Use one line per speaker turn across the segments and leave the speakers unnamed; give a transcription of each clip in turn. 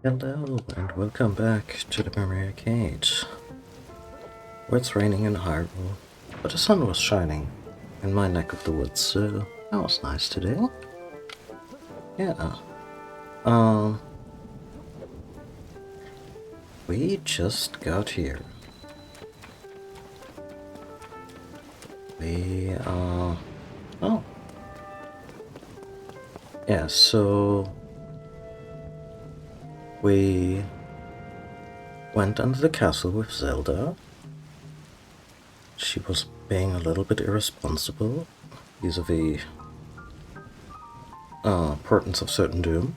Hello, and welcome back to the Memory Arcade, where it's raining in Hyrule, but the sun was shining in my neck of the woods, so that was nice today. Yeah. Um, we just got here. Oh. Yeah, so we went under the castle with Zelda. She was being a little bit irresponsible vis-a-vis portents of certain doom.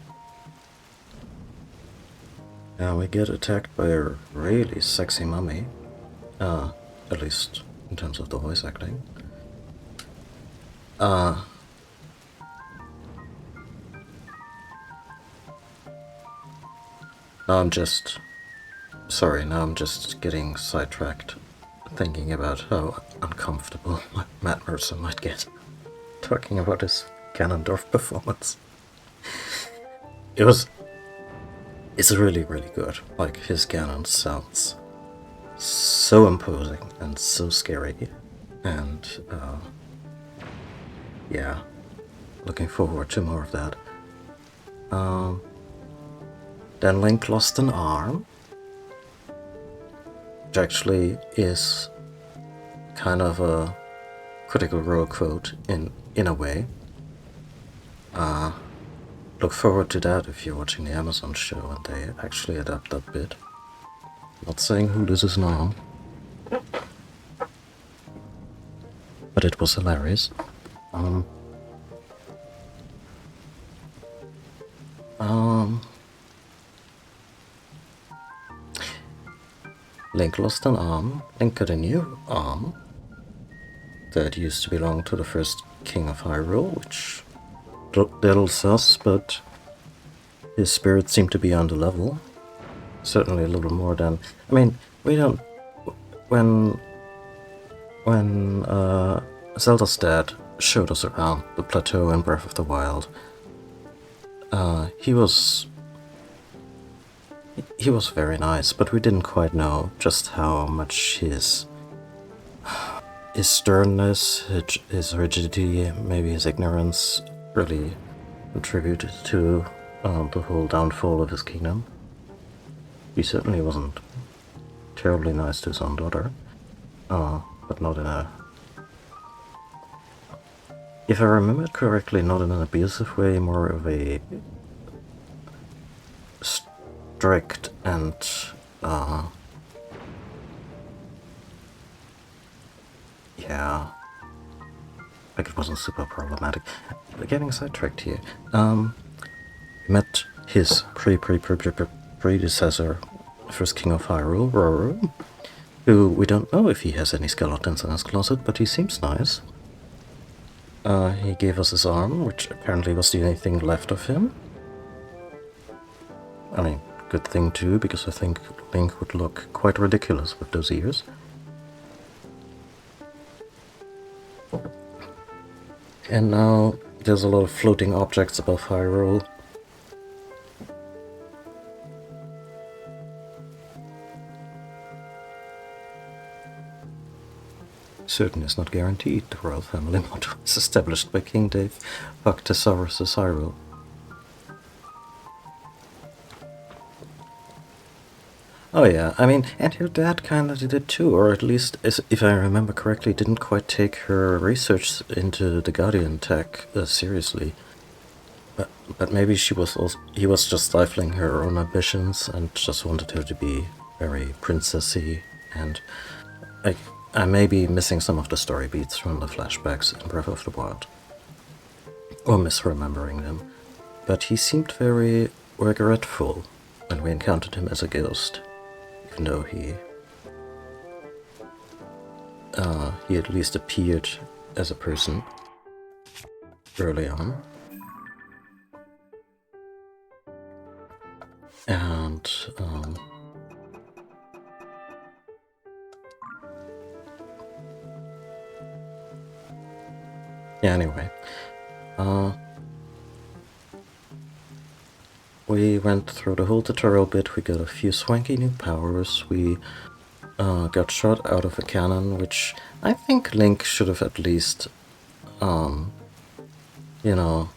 And we get attacked by a really sexy mummy. At least in terms of the voice acting. Now I'm just... Sorry, now I'm just getting sidetracked thinking about how uncomfortable Matt Mercer might get talking about his Ganondorf performance. It was... It's really, really good. Like, his Ganon sounds so imposing and so scary. And, yeah, looking forward to more of that. Then Link lost an arm, which actually is kind of a Critical Role quote in a way. Look forward to that if you're watching the Amazon show and they actually adapt that bit. Not saying who loses an arm, but it was hilarious. Link lost an arm. Link got a new arm that used to belong to the first king of Hyrule, which looked a little sus, but his spirit seemed to be on the level. Certainly a little more than... I mean, we don't... When Zelda's dad showed us around the plateau in Breath of the Wild, he was very nice, but we didn't quite know just how much his sternness, his rigidity, maybe his ignorance really contributed to the whole downfall of his kingdom. He certainly wasn't terribly nice to his own daughter, but not in a... If I remember correctly, not in an abusive way, more of a strict and yeah, like it wasn't super problematic. But getting sidetracked here. Met his predecessor, first king of Hyrule, Roru, who we don't know if he has any skeletons in his closet, but he seems nice. He gave us his arm, which apparently was the only thing left of him. I mean, good thing too, because I think Link would look quite ridiculous with those ears. And now there's a lot of floating objects above Hyrule. Certain is not guaranteed, the royal family motto is established by King Dave Bhaktsaurus' Hyrule. Oh yeah, I mean, and her dad kinda did it too, or at least, if I remember correctly, didn't quite take her research into the Guardian tech seriously. But maybe he was just stifling her own ambitions and just wanted her to be very princessy, and I may be missing some of the story beats from the flashbacks in Breath of the Wild, or misremembering them, but he seemed very regretful when we encountered him as a ghost. Even though he at least appeared as a person early on. And yeah, anyway. we went through the whole tutorial bit. We got a few swanky new powers. We got shot out of a cannon, which I think Link should have at least, you know,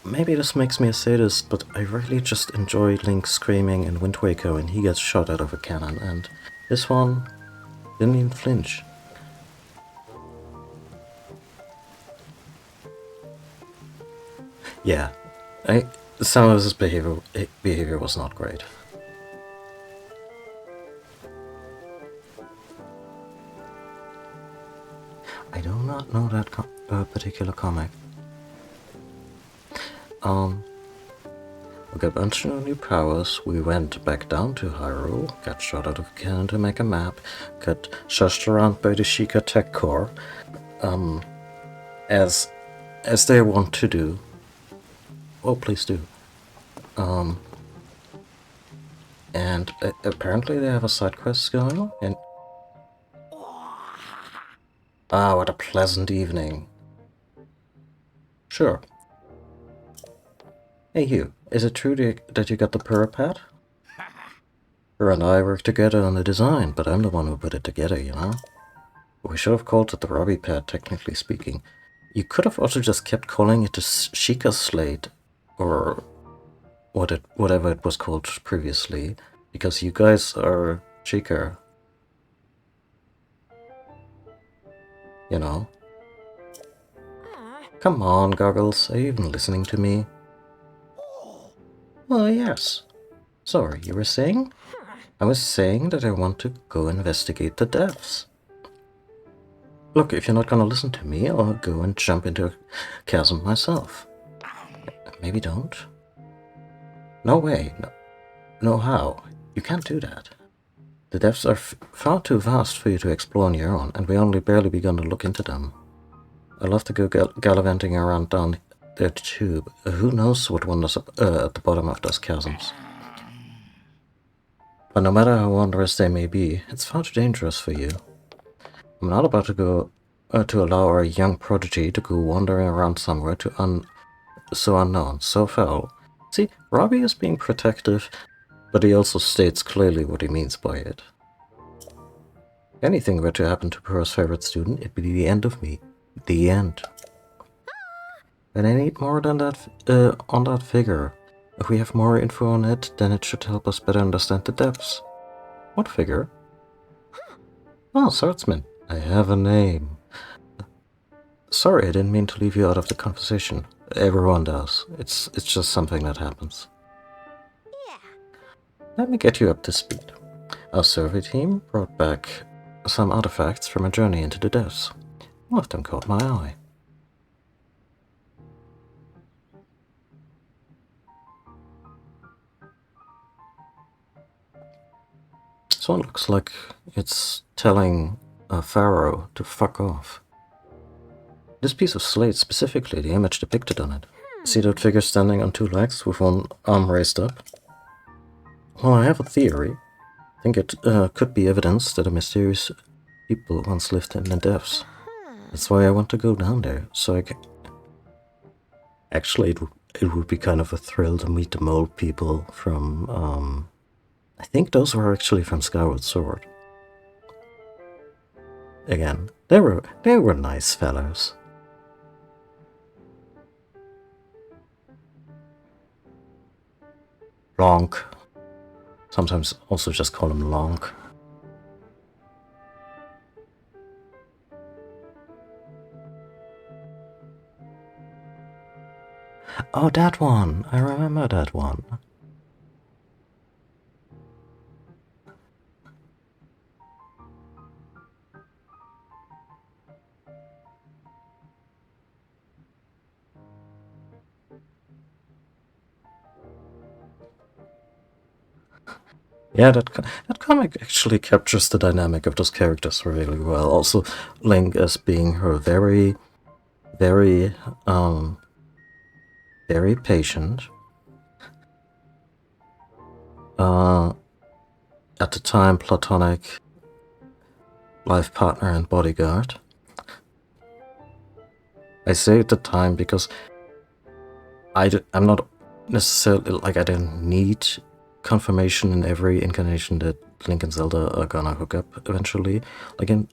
maybe this makes me a sadist, but I really just enjoy Link screaming in Wind Waker when he gets shot out of a cannon, and this one didn't even flinch. Yeah, some of his behavior was not great. I do not know that particular comic. We got a bunch of new powers. We went back down to Hyrule, got shot out of a cannon to make a map, got shushed around by the Sheikah Tech Corps, as they want to do. Oh, please do. And apparently they have a side quest going, and what a pleasant evening. Sure. Hey you, is it true that you got the Purapad? Her and I worked together on the design, but I'm the one who put it together, you know? We should have called it the Robbie Pad, technically speaking. You could have also just kept calling it the Sheikah Slate, or whatever it was called previously, because you guys are Sheikah. You know? Come on, Goggles, are you even listening to me? Well, yes. Sorry, you were saying? I was saying that I want to go investigate the depths. Look, if you're not gonna listen to me, I'll go and jump into a chasm myself. Maybe don't. No way. No how. You can't do that. The depths are far too vast for you to explore on your own, and we only barely begun to look into them. I'd love to go gallivanting around down there too, but who knows what wanders at the bottom of those chasms. But no matter how wondrous they may be, it's far too dangerous for you. I'm not about to go to allow our young prodigy to go wandering around somewhere so unknown, so foul. See, Robbie is being protective, but he also states clearly what he means by it. If anything were to happen to Pearl's favorite student, it'd be the end of me. The end. And I need more than that on that figure. If we have more info on it, then it should help us better understand the depths. What figure? Oh, Swordsman. I have a name. Sorry, I didn't mean to leave you out of the conversation. Everyone does. It's just something that happens. Let me get you up to speed. Our survey team brought back some artifacts from a journey into the depths. One of them caught my eye. This one looks like it's telling a pharaoh to fuck off. This piece of slate, specifically the image depicted on it. See that figure standing on two legs with one arm raised up? Well, I have a theory. I think it could be evidence that a mysterious people once lived in the depths. That's why I want to go down there, so I can... Actually, it would be kind of a thrill to meet the mole people from, I think those were actually from Skyward Sword. Again, they were nice fellows. Lonk. Sometimes also just call him Lonk. Oh, that one! I remember that one. Yeah, that comic actually captures the dynamic of those characters really well. Also, Link as being her very, very, very patient. At the time, platonic life partner and bodyguard. I say at the time because I'm not necessarily, like, I don't need confirmation in every incarnation that Link and Zelda are gonna hook up eventually. Like in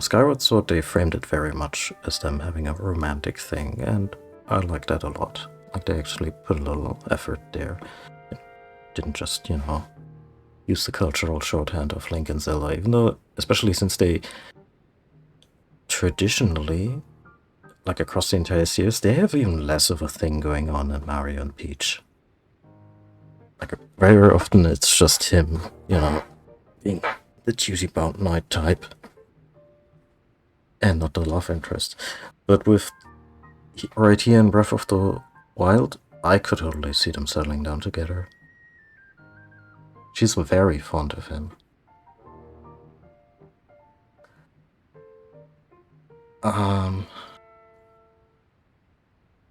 Skyward Sword, they framed it very much as them having a romantic thing, and I like that a lot. Like, they actually put a little effort there. It didn't just, use the cultural shorthand of Link and Zelda, even though, especially since they traditionally, like across the entire series, they have even less of a thing going on than Mario and Peach. Like, very often it's just him, being the duty-bound knight type, and not the love interest. But with right here in Breath of the Wild, I could totally see them settling down together. She's very fond of him.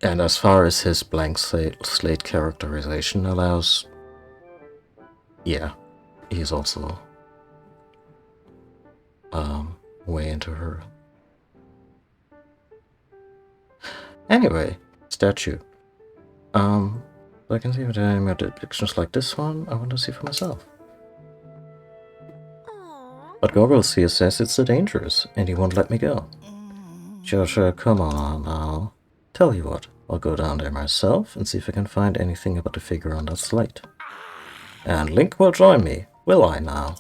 And as far as his blank slate characterization allows, yeah, he's also way into her. Anyway, statue. I can see if there are any more depictions like this one I want to see for myself. But Goggles here says it's so dangerous, and he won't let me go. Sure, come on now. Tell you what, I'll go down there myself and see if I can find anything about the figure on that slate. And Link will join me, will I now?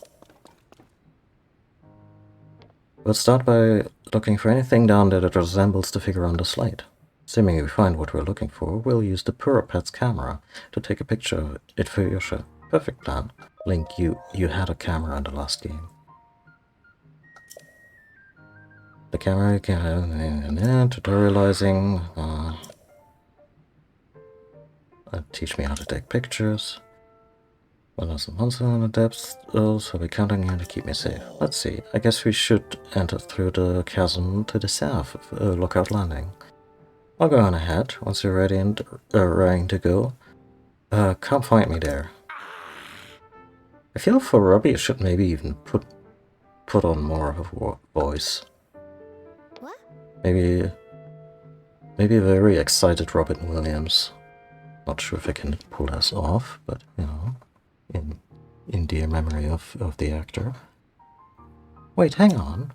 We'll start by looking for anything down there that resembles the figure on the slate. Assuming we find what we're looking for, we'll use the Puropet's camera to take a picture of it for Yosha. Perfect plan. Link, you had a camera in the last game. The camera tutorializing. Teach me how to take pictures. Well, there's a monster in the depths, so I'll be counting here to keep me safe. Let's see. I guess we should enter through the chasm to the south of Lookout Landing. I'll go on ahead once you're ready and raring to go. Come find me there. I feel for Robbie, you should maybe even put on more of a voice. What? Maybe a very excited Robin Williams. Not sure if I can pull this off, but in dear memory of the actor. Wait, hang on.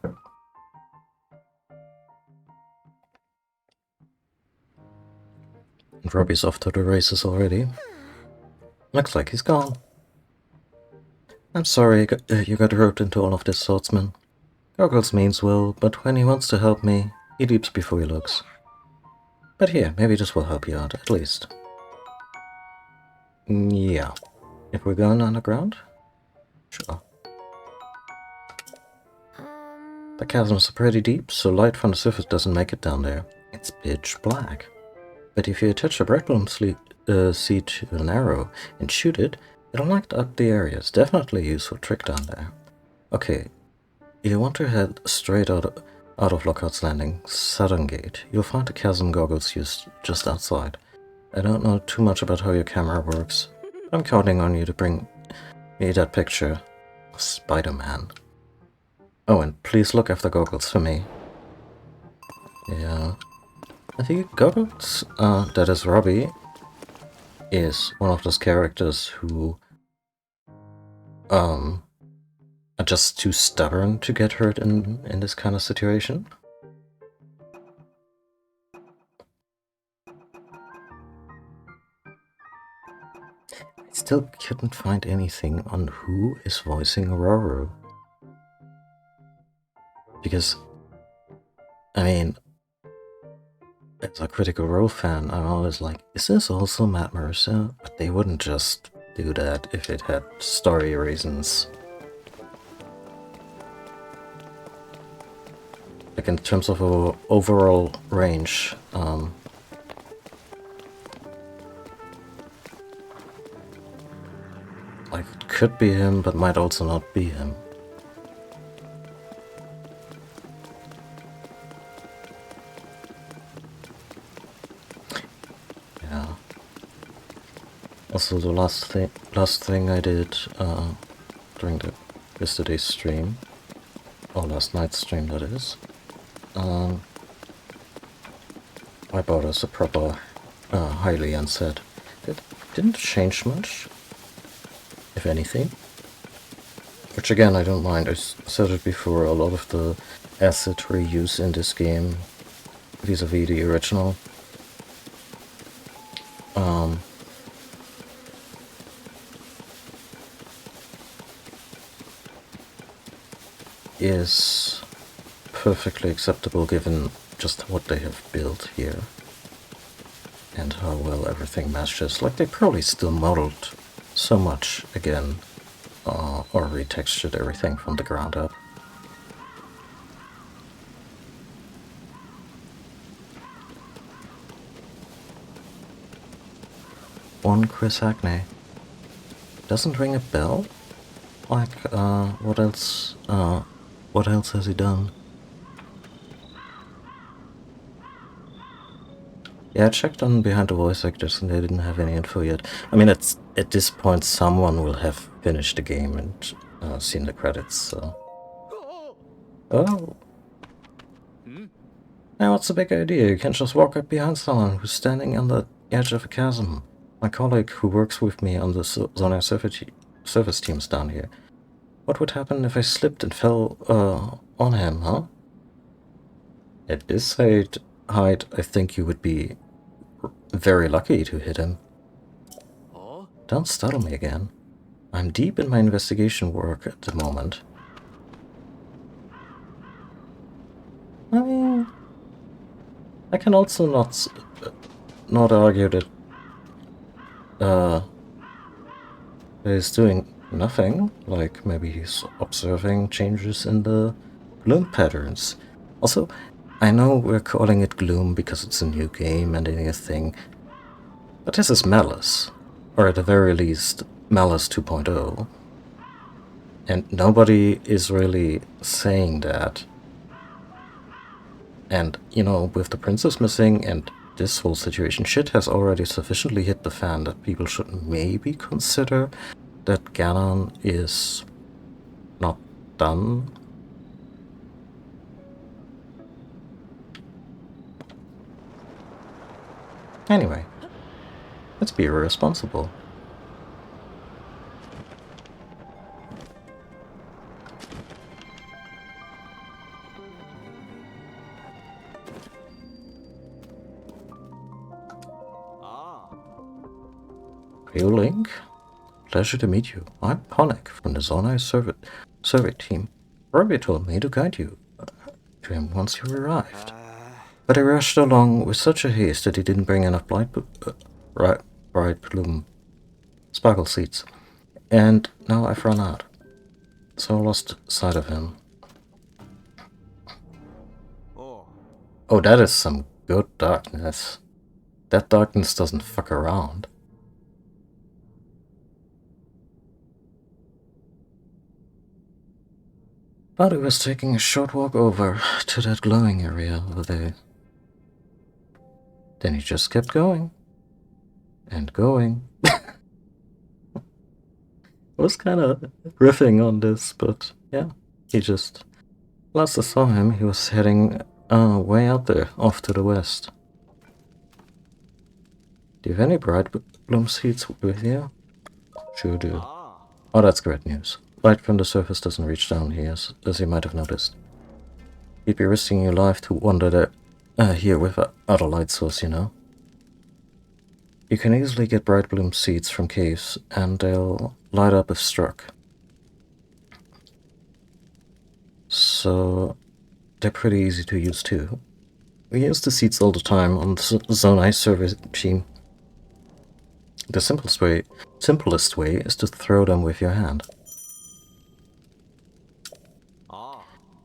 And Robbie's off to the races already. Looks like he's gone. I'm sorry you got roped into all of this, swordsman. Goggles means well, but when he wants to help me, he leaps before he looks. But here, maybe this will help you out, at least. Yeah. If we're going underground? Sure. The chasms are pretty deep, so light from the surface doesn't make it down there. It's pitch black. But if you attach a breadbloom seed to an arrow and shoot it, it'll light up the area. It's definitely a useful trick down there. Okay, you want to head straight out of Lookout's Landing, southern gate. You'll find the chasm Goggles used just outside. I don't know too much about how your camera works. I'm counting on you to bring me that picture of Spider-Man. Oh, and please look after Goggles for me. Yeah. I think Goggles, that is Robbie, is one of those characters who are just too stubborn to get hurt in this kind of situation. I still couldn't find anything on who is voicing Roro. Because, I mean, as a Critical Role fan, I'm always like, is this also Matt Mercer? But they wouldn't just do that if it had story reasons. Like in terms of overall range, like it could be him, but might also not be him. Yeah. Also, the last thing I did during yesterday's stream, or last night's stream, that is, I bought us a proper Hylian set. It didn't change much, if anything. Which again, I don't mind. I said it before, a lot of the asset reuse in this game vis-a-vis the original is perfectly acceptable given just what they have built here and how well everything meshes. Like, they probably still modeled so much again, or retextured everything from the ground up. One Chris Hackney. Doesn't ring a bell? Like, what else has he done? Yeah, I checked on behind the voice actors and they didn't have any info yet. I mean, at this point someone will have finished the game and seen the credits, so... Oh! Now what's the big idea? You can't just walk up behind someone who's standing on the edge of a chasm. My colleague who works with me on the Zona service team's down here. What would happen if I slipped and fell on him, huh? At this height, I think you would be very lucky to hit him. Don't startle me again. I'm deep in my investigation work at the moment. I mean, I can also not argue that he's doing nothing. Like, maybe he's observing changes in the bloom patterns. Also, I know we're calling it gloom because it's a new game and a new thing, but this is Malice, or at the very least, Malice 2.0. And nobody is really saying that. And, you know, with the princess missing and this whole situation, shit has already sufficiently hit the fan that people should maybe consider that Ganon is not done. Anyway, let's be irresponsible. Hey, Link. Pleasure to meet you. I'm Ponik from the Zonai survey team. Robbie told me to guide you to him once you arrived. But I rushed along with such a haste that he didn't bring enough bright bloom sparkle seeds. And now I've run out. So I lost sight of him. Oh, that is some good darkness. That darkness doesn't fuck around. But I was taking a short walk over to that glowing area over there. Then he just kept going. And going. I was kind of riffing on this, but yeah, he just... Last I saw him, he was heading way out there, off to the west. Do you have any bright bloom seeds with you? Sure do. Oh, that's great news. Light from the surface doesn't reach down here, as you might have noticed. You'd be risking your life to wander here without a light source, you know. You can easily get bright bloom seeds from caves, and they'll light up if struck. So they're pretty easy to use too. We use the seeds all the time on the Zonai service team. The simplest way is to throw them with your hand.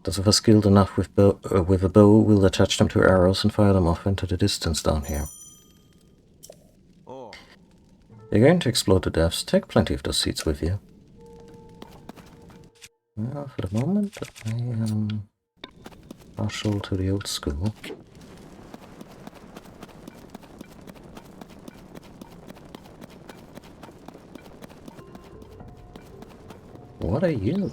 Those of us skilled enough with a bow will attach them to arrows and fire them off into the distance down here. You're going to explore the depths, take plenty of those seeds with you. Well, for the moment, I am partial to the old school. What are you?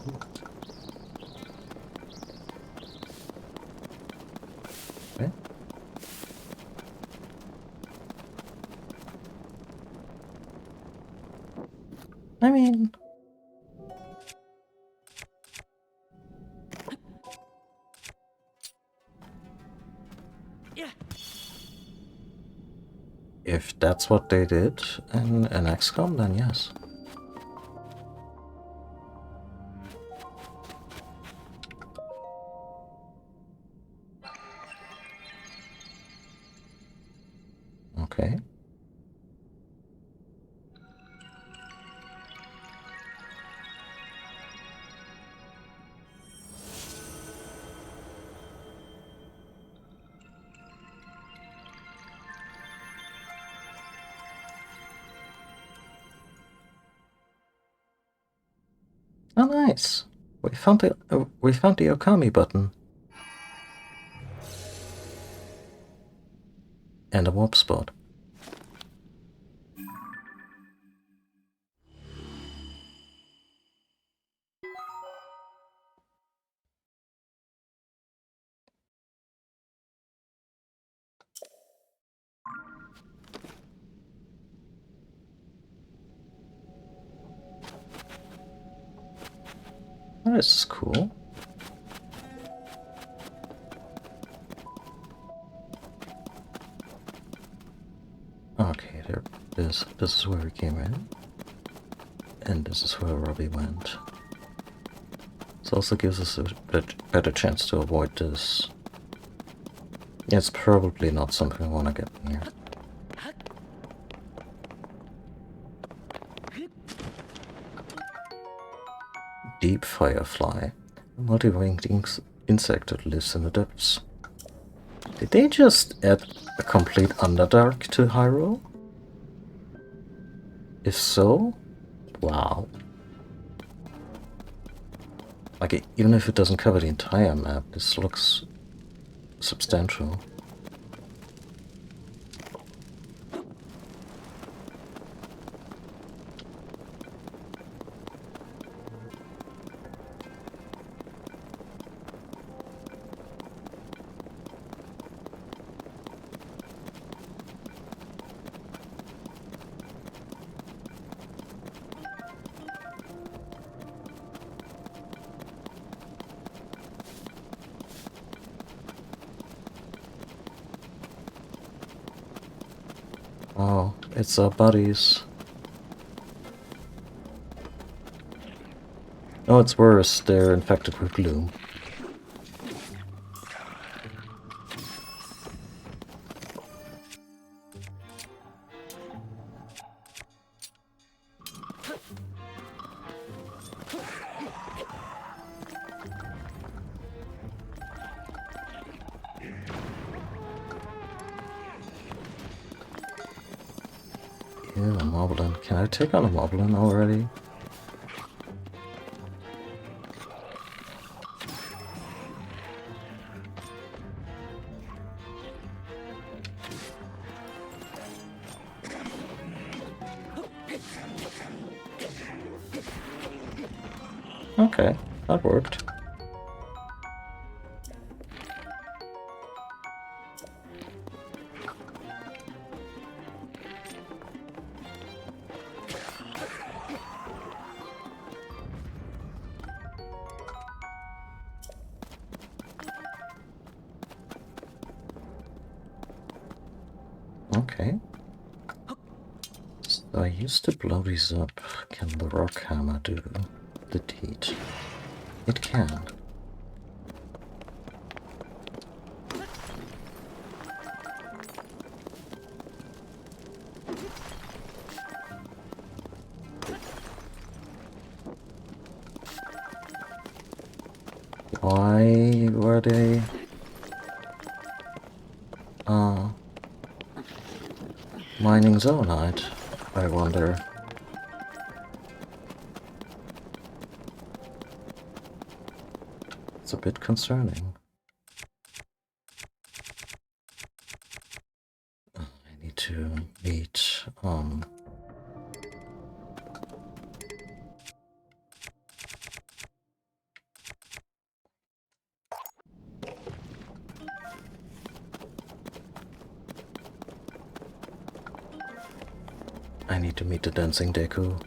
I mean... If that's what they did in an XCOM, then yes. Okay. Oh, nice. We found the Okami button. And a warp spot. Oh, this is cool. Okay, this is where we came in. And this is where Robbie went. This also gives us a better chance to avoid this. Yeah, it's probably not something I want to get near. Deep Firefly. A multi-winged insect that lives in the depths. Did they just add a complete Underdark to Hyrule? If so, wow. Like, even if it doesn't cover the entire map, this looks substantial. Oh, it's our buddies. Oh, it's worse. They're infected with gloom. Ew, a moblin. Can I take on a moblin already? Okay, that worked. Okay. So I used to blow these up. Can the rock hammer do the deed? It can. Why were they mining zoonite, I wonder? It's a bit concerning. I need to meet I need to meet the dancing Deku.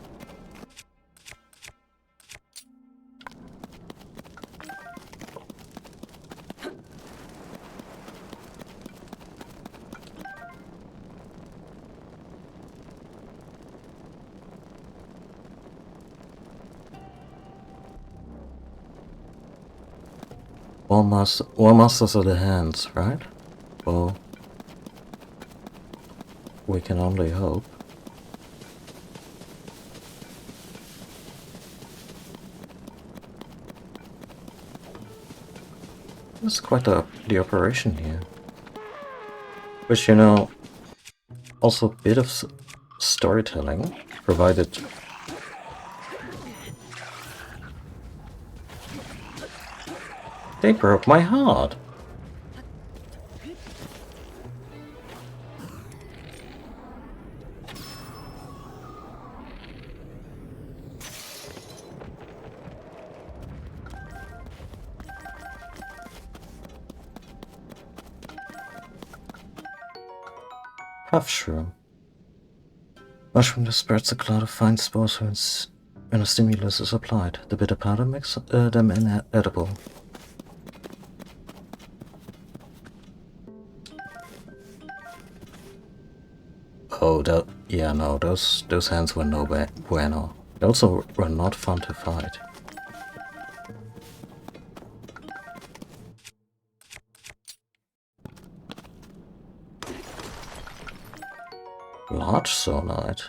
All masters of the hands, right? Well, we can only hope. It's quite the operation here. Which, you know, also a bit of storytelling, provided... They broke my heart! Puff shroom. Mushroom disperses a cloud of fine spores when a stimulus is applied. The bitter powder makes them inedible. Oh, yeah, no, those hands were no bueno. They also were not fun to fight. Large zonite.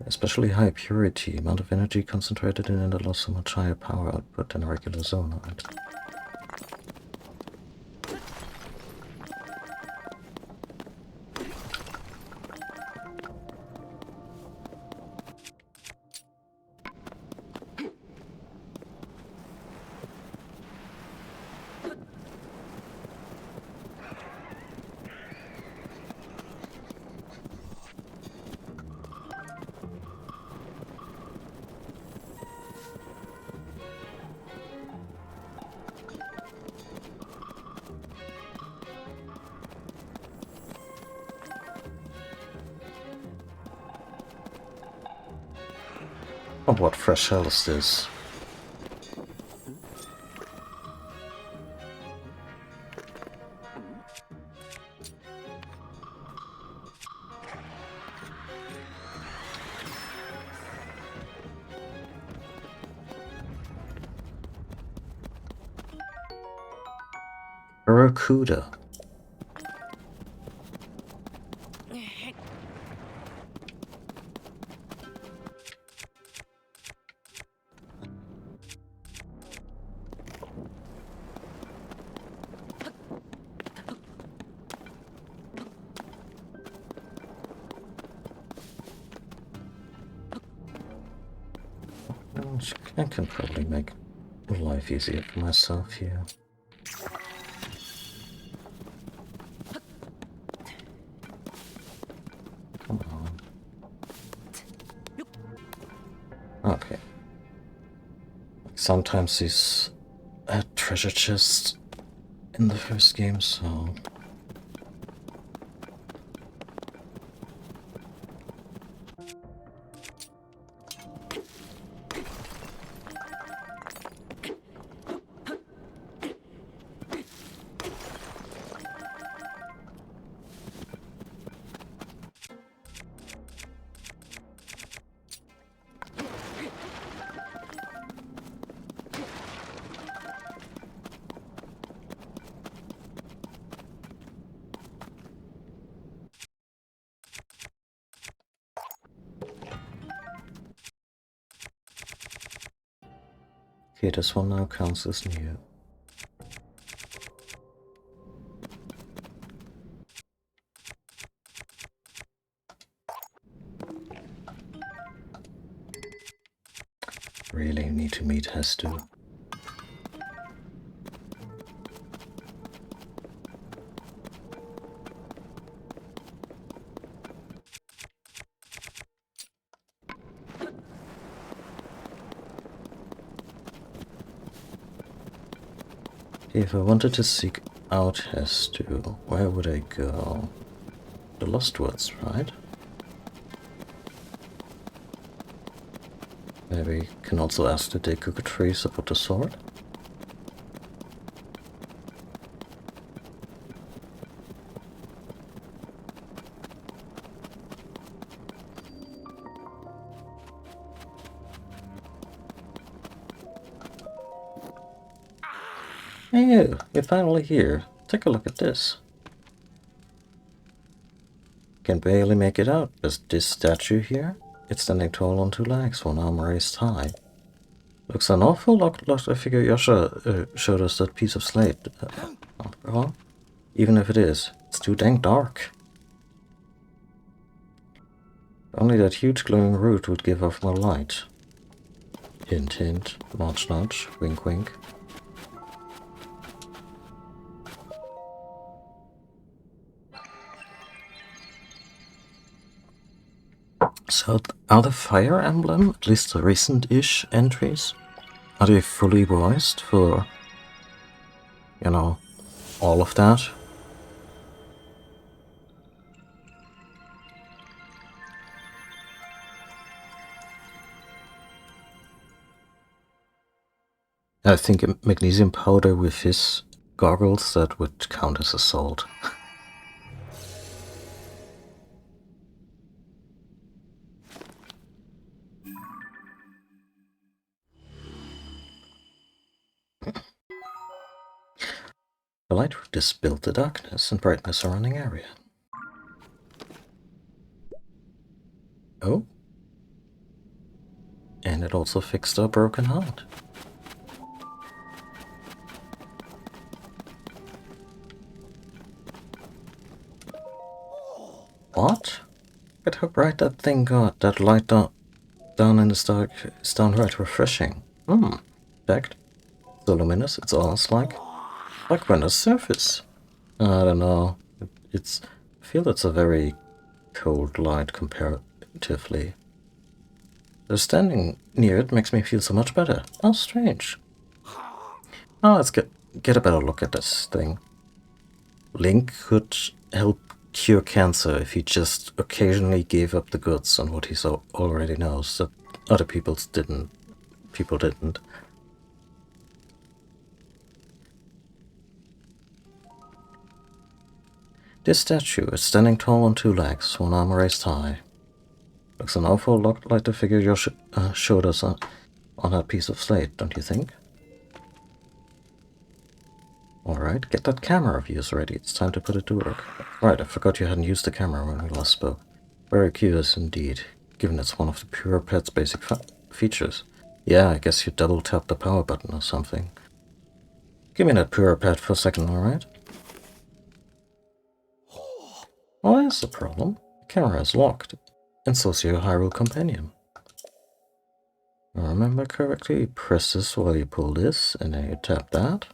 Especially high purity, amount of energy concentrated in it allows so much higher power output than a regular zonite. Oh, what fresh hell is this? Barracuda. I can probably make life easier for myself here. Come on. Okay. Sometimes these treasure chests in the first game, so... Okay, this one now counts as new. Really need to meet Hestu. If I wanted to seek out Hestu, where would I go? The Lost Woods, right? Maybe can also ask the Deku trees about the sword? Hey you, you're finally here. Take a look at this. Can barely make it out. There's this statue here. It's standing tall on two legs, one arm raised high. Looks an awful lot like the figure Yasha showed us that piece of slate. Well, even if it is, it's too dang dark. Only that huge glowing root would give off more light. Hint hint, nudge nudge, wink wink. So, are the Fire Emblem, at least the recent-ish entries, are they fully voiced for, you know, all of that? I think a magnesium powder with his goggles, that would count as assault. The light dispelled the darkness and brightened the surrounding area. Oh? And it also fixed our broken heart. What? Look at how bright that thing got. That light down in the dark is downright refreshing. In fact, so luminous, it's almost like we're on the surface. I don't know. I feel it's a very cold light comparatively. The standing near it makes me feel so much better. How strange. Now let's get a better look at this thing. Link could help cure cancer if he just occasionally gave up the goods on what he already knows that other people didn't. This statue is standing tall on two legs, one arm raised high. Looks an awful lot like the figure you showed us on that piece of slate, don't you think? Alright, get that camera of yours ready. It's time to put it to work. Right, I forgot you hadn't used the camera when we last spoke. Very curious indeed, given it's one of the Pure Pet's basic features. Yeah, I guess you double tap the power button or something. Give me that Pure Pet for a second, alright? Well, that's the problem. The camera is locked, and so's your Hyrule Companion. If I remember correctly, you press this while you pull this, and then you tap that.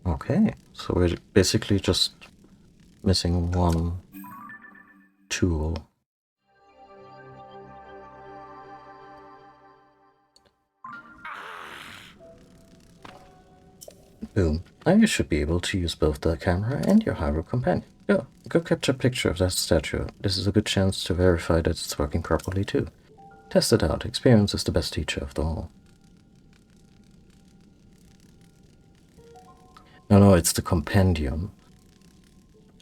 Okay, so we're basically just missing one tool. Boom. Now you should be able to use both the camera and your Hyrule Companion. Go capture a picture of that statue. This is a good chance to verify that it's working properly too. Test it out. Experience is the best teacher of all. No, it's the compendium.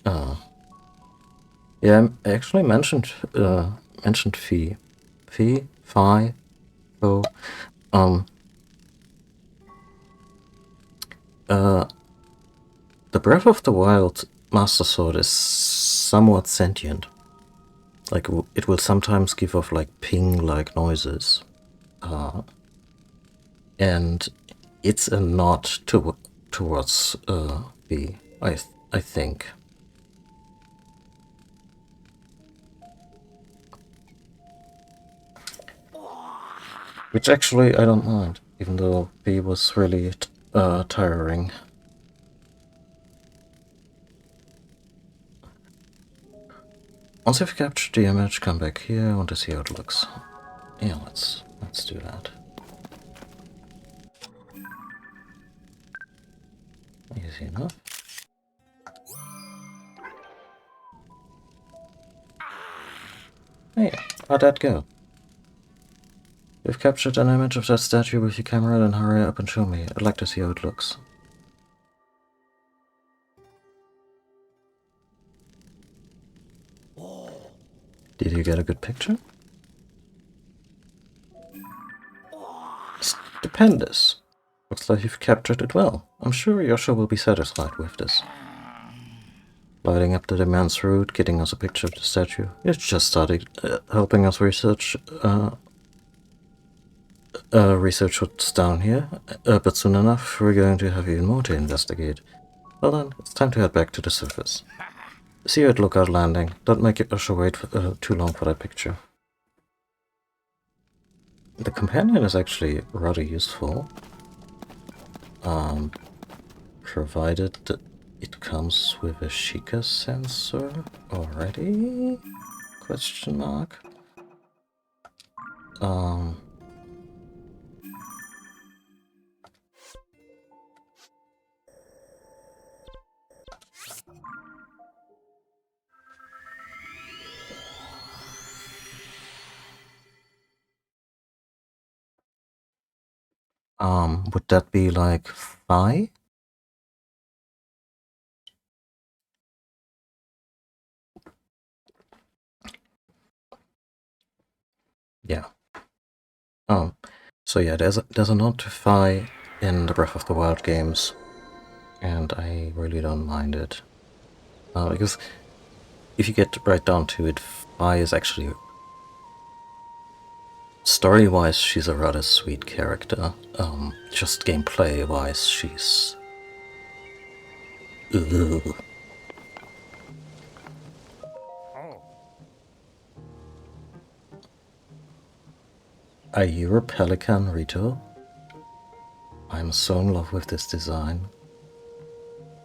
Yeah, I actually mentioned Fee. Fee? Phi? Oh. The Breath of the Wild Master Sword is somewhat sentient. Like, it will sometimes give off, like, ping-like noises. And it's a nod towards Fee, I think. Which actually I don't mind, even though Fee was really tiring. Once you've captured the image, come back here. I want to see how it looks. Yeah, let's do that. Easy enough. Hey, how'd that go? You've captured an image of that statue with your camera, then hurry up and show me. I'd like to see how it looks. Did you get a good picture? Stupendous. Looks like you've captured it well. I'm sure Yosha will be satisfied with this. Lighting up the immense route, getting us a picture of the statue. You just started helping us research research what's down here, but soon enough we're going to have even more to investigate. Well then, it's time to head back to the surface. See you at Lookout Landing. Don't make Yosha wait for, too long for that picture. The companion is actually rather useful. Provided that it comes with a Sheikah sensor already? Question mark. Would that be like Phi? Yeah. So yeah, there's a nod to Phi in the Breath of the Wild games, and I really don't mind it. Because if you get right down to it, Phi is actually, story-wise, she's a rather sweet character. Just gameplay-wise, she's... Ugh. Are you a pelican, Rito? I'm so in love with this design.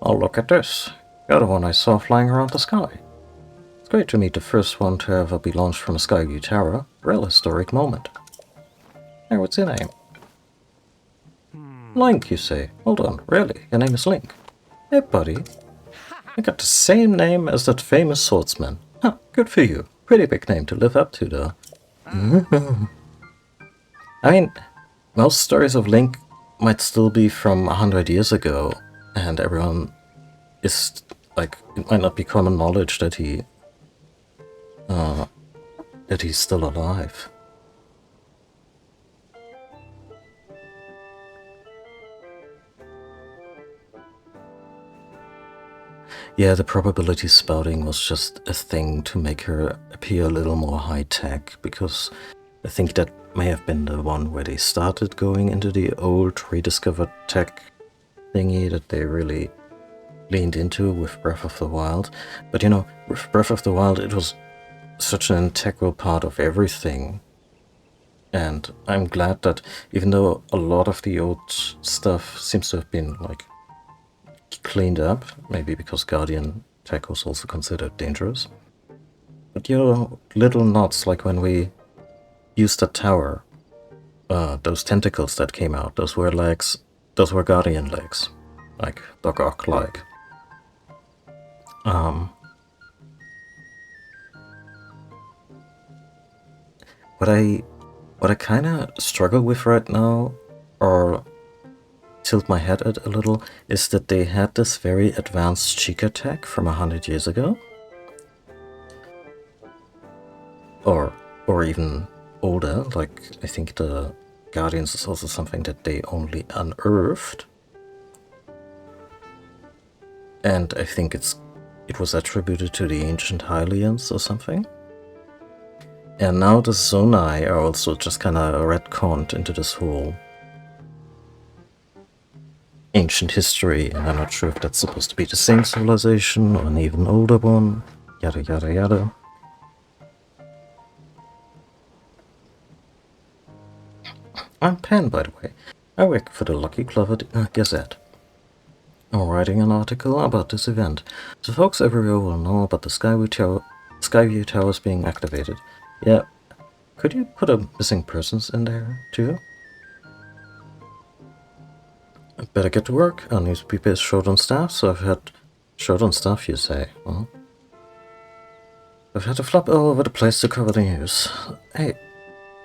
Oh, look at this. You're the one I saw flying around the sky. It's great to meet the first one to ever be launched from a Skyview Tower. Real historic moment. Hey, what's your name? Link, you say? Hold on, really? Your name is Link? Hey, buddy. I got the same name as that famous swordsman. Huh, good for you. Pretty big name to live up to, though. I mean, most stories of Link might still be from 100 years ago, and everyone is, like, it might not be common knowledge that he's still alive. Yeah, the probability spouting was just a thing to make her appear a little more high-tech, because I think that may have been the one where they started going into the old rediscovered tech thingy that they really leaned into with Breath of the Wild. But you know, with Breath of the Wild, it was such an integral part of everything. And I'm glad that even though a lot of the old stuff seems to have been, like, cleaned up, maybe because Guardian tech was also considered dangerous. But you know, little nods like when we used the tower, those tentacles that came out, those were legs, those were Guardian legs, like Doc Ock-like. What I kind of struggle with right now, or tilt my head at a little, is that they had this very advanced Sheikah tech from 100 years ago. Or even older, like I think the Guardians is also something that they only unearthed. And I think it was attributed to the ancient Hylians or something. And now the Zonai are also just kind of retconned into this whole ancient history, and I'm not sure if that's supposed to be the same civilization or an even older one, yada yada yada. I'm Pen, by the way. I work for the Lucky Clover Gazette. I'm writing an article about this event, so folks everywhere will know about the Skyview Towers being activated. Yeah, could you put a missing persons in there, too? I better get to work. Our newspaper is short on staff, so I've had... Short on staff, you say? Well, I've had to flop all over the place to cover the news. Hey,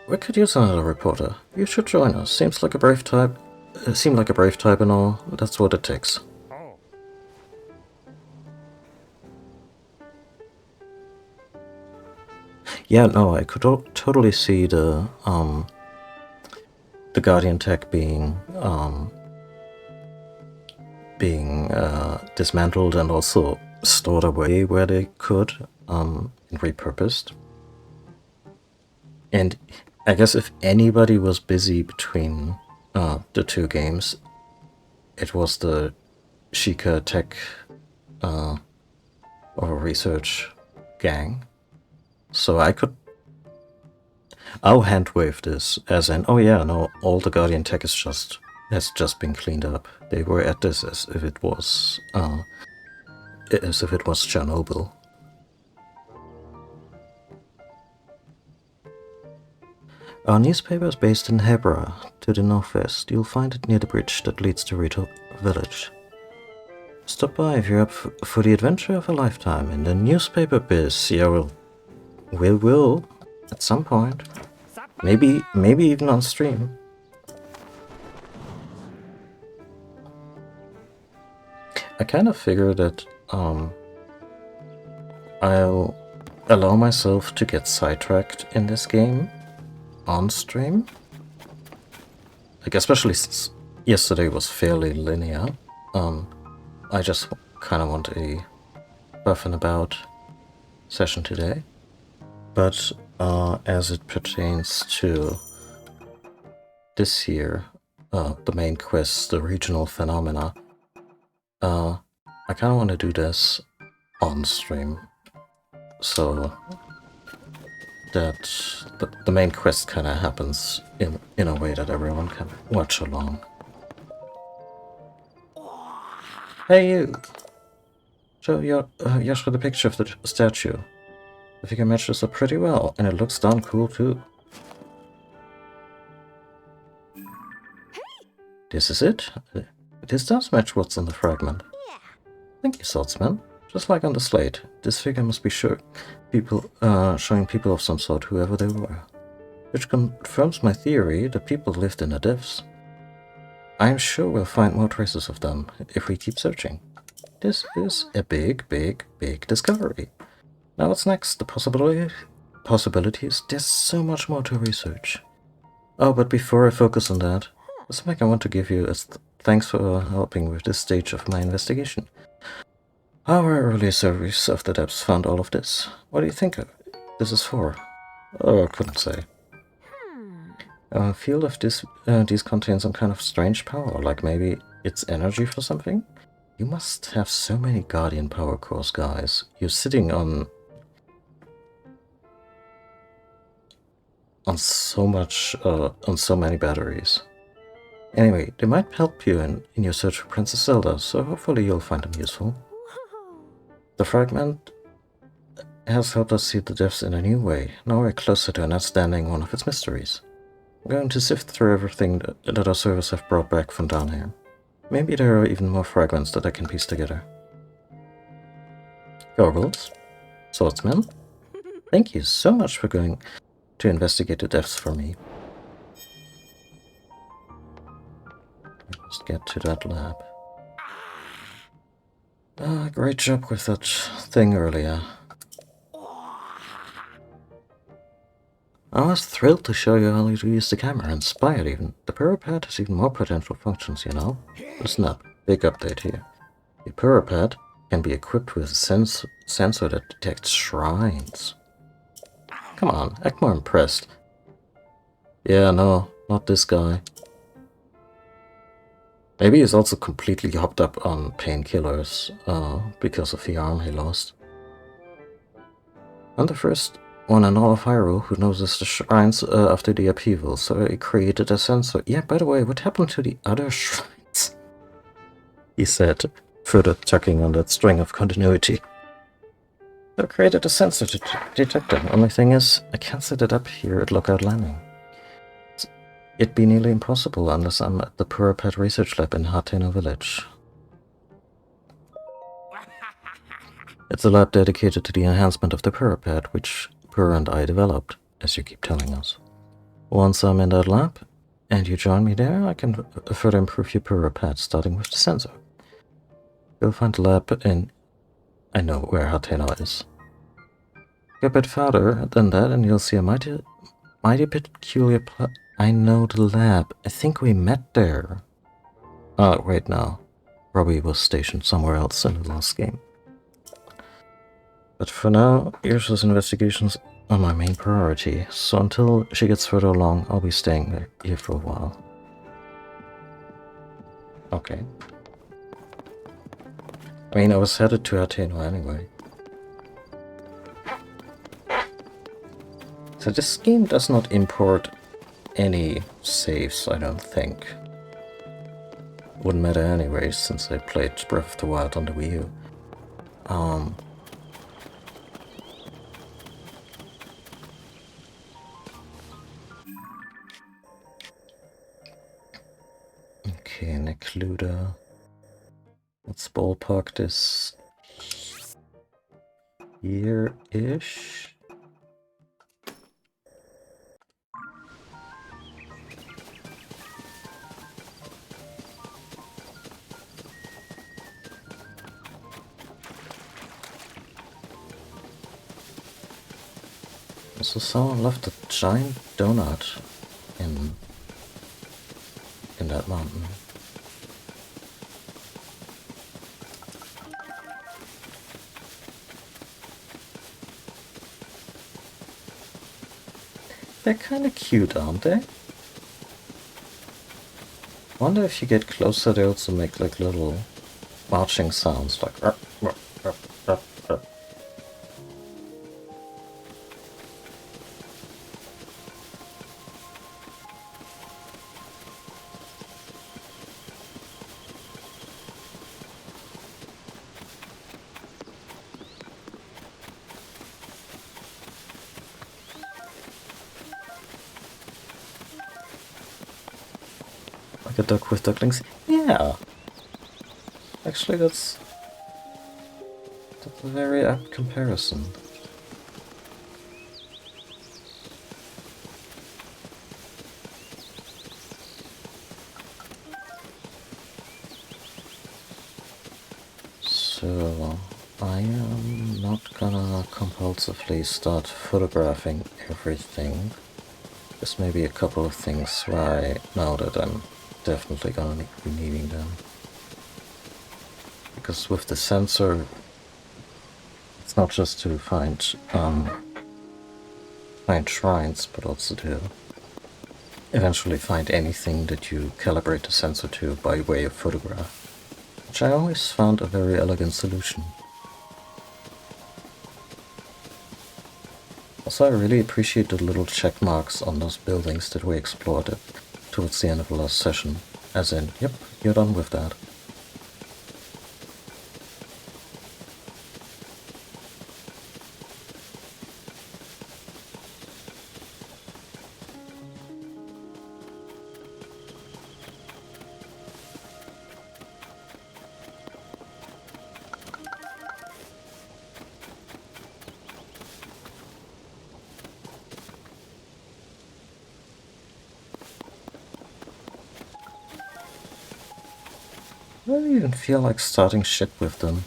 we could use another reporter. You should join us. Seem like a brave type and all. That's what it takes. Yeah, no, I could totally see the Guardian tech being dismantled and also stored away where they could, and repurposed. And I guess if anybody was busy between the two games, it was the Sheikah tech or research gang. So I'll handwave this as in, oh yeah, no, all the Guardian tech has just been cleaned up. They were at this as if it was Chernobyl. Our newspaper is based in Hebra, to the northwest. You'll find it near the bridge that leads to Rito Village. Stop by if you're up for the adventure of a lifetime in the newspaper biz. Yeah, we'll at some point. Maybe even on stream. I kind of figure that I'll allow myself to get sidetracked in this game on stream. Like, especially since yesterday was fairly linear. I just kind of want a buff and about session today. But as it pertains to this here, the main quest, the regional phenomena, I kind of want to do this on stream, so that the main quest kind of happens in a way that everyone can watch along. Hey you! Show Yashka the picture of the statue. The figure matches up pretty well, and it looks darn cool too. This is it? This does match what's in the fragment. Thank you, Swordsman. Just like on the slate, this figure must be showing people of some sort, whoever they were. Which confirms my theory that people lived in the depths. I'm sure we'll find more traces of them if we keep searching. This is a big discovery. Now what's next? The possibilities? There's so much more to research. Oh, but before I focus on that, there's something I want to give you as thanks for helping with this stage of my investigation. Our early surveys of the depths found all of this. What do you think this is for? Oh, I couldn't say. I feel if these contain some kind of strange power, like maybe it's energy for something? You must have so many Guardian power cores, guys. You're sitting on so many batteries. Anyway, they might help you in your search for Princess Zelda, so hopefully you'll find them useful. The fragment has helped us see the depths in a new way. Now we're closer to understanding one of its mysteries. I'm going to sift through everything that our servers have brought back from down here. Maybe there are even more fragments that I can piece together. Goggles, Swordsman, thank you so much for going to investigate the depths for me. Let's get to that lab. Great job with that thing earlier. I was thrilled to show you how to use the camera, inspired even. The Purapad has even more potential functions, you know? Listen up, big update here. The Purapad can be equipped with a sensor that detects shrines. Come on, act more impressed. Yeah, no, not this guy. Maybe he's also completely hopped up on painkillers because of the arm he lost. I'm the first one in all of Hyrule who noticed the shrines after the upheaval, so he created a sensor. Yeah, by the way, what happened to the other shrines? He said, further tugging on that string of continuity. I created a sensor to detect them. Only thing is, I can't set it up here at Lookout Landing. It'd be nearly impossible unless I'm at the Purapad Research Lab in Hateno Village. It's a lab dedicated to the enhancement of the Purapad, which Purr and I developed, as you keep telling us. Once I'm in that lab, and you join me there, I can further improve your Purapad, starting with the sensor. You'll find the lab in... I know where Hateno is. a bit further than that and you'll see a mighty peculiar I know the lab. I think we met there. Oh, wait, no. Robbie was stationed somewhere else in the last game. But for now, Irsa's investigations are my main priority, so until she gets further along, I'll be staying here for a while. Okay. I mean, I was headed to Athena anyway. So this game does not import any saves, I don't think. Wouldn't matter anyway, since I played Breath of the Wild on the Wii U. Okay, Necluda. Let's ballpark this here-ish. So someone left a giant donut in that mountain. They're kinda cute, aren't they? Wonder if you get closer they also make like little marching sounds like rup, rup, rup, rup, rup. Like a duck with ducklings? Yeah. Actually, that's a very apt comparison. So, I am not gonna compulsively start photographing everything. There's maybe a couple of things where I know that I'm definitely gonna be needing them. Because with the sensor, it's not just to find shrines, but also to eventually find anything that you calibrate the sensor to by way of photograph, which I always found a very elegant solution. Also, I really appreciate the little check marks on those buildings that we explored towards the end of the last session, as in, yep, you're done with that. I don't even feel like starting shit with them.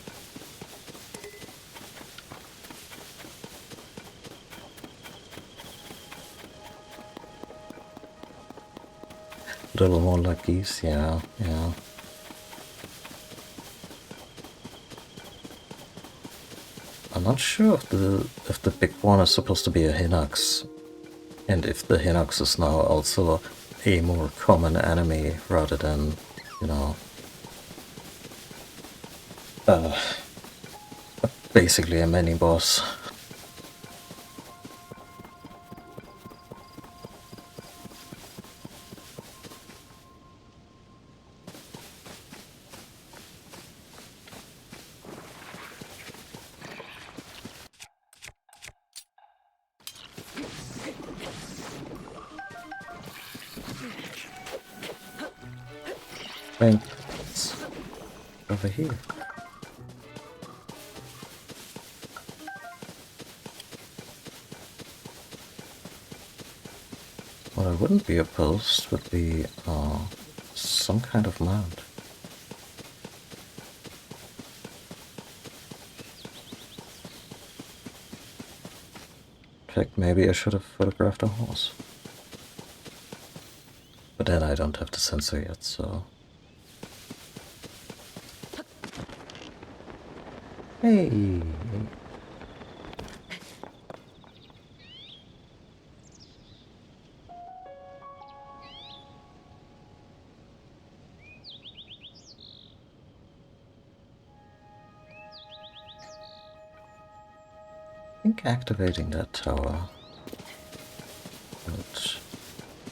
A little more like these, yeah. I'm not sure if the big one is supposed to be a Hinox, and if the Hinox is now also a more common enemy rather than, you know, basically a mini boss. Wait, it's over here. What I wouldn't be opposed would be some kind of mount. picked. Maybe I should have photographed a horse. But then I don't have the sensor yet, so... Hey! I think activating that tower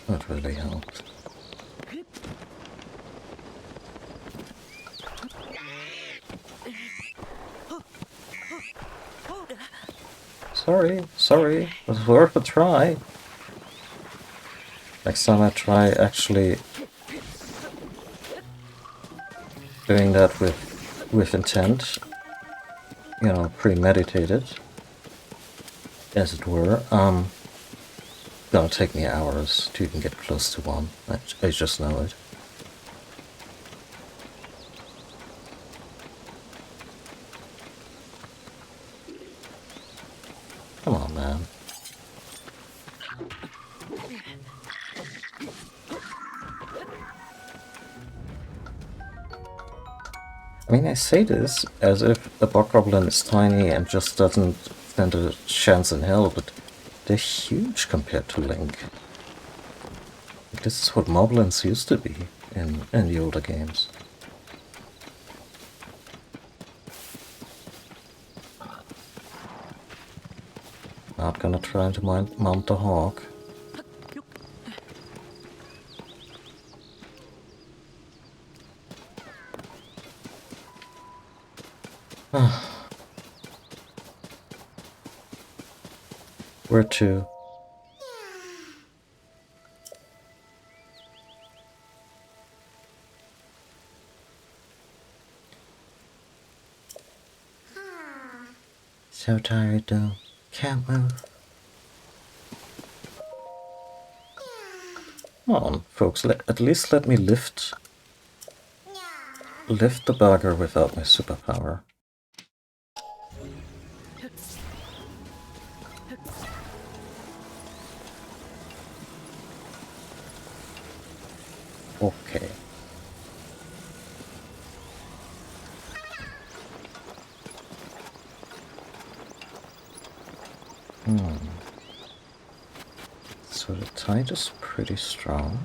would really help. Sorry, it was worth a try. Next time I try actually doing that with intent, you know, premeditated, as it were, gonna take me hours to even get close to one. I just know it. Come on, man. I mean, I say this as if the Bokoblin is tiny and just doesn't stand a chance in hell, but they're huge compared to Link. This is what Moblins used to be in the older games. Not gonna try to mount the hawk. Where to? So tired though. Can't move. Come on, folks, at least let me lift the bugger without my superpower. Okay. So the tide is pretty strong.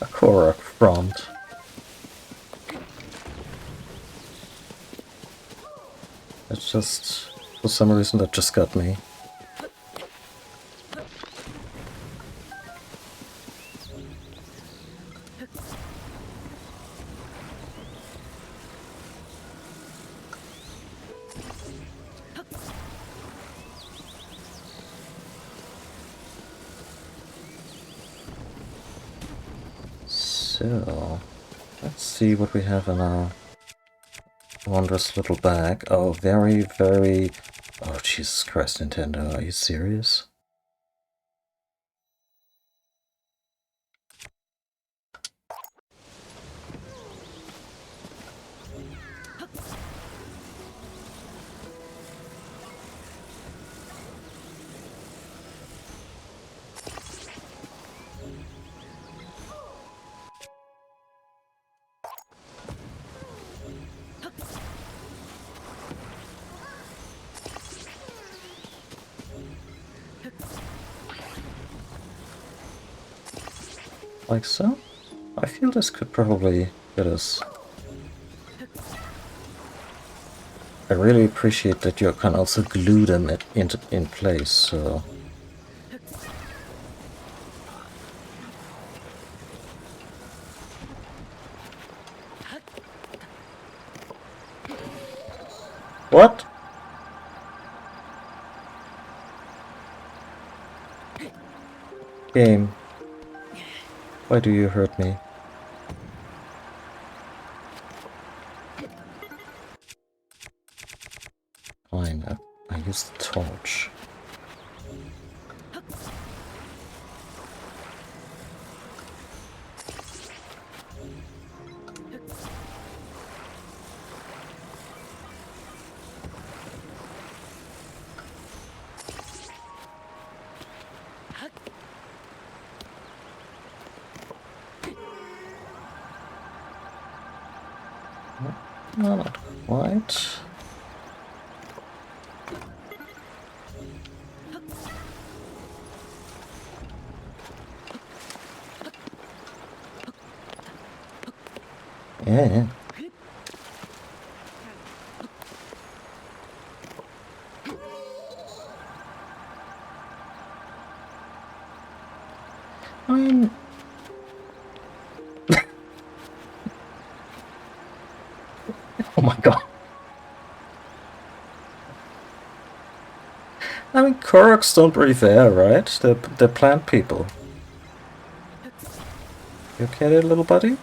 A Korok front. That's just, for some reason, that just got me. So, let's see what we have in our wondrous little bag. Oh, very... Oh, Jesus Christ, Nintendo, are you serious? Like so? I feel this could probably get us. I really appreciate that you can also glue them in place, so... What? Game. Why do you hurt me? torch. No, not quite. Yeah. I mean... oh my god. I mean, Koroks don't breathe air, right? They're plant people. You okay there, little buddy?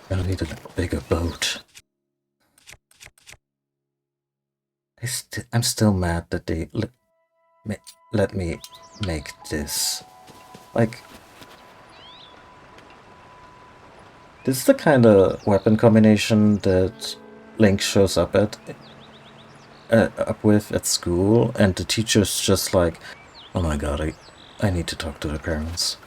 I need a bigger boat. I'm still mad that they let me make this. Like, this is the kind of weapon combination that Link shows up with at school, and the teacher's just like, oh my god, I need to talk to the parents.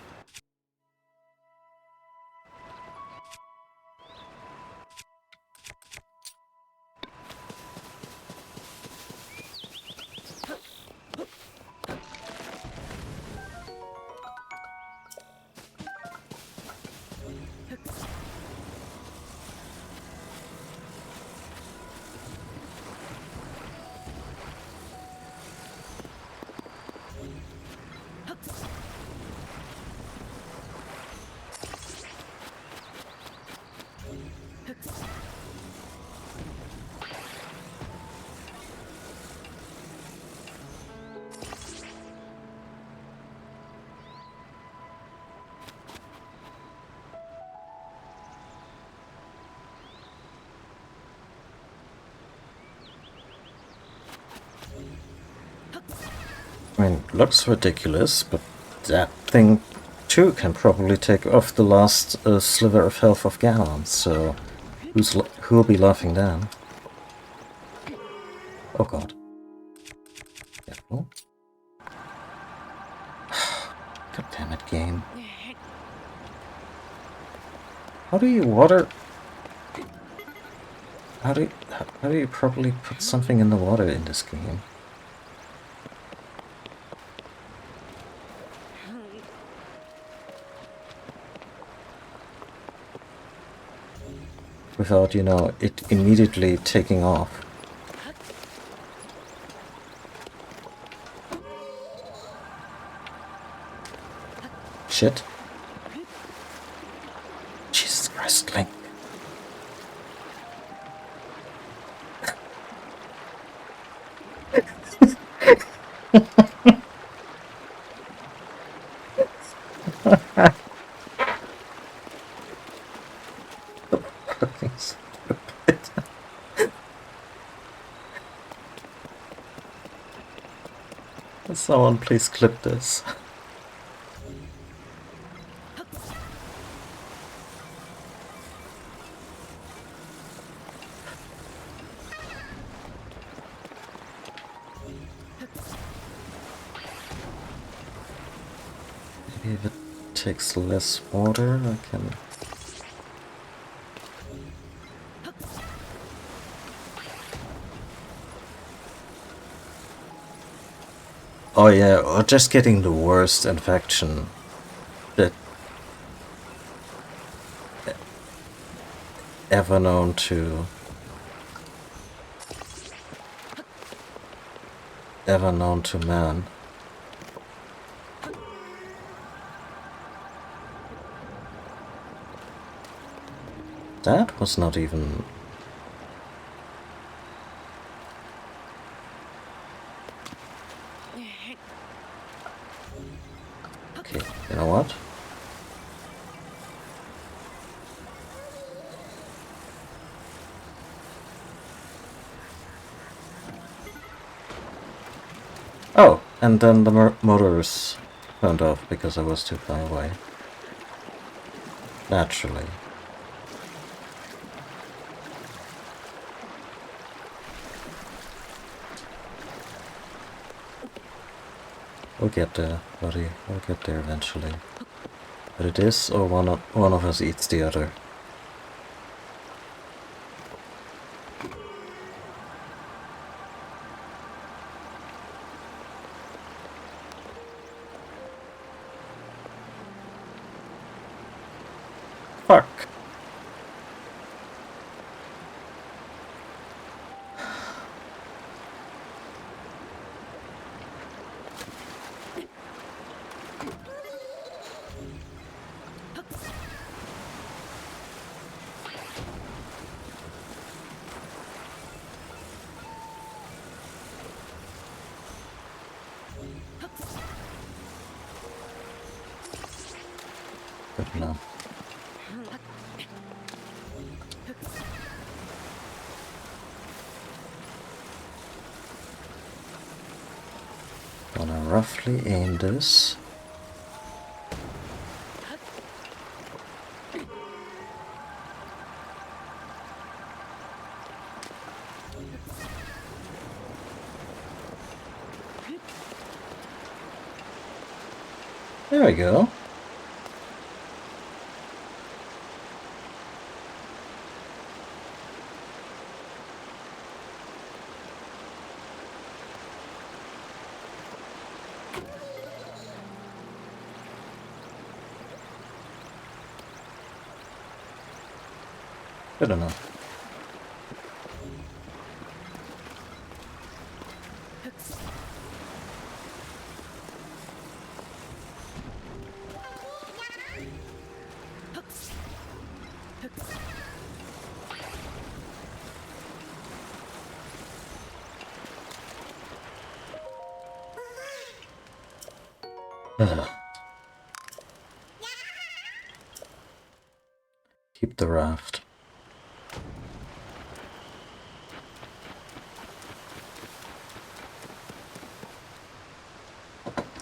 I mean, looks ridiculous, but that thing too can probably take off the last sliver of health of Ganon, so who'll be laughing then? Oh god. Careful. God damn it, game. How do you water... How do you properly put something in the water in this game? Without, you know, it immediately taking off. Shit. Jesus Christ, Link. Someone please clip this. Maybe if it takes less water, I can... Oh yeah, or just getting the worst infection that ever known to man. That was not even... Okay, you know what? Oh, and then the motors turned off because I was too far away. Naturally. We'll get there, buddy. We'll get there eventually. But it is, or one of us eats the other. Fuck. Good enough. Gonna roughly aim this. There we go. Good enough. Keep the raft.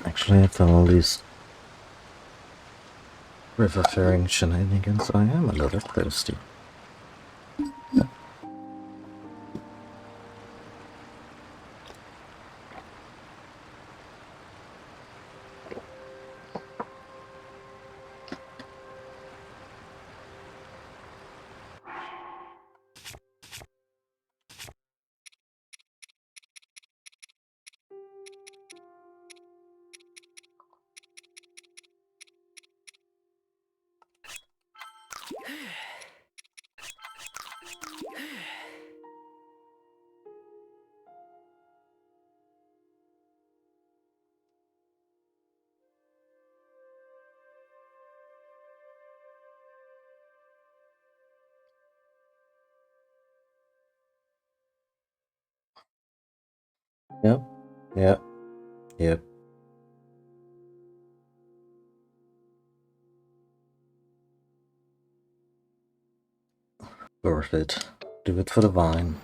Actually, after all these river faring shenanigans, I am a little thirsty. Yep, yep, yep. Worth it. Do it for the vine.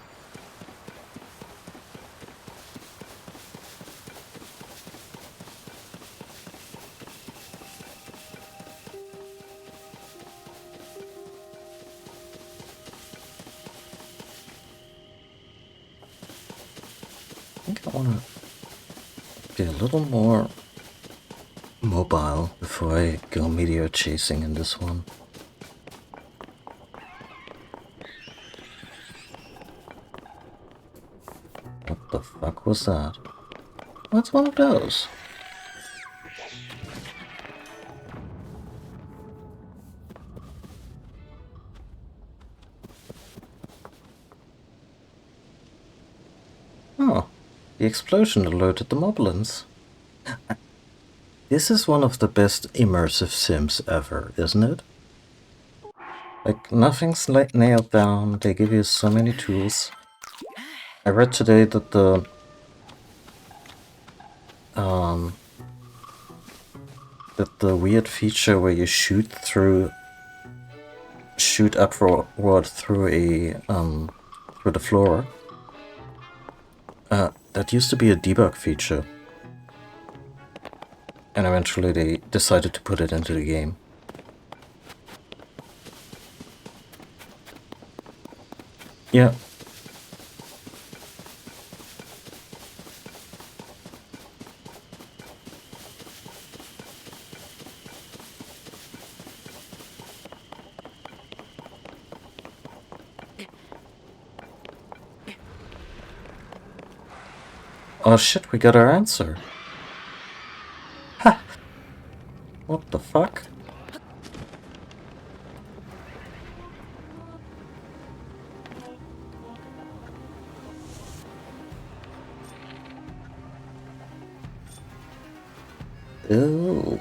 I think I want to be a little more mobile before I go meteor chasing in this one. What the fuck was that? What's one of those? Oh, the explosion alerted the moblins. This is one of the best immersive sims ever, isn't it? Like, nothing's nailed down, they give you so many tools. I read today that the weird feature where you shoot upward through through the floor, that used to be a debug feature. And eventually they decided to put it into the game. Yeah. Oh shit, we got our answer. Ha! What the fuck? Ew.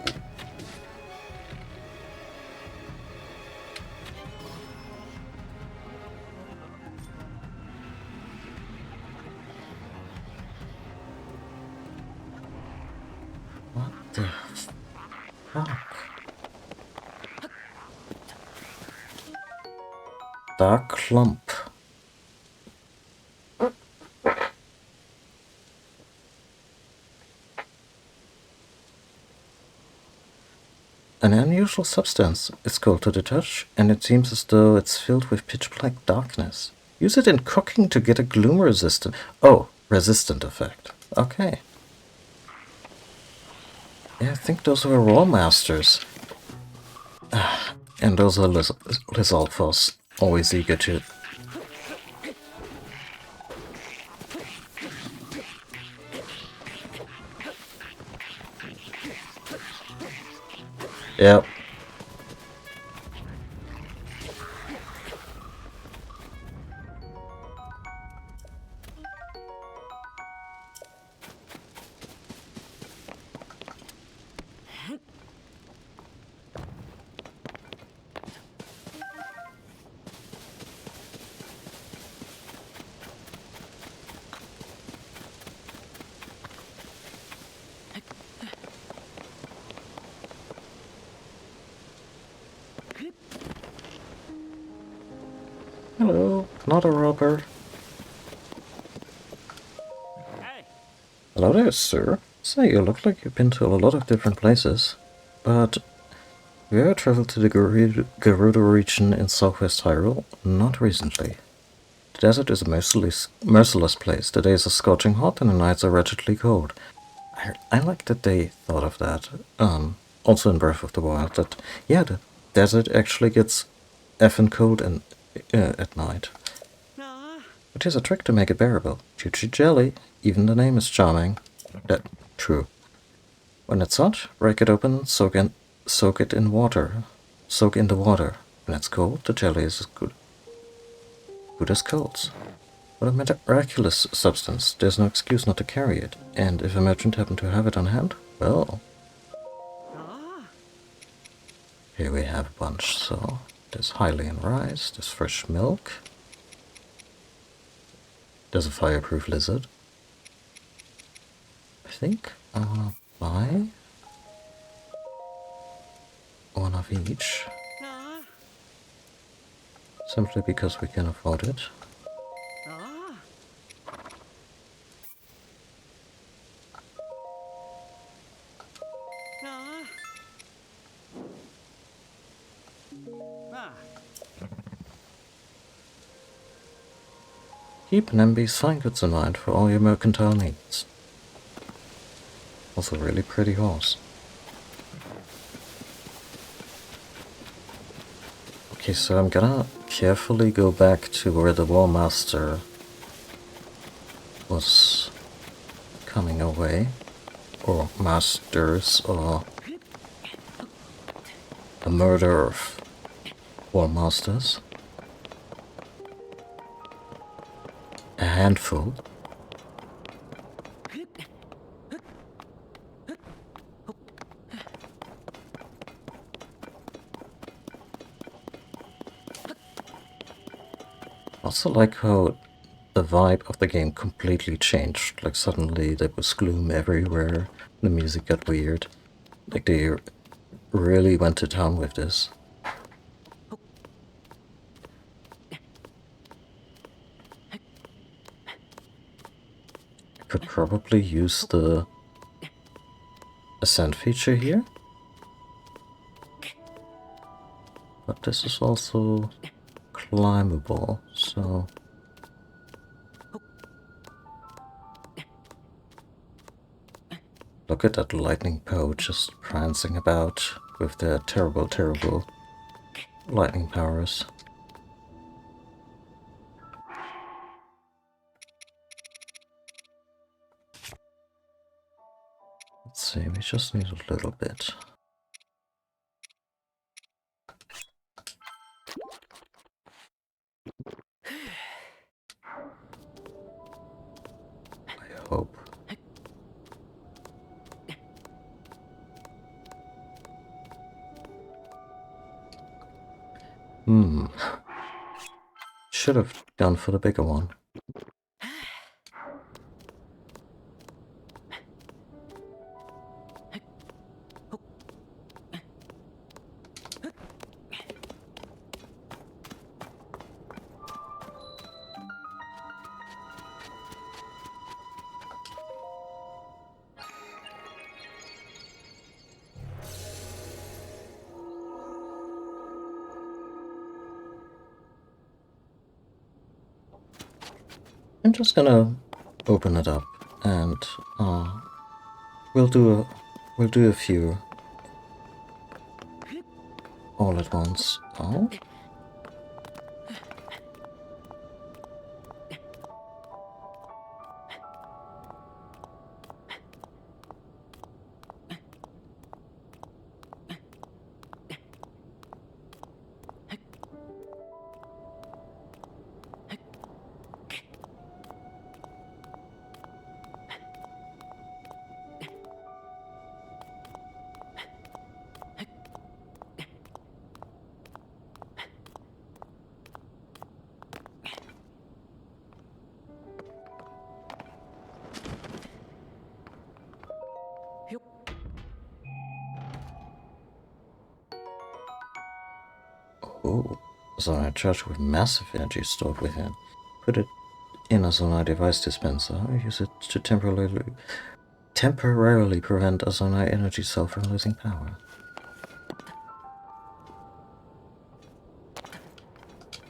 What the fuck? Dark clump. An unusual substance. It's cold to the touch, and it seems as though it's filled with pitch-black darkness. Use it in cooking to get a gloom resistant. Oh, resistant effect. Okay. Yeah, I think those were Raw Masters. And those are Lizalfos. Always eager to. Yep. Hello, not a robber.
Hey.
Hello there, sir. Say, you look like you've been to a lot of different places, but you ever traveled to the Gerudo region in southwest Hyrule? Not recently. The desert is a merciless place. The days are scorching hot and the nights are wretchedly cold. I like that they thought of that. Also in Breath of the Wild, that, yeah, the desert actually gets effing cold and at night. But here's a trick to make it bearable. Chuchi jelly. Even the name is charming. That true. When it's hot, break it open, soak it in water. Soak in the water. When it's cold, the jelly is as good as cold. What a miraculous substance. There's no excuse not to carry it. And if a merchant happened to have it on hand, well. Here we have a bunch, so there's Hylian rice, there's fresh milk. There's a fireproof lizard. I think I wanna buy one of each. Simply because we can afford it. Keep Nembi's fine goods in mind for all your mercantile needs. Also, really pretty horse. Okay, so I'm gonna carefully go back to where the War Master was coming away. Or masters, or a murder of War Masters. A handful. Also like how the vibe of the game completely changed. Like suddenly there was gloom everywhere, the music got weird. Like they really went to town with this. I could probably use the descent feature here. But this is also climbable, so... Look at that lightning bow just prancing about with their terrible, terrible lightning powers. Let's see, we just need a little bit. I hope. Should have gone for the bigger one. I'm just gonna open it up and we'll do a few all at once. Oh. Oh, Zonai charge with massive energy stored within. Put it in a Zonai device dispenser or use it to temporarily prevent a Zonai energy cell from losing power.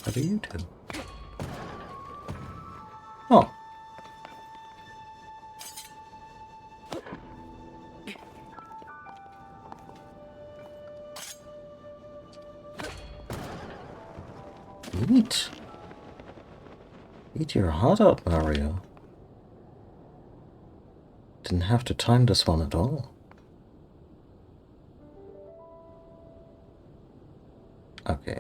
What do you do? Oh. Neat. Eat your heart out, Mario. Didn't have to time this one at all. Okay.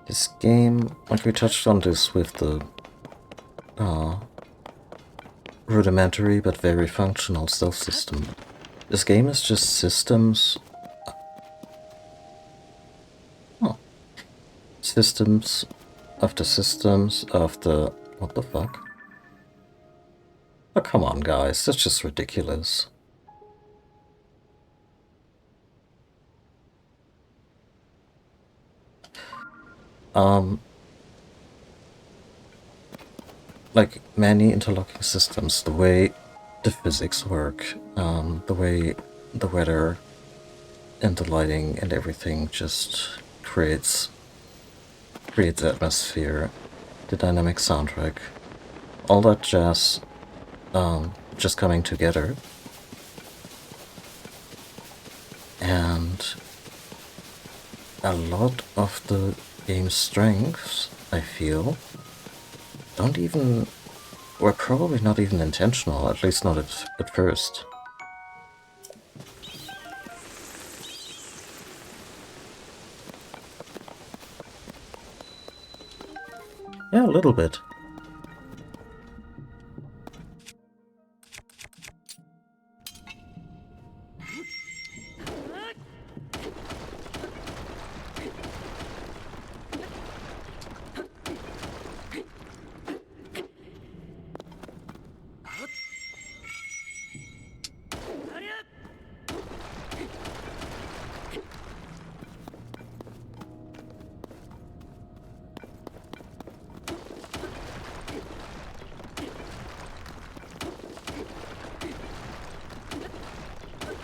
This game, like we touched on this with the rudimentary but very functional stealth system. This game is just systems. Systems of the systems of the. What the fuck? Oh, come on, guys, that's just ridiculous. Like many interlocking systems, the way the physics work, the way the weather and the lighting and everything just creates atmosphere, the dynamic soundtrack, all that jazz just coming together. And a lot of the game's strengths, I feel, were probably not even intentional, at least not at first. Yeah, a little bit.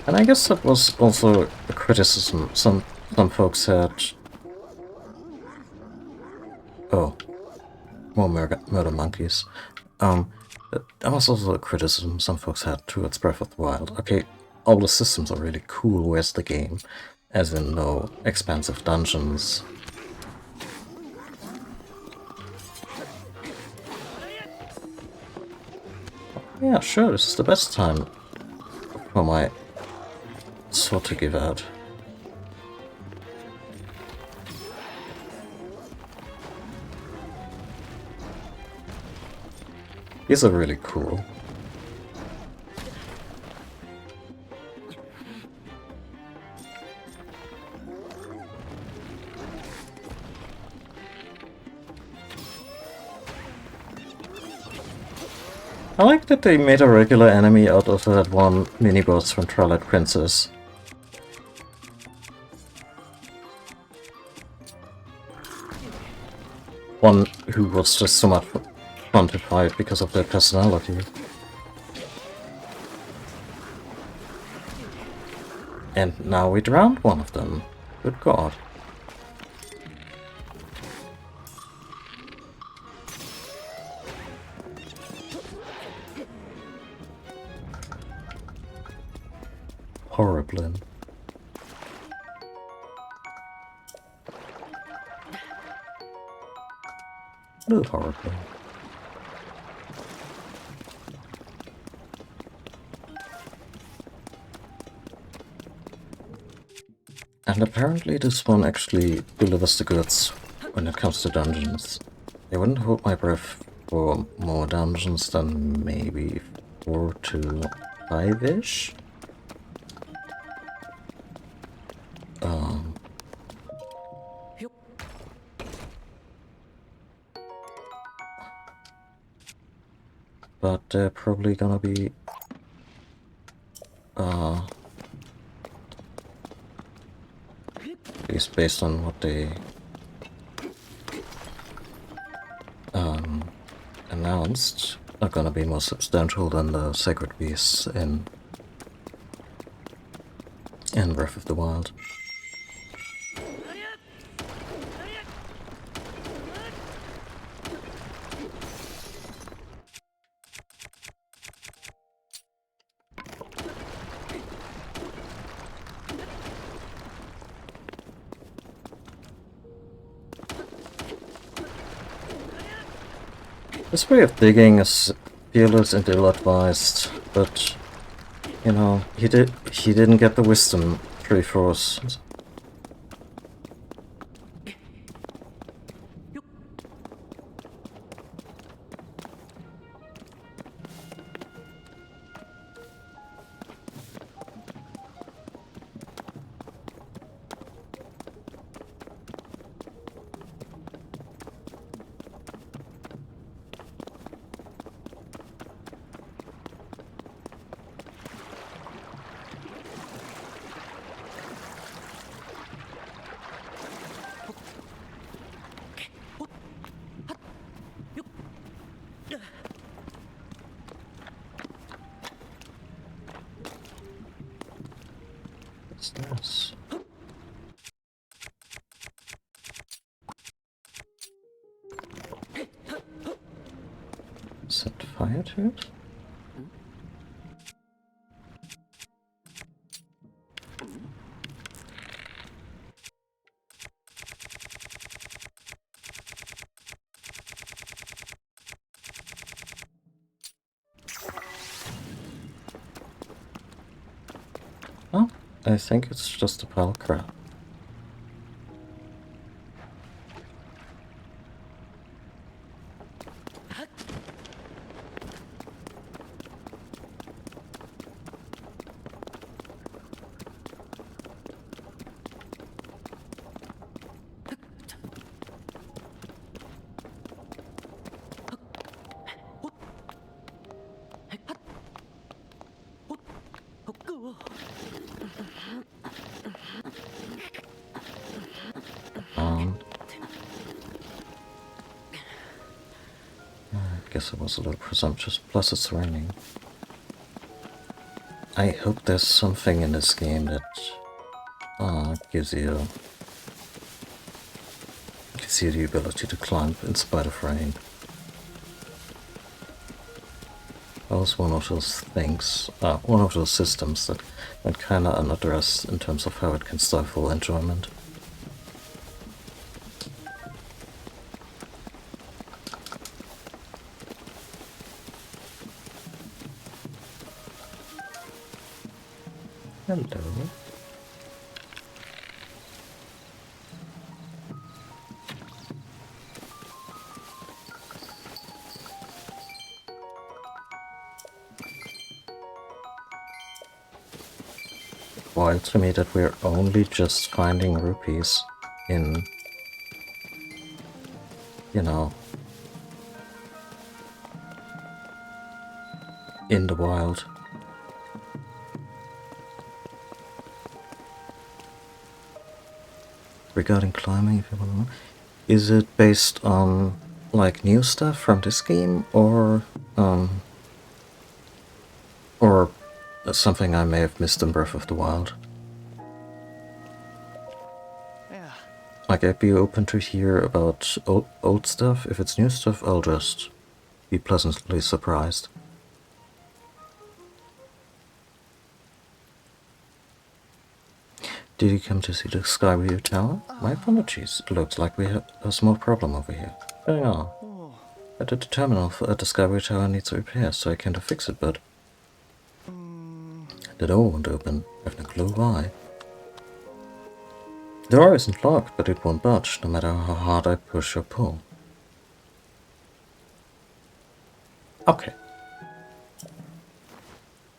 And I guess that was also a criticism some folks had. Oh, more murder monkeys. That was also a criticism some folks had towards Breath of the Wild. Okay, all the systems are really cool, where's the game? As in no expansive dungeons. Yeah, sure, this is the best time for my sword to give out. These are really cool. I like that they made a regular enemy out of that one mini-boss from Twilight Princess. One who was just so much fun to fight because of their personality. And now we drowned one of them. Good god. Horriblin. No, Horriblin. And apparently this one actually delivers the goods when it comes to dungeons. I wouldn't hold my breath for more dungeons than maybe 4 to 5-ish. But they're probably gonna be at least based on what they announced, are gonna be more substantial than the Sacred Beasts in Breath of the Wild. This way of digging is fearless and ill-advised, but you know, he didn't get the wisdom 3/4. What's this? Set fire to it? Oh, I think it's just a pile of crap. guess it was a little presumptuous. Plus it's raining. I hope there's something in this game that gives you the ability to climb in spite of rain. That was one of those things, one of those systems that went kinda unaddressed in terms of how it can stifle enjoyment. Hello. Wild to me that we're only just finding rupees in, you know, in the wild. Regarding climbing, if you want to know, is it based on like new stuff from this game, or something I may have missed in Breath of the Wild?
Yeah.
Like, I'd be open to hear about old stuff. If it's new stuff, I'll just be pleasantly surprised. Did you come to see the Skyway Tower? My apologies. It looks like we have a small problem over here. Going on. At the terminal at the Skyway Tower needs repair, so I can't fix it, but the door won't open. I've no clue why. The door isn't locked, but it won't budge, no matter how hard I push or pull. Okay.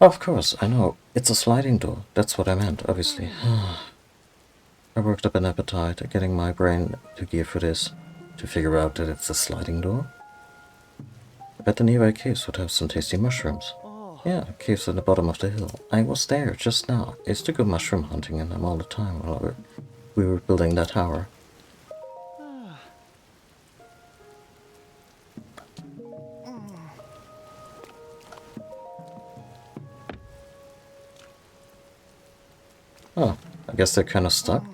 Of course, I know. It's a sliding door. That's what I meant, obviously. I worked up an appetite, getting my brain to gear for this, to figure out that it's a sliding door. I bet the nearby caves would have some tasty mushrooms. Yeah, caves at the bottom of the hill. I was there just now. I used to go mushroom hunting in them all the time while we were building that tower. Oh, I guess they're kind of stuck.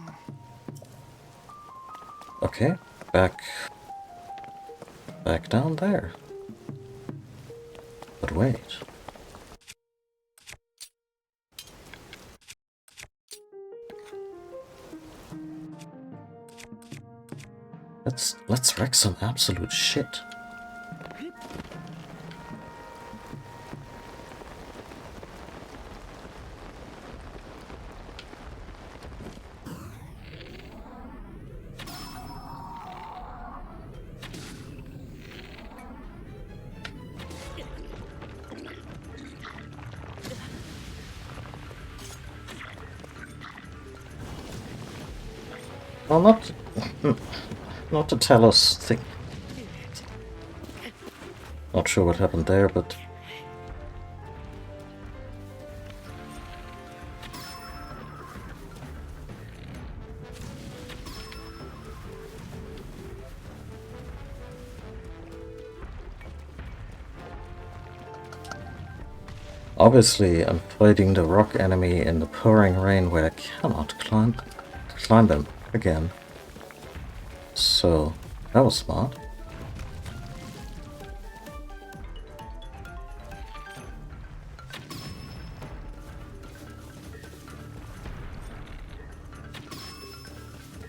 Okay, back down there. But wait. Let's wreck some absolute shit. Well, not to tell us not sure what happened there, but obviously I'm fighting the rock enemy in the pouring rain where I cannot climb them again. So that was smart.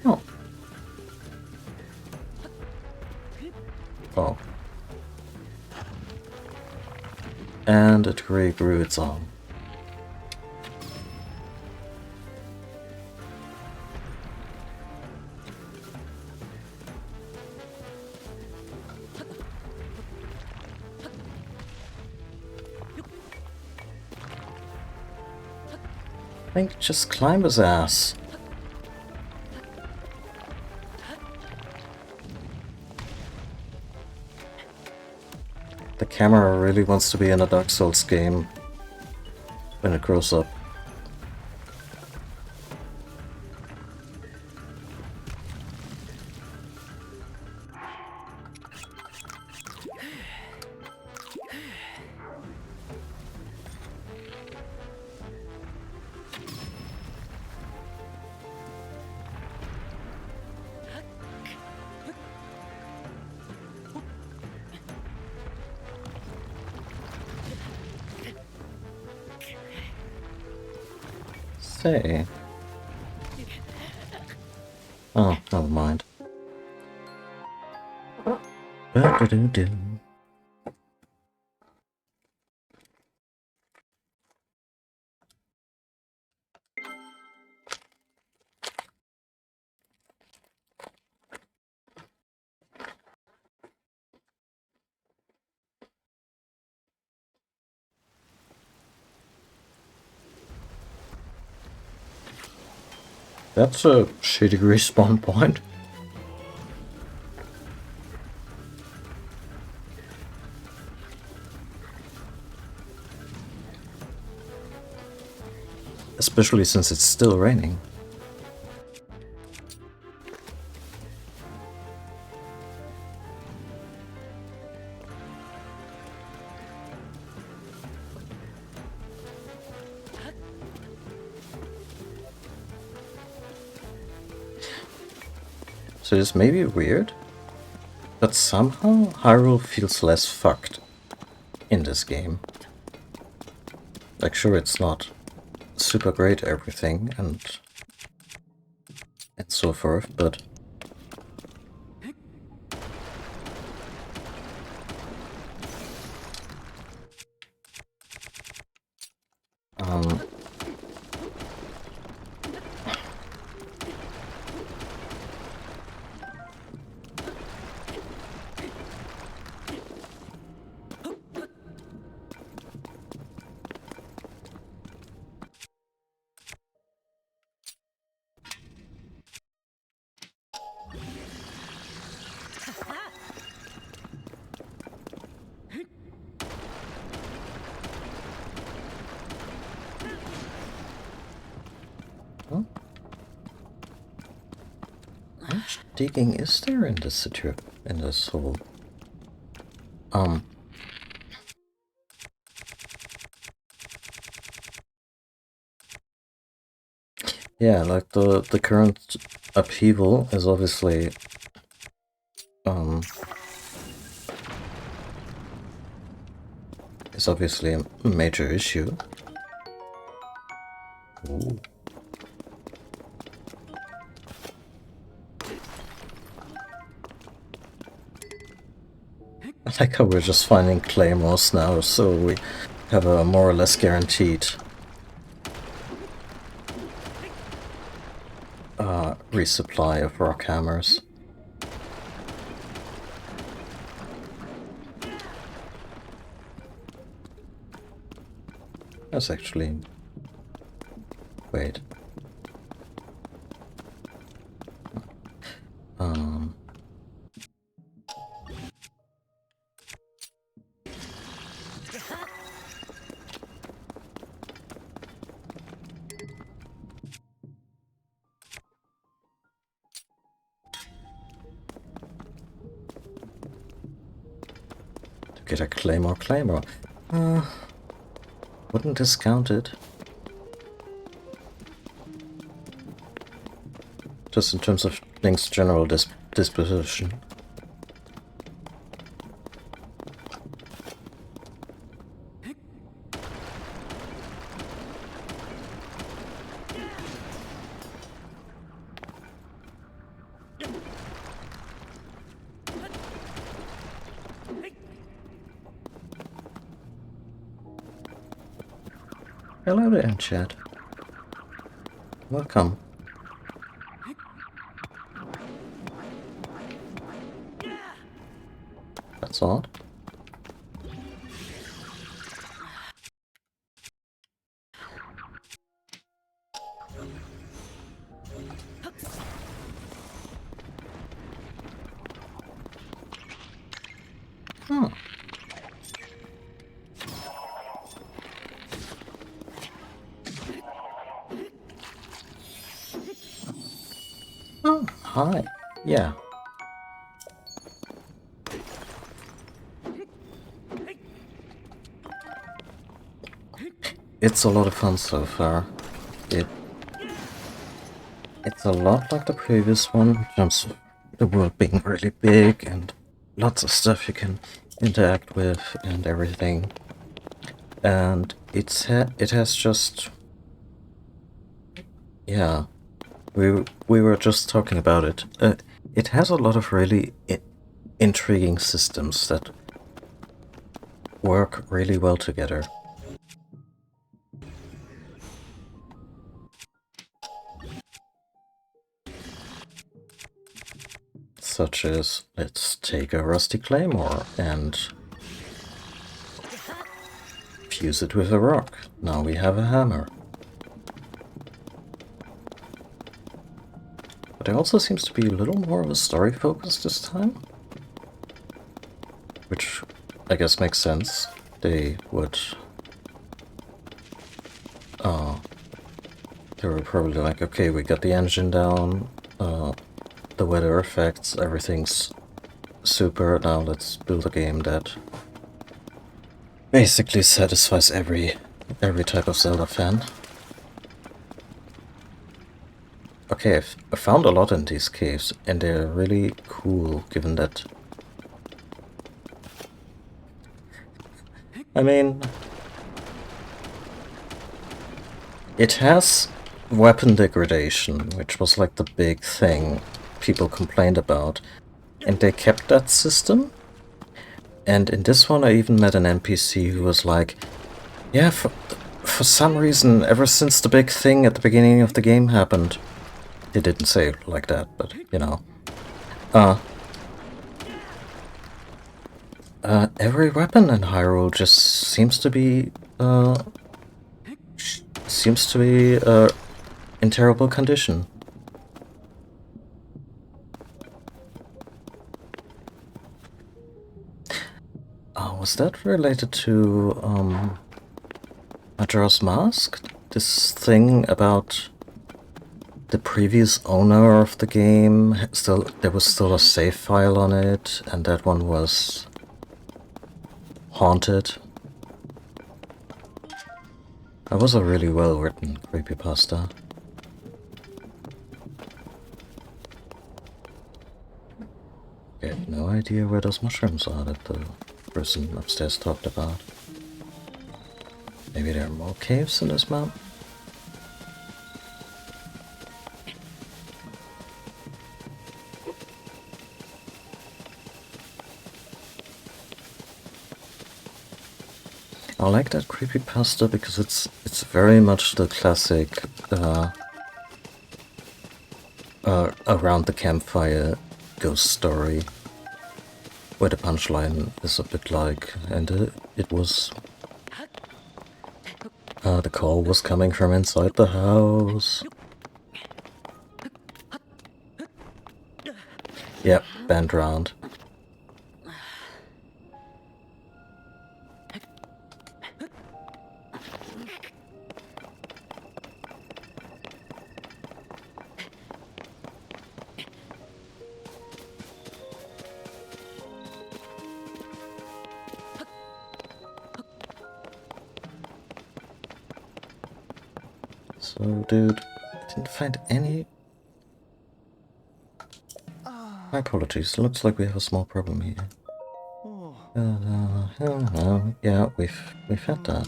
Oh. Oh. And it regrew its arm. I think just climb his ass. The camera really wants to be in a Dark Souls game when it grows up. say? Oh, never mind. Ba-da-doo-doo. That's a shitty respawn point. Especially since it's still raining. So this may be weird, but somehow Hyrule feels less fucked in this game. Like, sure, it's not super great everything and so forth, but um, how much digging is there in this in this hole? Yeah, like the current upheaval is obviously a major issue. Ooh. I like how we're just finding claymores now, so we have a more or less guaranteed resupply of rock hammers. That's actually... wait. To get a claymore. Wouldn't discount it. Just in terms of Link's general disposition. Hello there, Chad. Welcome. That's odd. Oh. Oh, hi. Yeah. It's a lot of fun so far. It's a lot like the previous one in terms of the world being really big and lots of stuff you can interact with and everything. And it has just Yeah, we were just talking about it. It has a lot of really intriguing systems that work really well together. Such as, let's take a rusty claymore and fuse it with a rock. Now we have a hammer. But there also seems to be a little more of a story focus this time. Which I guess makes sense. They would... they were probably like, okay, we got the engine down, the weather effects, everything's super, now let's build a game that basically satisfies every type of Zelda fan. Okay, I found a lot in these caves, and they're really cool, given that... I mean... it has weapon degradation, which was like the big thing people complained about, and they kept that system. And in this one I even met an NPC who was like, yeah, for some reason, ever since the big thing at the beginning of the game happened, they didn't say it like that, but you know, every weapon in Hyrule just seems to be in terrible condition. Was that related to Majora's Mask? This thing about the previous owner of the game, there was still a save file on it, and that one was haunted. That was a really well written creepypasta. I have no idea where those mushrooms are that the person upstairs talked about. Maybe there are more caves in this map? I like that creepypasta because it's very much the classic around the campfire ghost story, where the punchline is a bit like, and it was the call was coming from inside the house. Yep, bend round. So, dude, I didn't find any... My apologies, looks like we have a small problem here. Yeah, we've had that.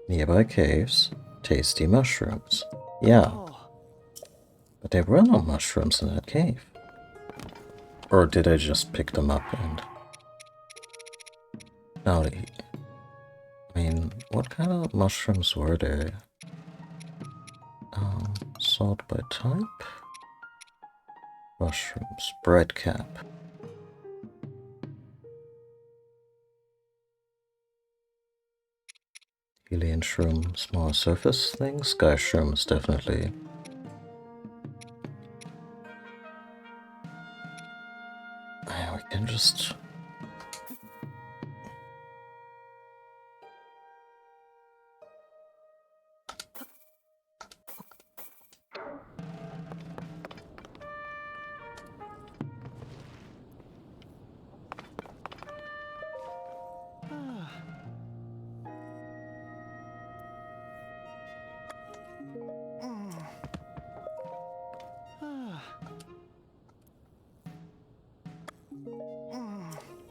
Nearby caves, tasty mushrooms. Yeah, but there were no mushrooms in that cave. Or did I just pick them up and... Now, I mean, what kind of mushrooms were there? Sort by type? Mushrooms, bread cap. Alien shroom, small surface thing. Sky shroom is definitely... Yeah, we can just...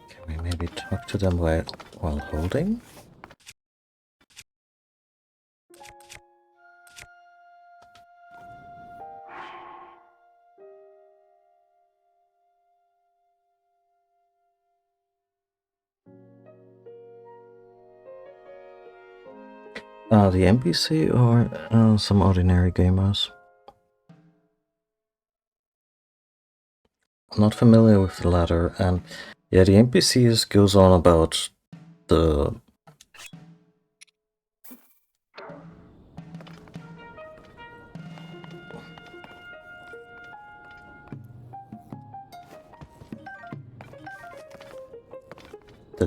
Can we maybe we talk to them while holding? The NPC or some ordinary gamers? I'm not familiar with the latter, and yeah, the NPCs goes on about the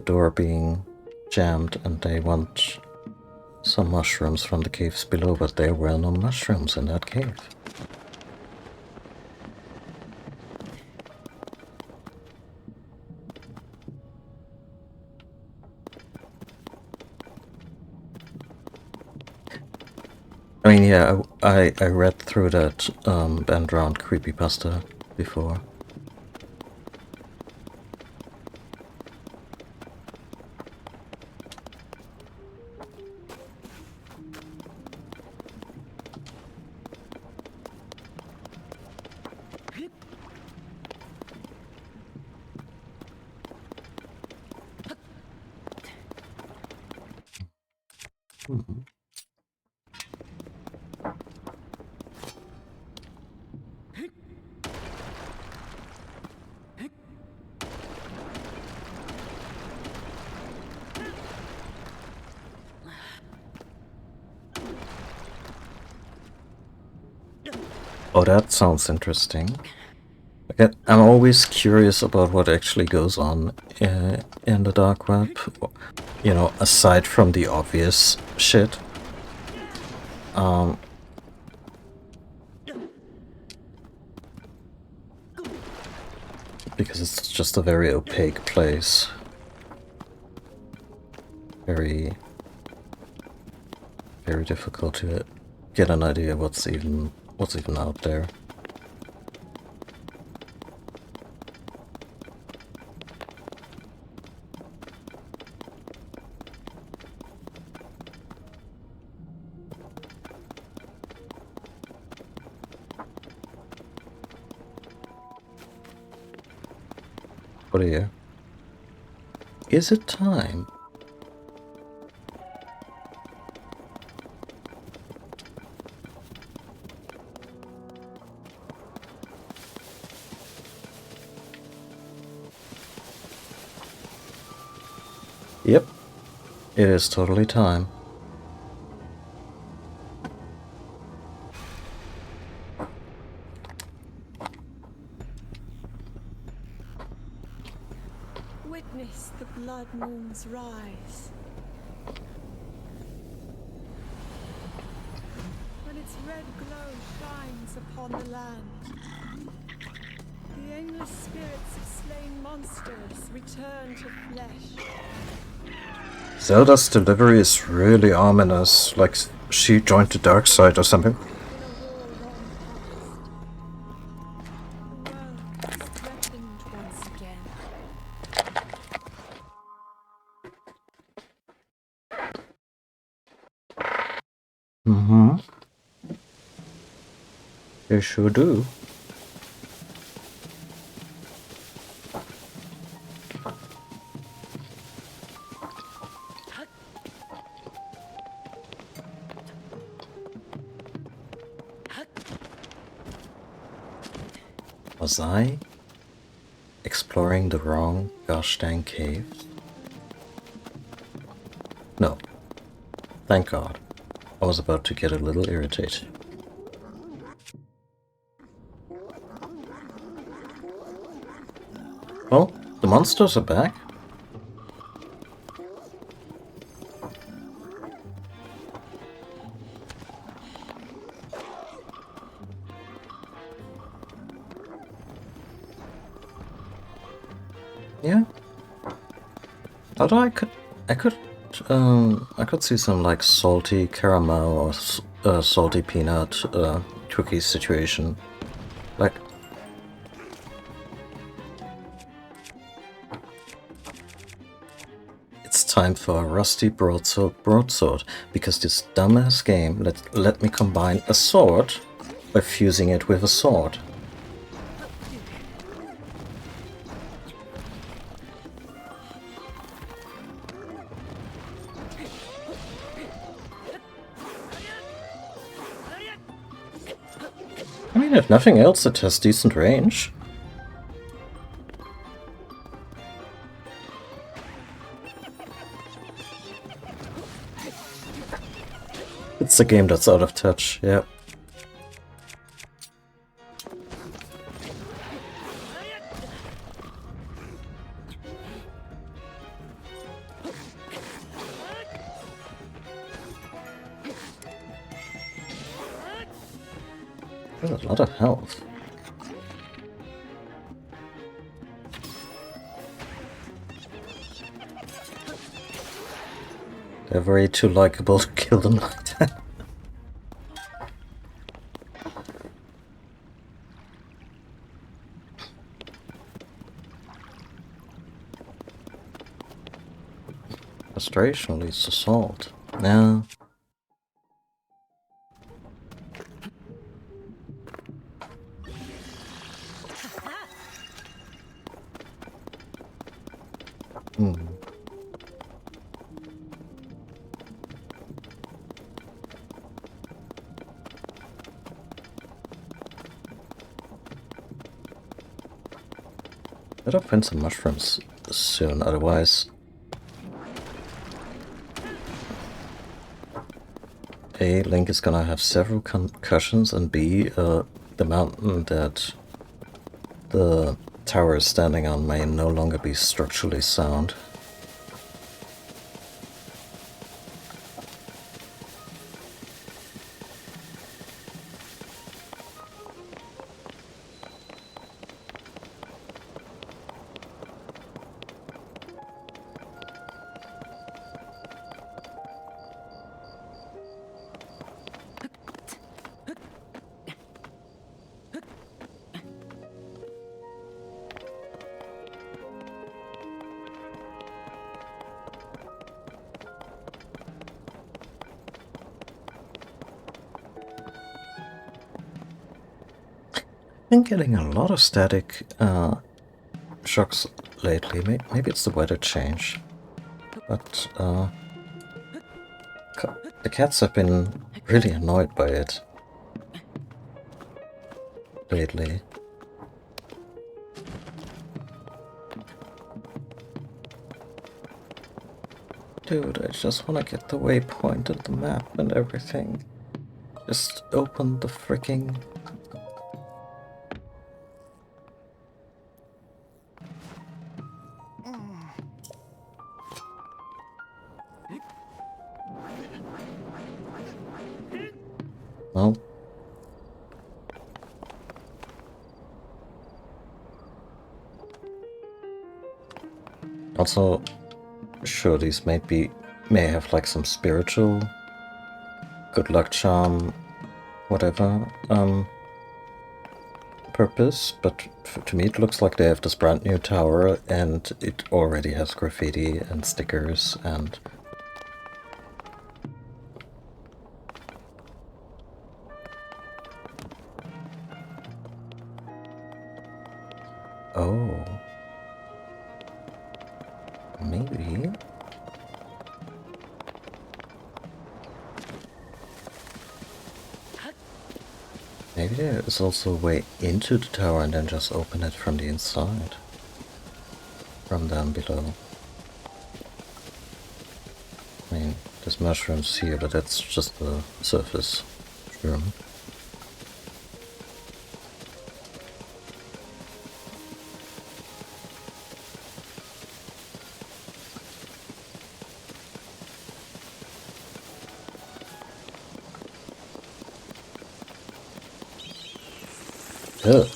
door being jammed, and they want some mushrooms from the caves below, but there were no mushrooms in that cave. I mean, yeah, I read through that band round creepypasta before. Oh, that sounds interesting. Again, I'm always curious about what actually goes on in the dark web. You know, aside from the obvious shit. Because it's just a very opaque place. Very difficult to get an idea what's even out there. What are you? Is it time? Yep, it is totally time.
Witness the blood moon's rise. When its red glow shines upon the land, the aimless spirits of slain monsters return to flesh.
Zelda's delivery is really ominous, like she joined the dark side or something.
In a war long past, the world is threatened once again.
Mm-hmm. They sure do. Was I exploring the wrong gosh dang cave? No. Thank God. I was about to get a little irritated. Oh, the monsters are back? Yeah. Although I could see some like salty caramel or salty peanut cookie situation. Like, time for a rusty broadsword, because this dumbass game let me combine a sword by fusing it with a sword. I mean, if nothing else, it has decent range. It's a game that's out of touch, yeah. There's a lot of health. They're very too likable to kill them like that. Frustration leads to salt. Yeah. Better find some mushrooms soon, otherwise... A, Link is gonna have several concussions, and B, the mountain that the tower is standing on may no longer be structurally sound. Been getting a lot of static shocks lately. Maybe it's the weather change, but the cats have been really annoyed by it lately. Dude, I just wanna get the waypoint and the map and everything. Just open the freaking... Well... Also, sure, these may have like some spiritual good luck charm, whatever, purpose, but to me it looks like they have this brand new tower and it already has graffiti and stickers and... Oh. Maybe... Maybe there is also a way into the tower and then just open it from the inside. From down below. I mean, there's mushrooms here, but that's just the surface room. Ugh.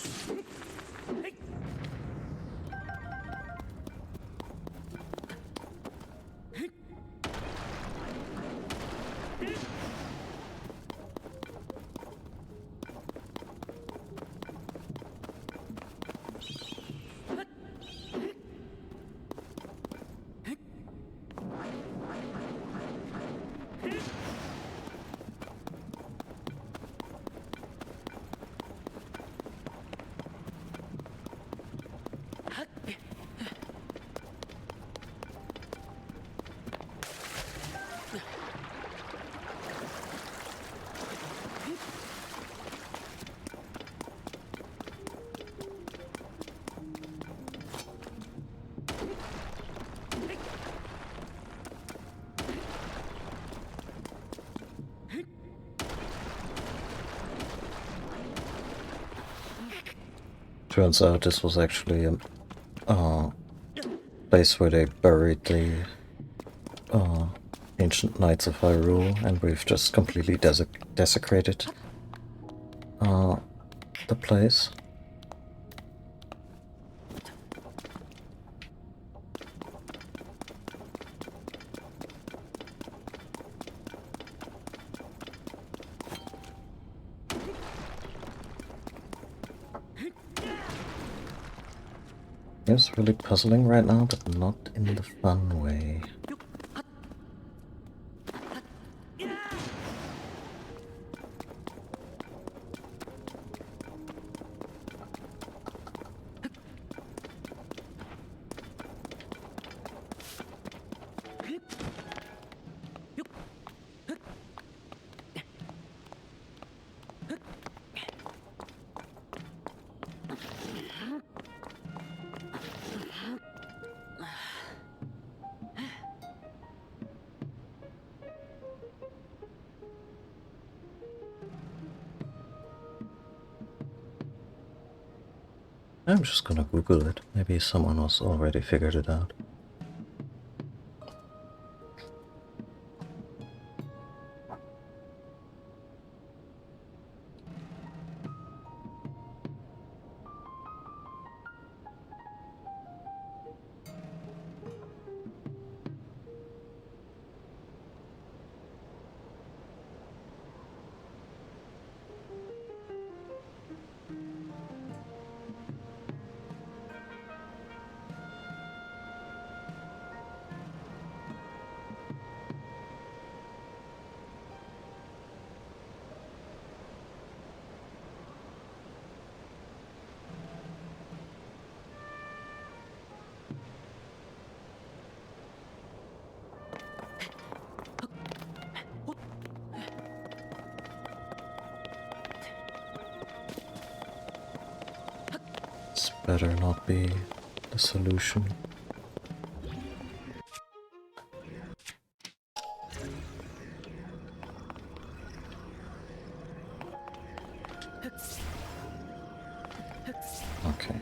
Turns out this was actually a place where they buried the ancient knights of Hyrule, and we've just completely desecrated the place. It's really puzzling right now, but not in the fun way. I'm just gonna Google it. Maybe someone else already figured it out. This better not be the solution. Okay.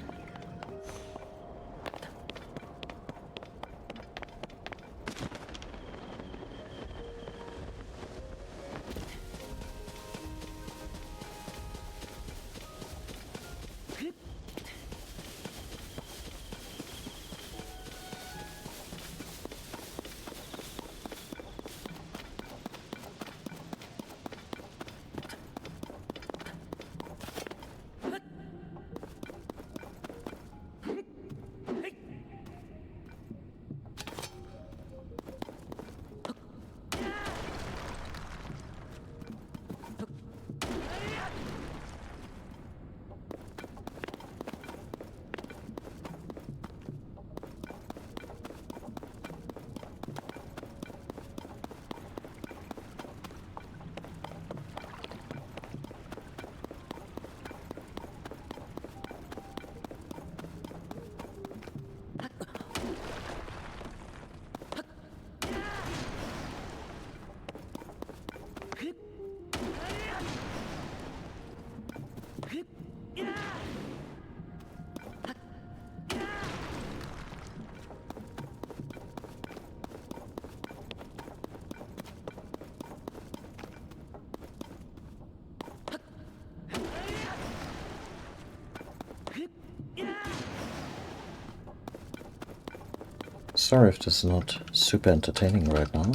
Sorry if this is not super entertaining right now.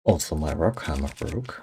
Also, my rock hammer broke.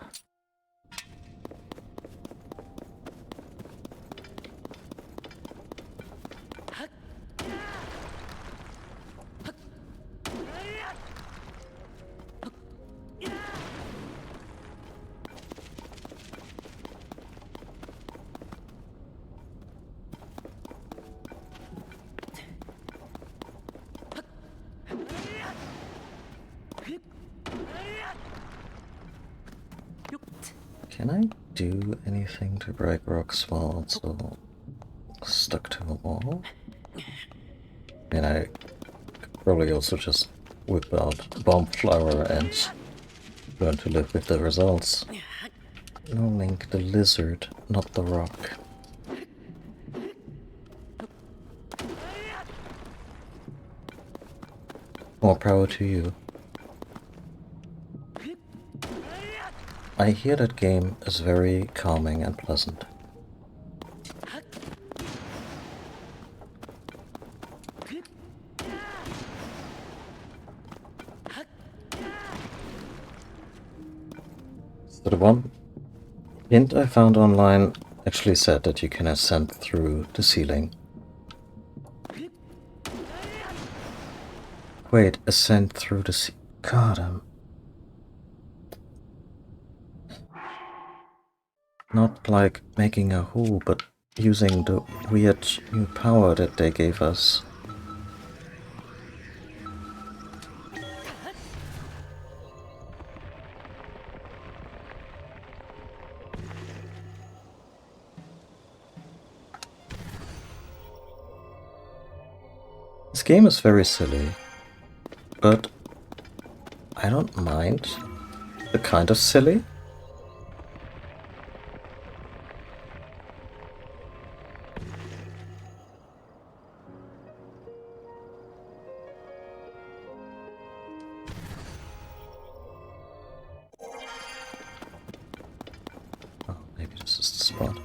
Can I do anything to break rocks while also stuck stuck to a wall. And I could probably also just whip out bomb flower and learn to live with the results. No, Link, the lizard, not the rock. More power to you. I hear that game is very calming and pleasant. So the one hint I found online actually said that you can ascend through the ceiling. Wait, ascend through the ceiling. God, not like making a hole, but using the weird new power that they gave us. This game is very silly, but I don't mind the kind of silly. Oh, maybe this is the spot.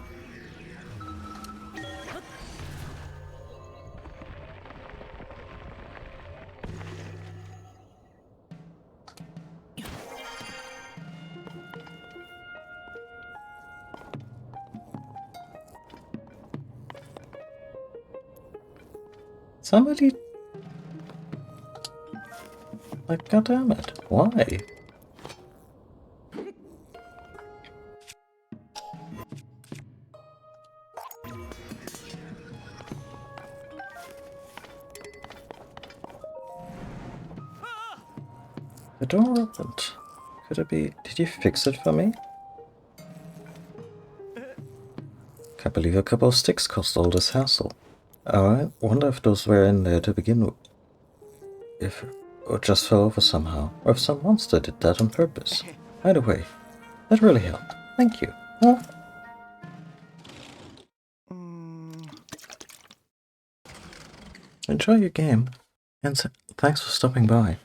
Somebody... Like, goddammit, why? The door opened. Could it be... Did you fix it for me? Can't believe a couple of sticks cost all this hassle. I wonder if those were in there to begin with. If... Or just fell over somehow. Or if some monster did that on purpose. Either way, that really helped. Thank you. Oh. Enjoy your game. And thanks for stopping by.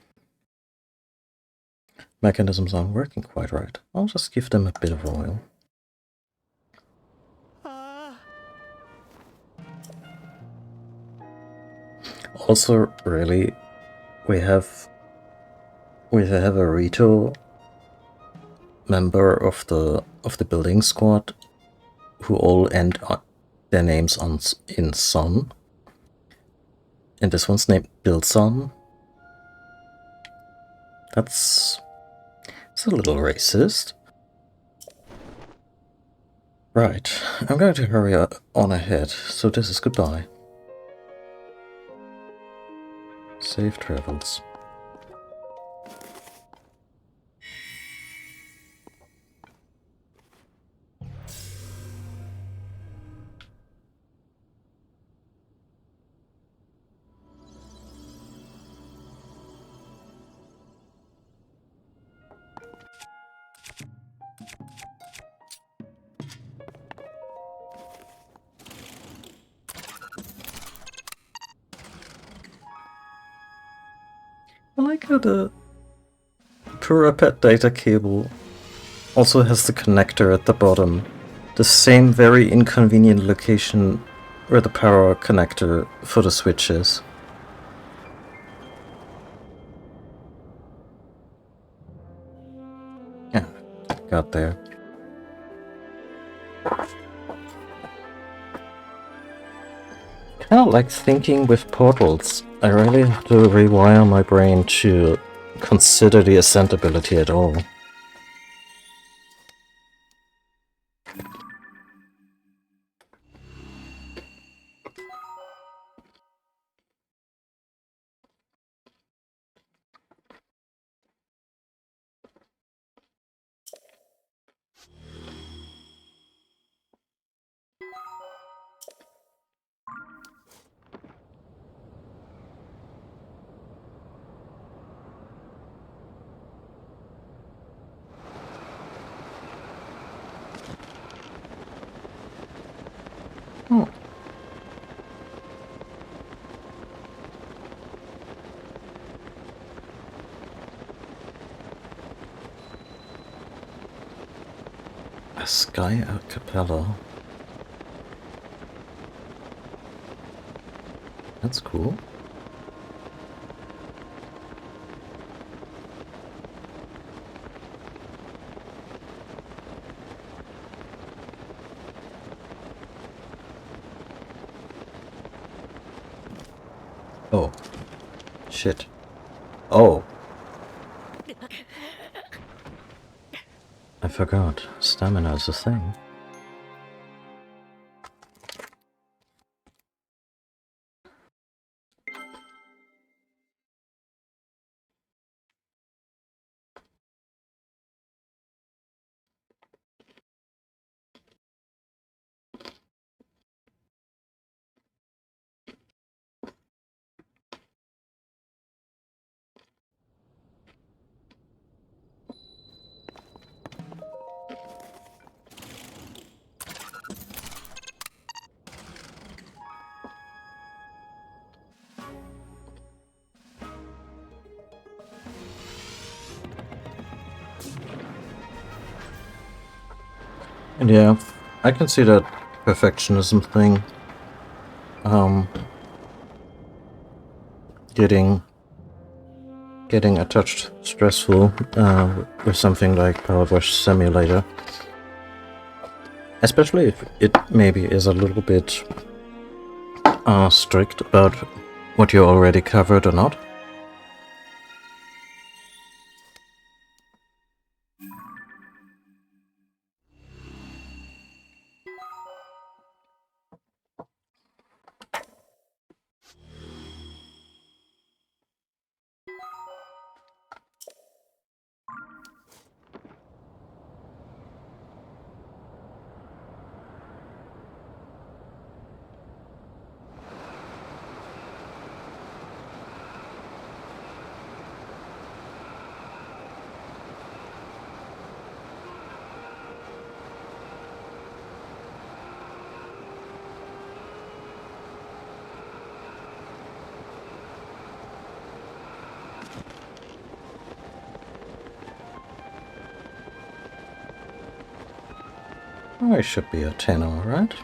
Mechanisms aren't working quite right. I'll just give them a bit of oil. Also, really, we have a Rito member of the building squad who all end their names in Son. And this one's named Bilson. It's a little racist. Right, I'm going to hurry on ahead, so this is goodbye. Safe travels. I like how the Purapet data cable also has the connector at the bottom. The same very inconvenient location where the power connector for the Switch is. Yeah, got there. Kind of like thinking with portals. I really have to rewire my brain to consider the ascent ability at all. A Sky a cappella. That's cool. Oh. Shit. Oh. I forgot. Stamina is a thing. And yeah, I can see that perfectionism thing. Getting a touch stressful with something like Power Wash Simulator. Especially if it maybe is a little bit strict about what you already covered or not. Oh, it should be a 10, alright.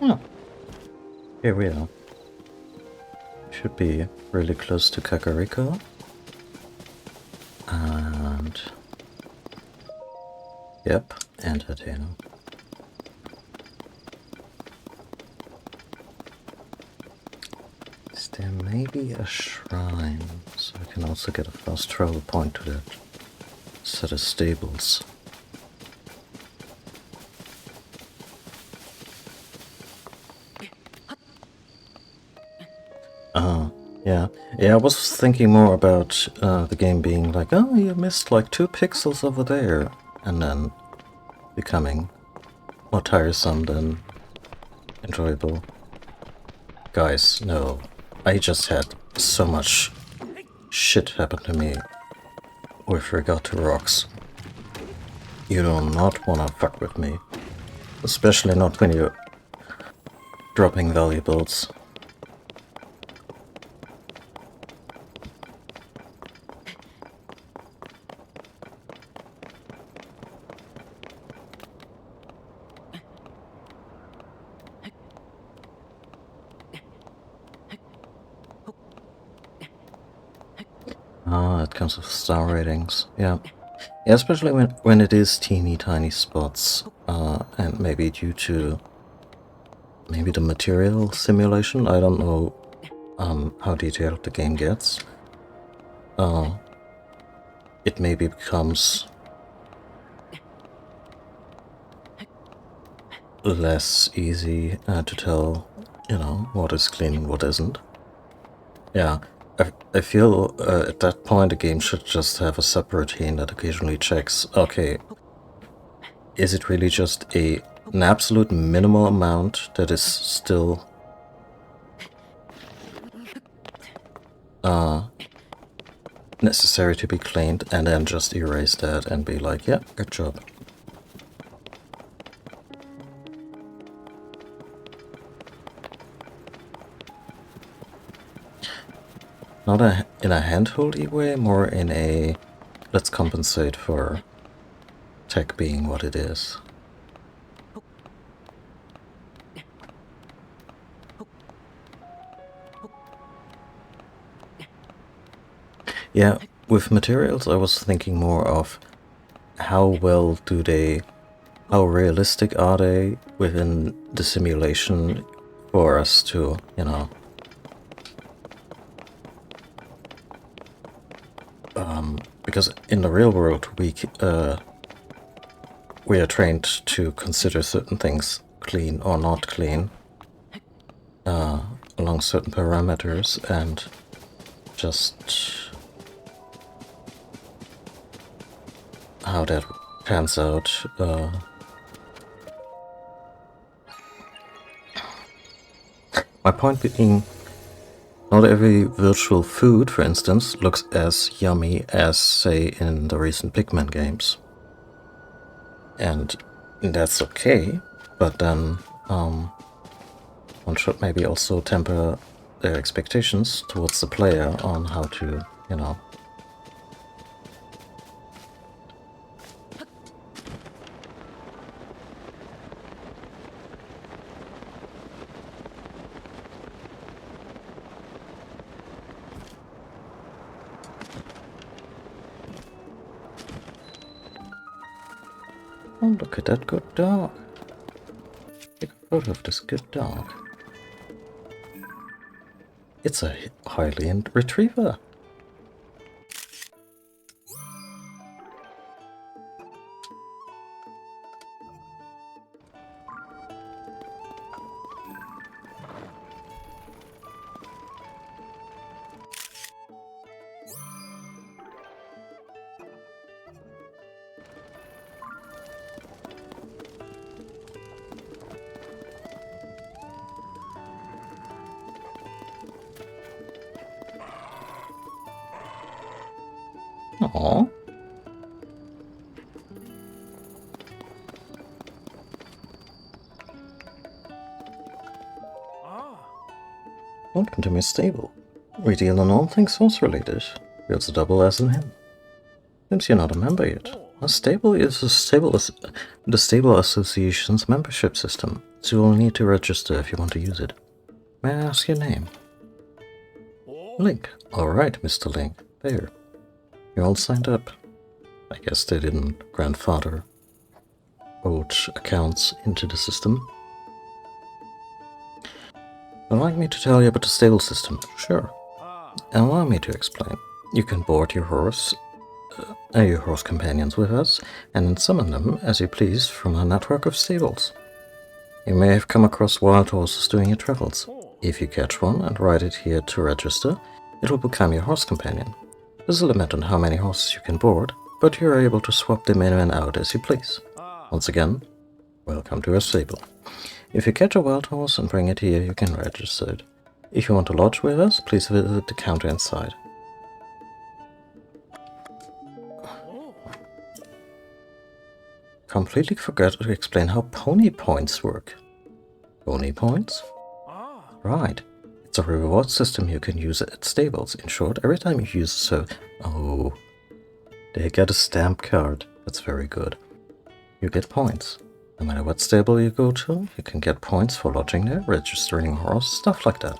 Oh, here we are. Should be really close to Kakariko. And... yep, and Hateno. Is there maybe a shrine? So I can also get a fast travel point to that set of stables. Yeah. Yeah, I was thinking more about the game being like, oh, you missed like 2 pixels over there, and then becoming more tiresome than enjoyable. Guys, no. I just had so much shit happen to me with regard to rocks. You do not wanna fuck with me. Especially not when you're dropping valuables. Ah, it comes with star ratings. Yeah. Yeah, especially when it is teeny tiny spots, and maybe due to maybe the material simulation. I don't know how detailed the game gets. It maybe becomes less easy to tell, you know, what is clean and what isn't. Yeah. I feel at that point the game should just have a subroutine that occasionally checks, okay, is it really just an absolute minimal amount that is still necessary to be cleaned, and then just erase that and be like, yeah, good job. Not in a handholdy way, more in a let's compensate for tech being what it is. Yeah, with materials I was thinking more of how realistic are they within the simulation for us to, you know, because in the real world we are trained to consider certain things clean or not clean along certain parameters, and just how that pans out. My point being, not every virtual food, for instance, looks as yummy as, say, in the recent Pikmin games. And that's okay, but then one should maybe also temper their expectations towards the player on how to, you know, oh, look at that good dog. Take a photo of this good dog. It's a Highland Retriever. Aww. Welcome to my stable. We deal in all things horse related. We also double as in him. Seems you're not a member yet. A stable is the Stable Association's membership system, so you will need to register if you want to use it. May I ask your name? Link. Alright, Mr. Link. There. You're all signed up. I guess they didn't grandfather old accounts into the system. Would you like me to tell you about the stable system? Sure. Allow me to explain. You can board your horse companions with us, and then summon them as you please from our network of stables. You may have come across wild horses during your travels. If you catch one and ride it here to register, it will become your horse companion. There's a limit on how many horses you can board, but you are able to swap them in and out as you please. Once again, welcome to our stable. If you catch a wild horse and bring it here, you can register it. If you want to lodge with us, please visit the counter inside. Completely forgot to explain how pony points work. Pony points? Right. It's a reward system you can use at stables. In short, every time you use oh, they get a stamp card. That's very good. You get points. No matter what stable you go to, you can get points for lodging there, registering a horse, stuff like that.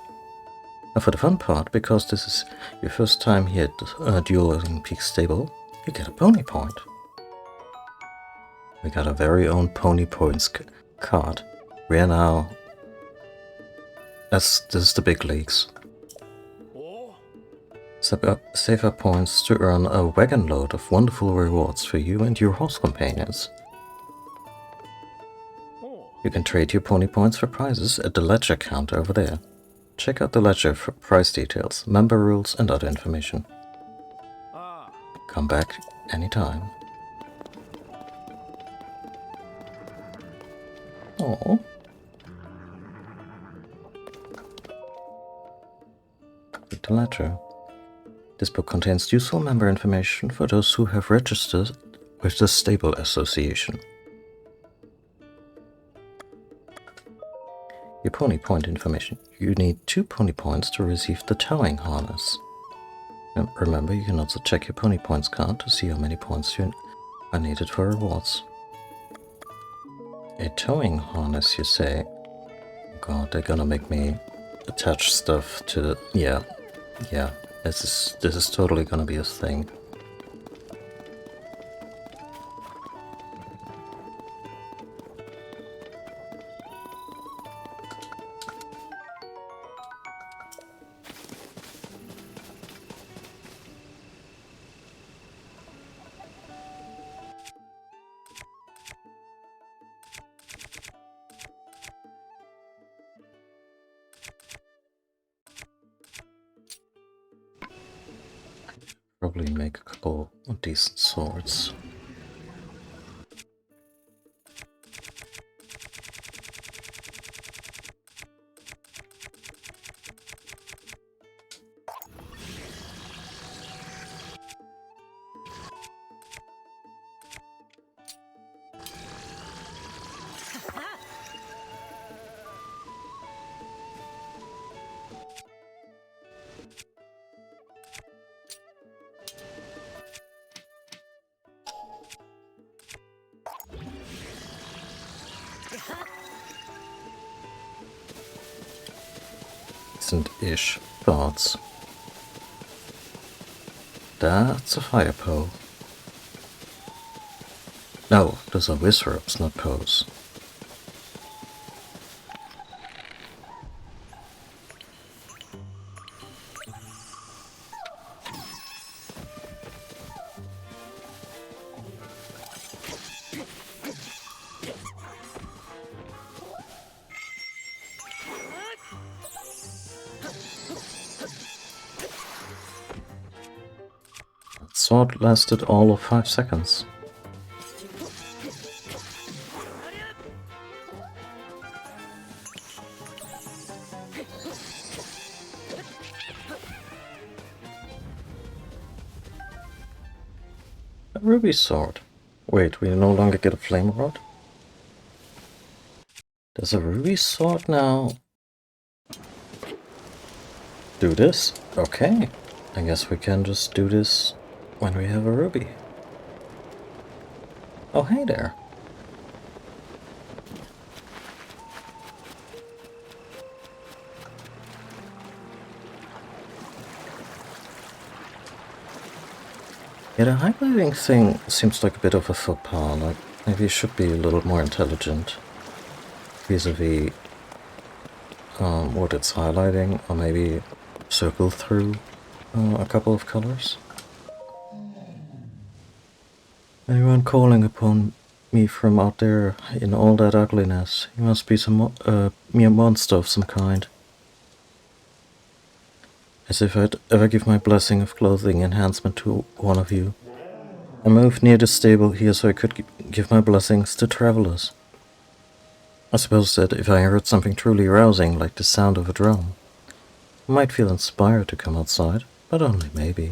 Now for the fun part, because this is your first time here at Dueling Peak Stable, you get a pony point. We got a very own pony points card. We are now, as this is the big leagues. Save up points to earn a wagon load of wonderful rewards for you and your horse companions. You can trade your pony points for prizes at the ledger counter over there. Check out the ledger for price details, member rules, and other information. Come back anytime. Oh. Read the ledger. This book contains useful member information for those who have registered with the Stable Association. Your pony point information. You need 2 pony points to receive the towing harness. And remember, you can also check your pony points card to see how many points you are needed for rewards. A towing harness, you say? God, they're gonna make me attach stuff to the... Yeah. This is totally gonna be a thing. Probably make a couple of decent swords. Decent-ish thoughts. That's a fire poe. No, those are wizards, not poes. That sword lasted all of 5 seconds. A ruby sword. Wait, we no longer get a flame rod? There's a ruby sword now. Do this? Okay. I guess we can just do this when we have a ruby. Oh, hey there. Yeah, the highlighting thing seems like a bit of a faux pas. Like, maybe it should be a little more intelligent vis-a-vis what it's highlighting, or maybe circle through a couple of colors. Anyone calling upon me from out there in all that ugliness? He must be some mere monster of some kind. As if I'd ever give my blessing of clothing enhancement to one of you. I moved near the stable here so I could give my blessings to travelers. I suppose that if I heard something truly rousing, like the sound of a drum, I might feel inspired to come outside, but only maybe.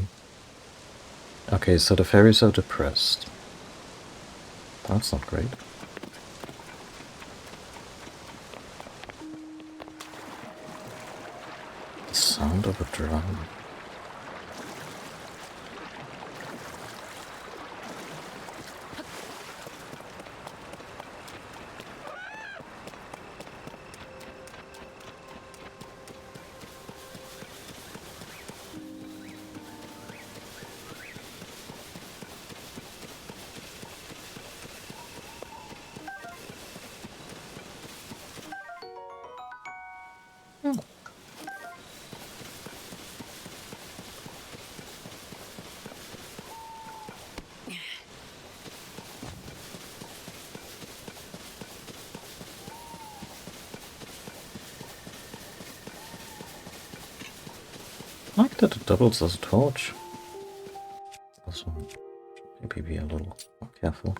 Okay, so the fairies are depressed. That's not great. The sound of a drum. like that it doubles as a torch. Also, maybe be a little more careful.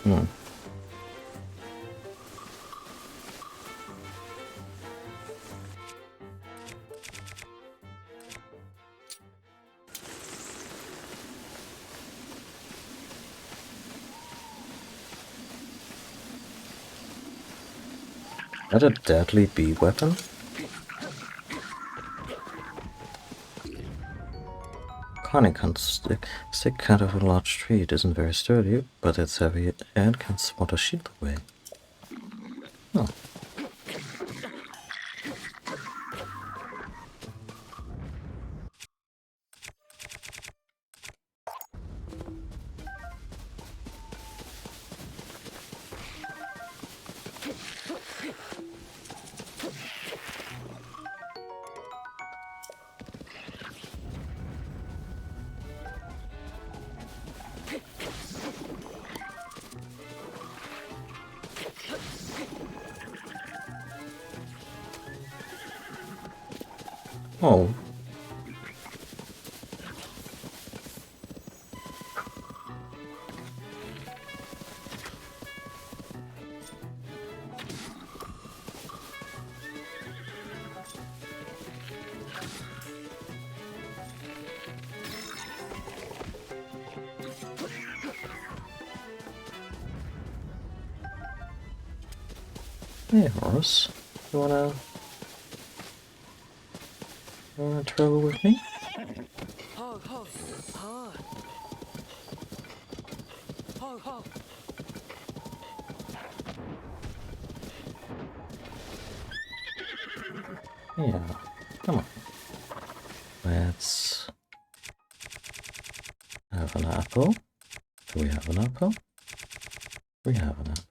Hmm. That a deadly bee weapon? Connie can't stick kind of a large tree. It isn't very sturdy, but it's heavy and can swat a shield away. Oh. Oh. Hey, horse. You wanna travel with me?
Ho, ho, ho. Ho, ho.
Yeah. Come on. Let's have an apple. Do we have an apple? We have an apple.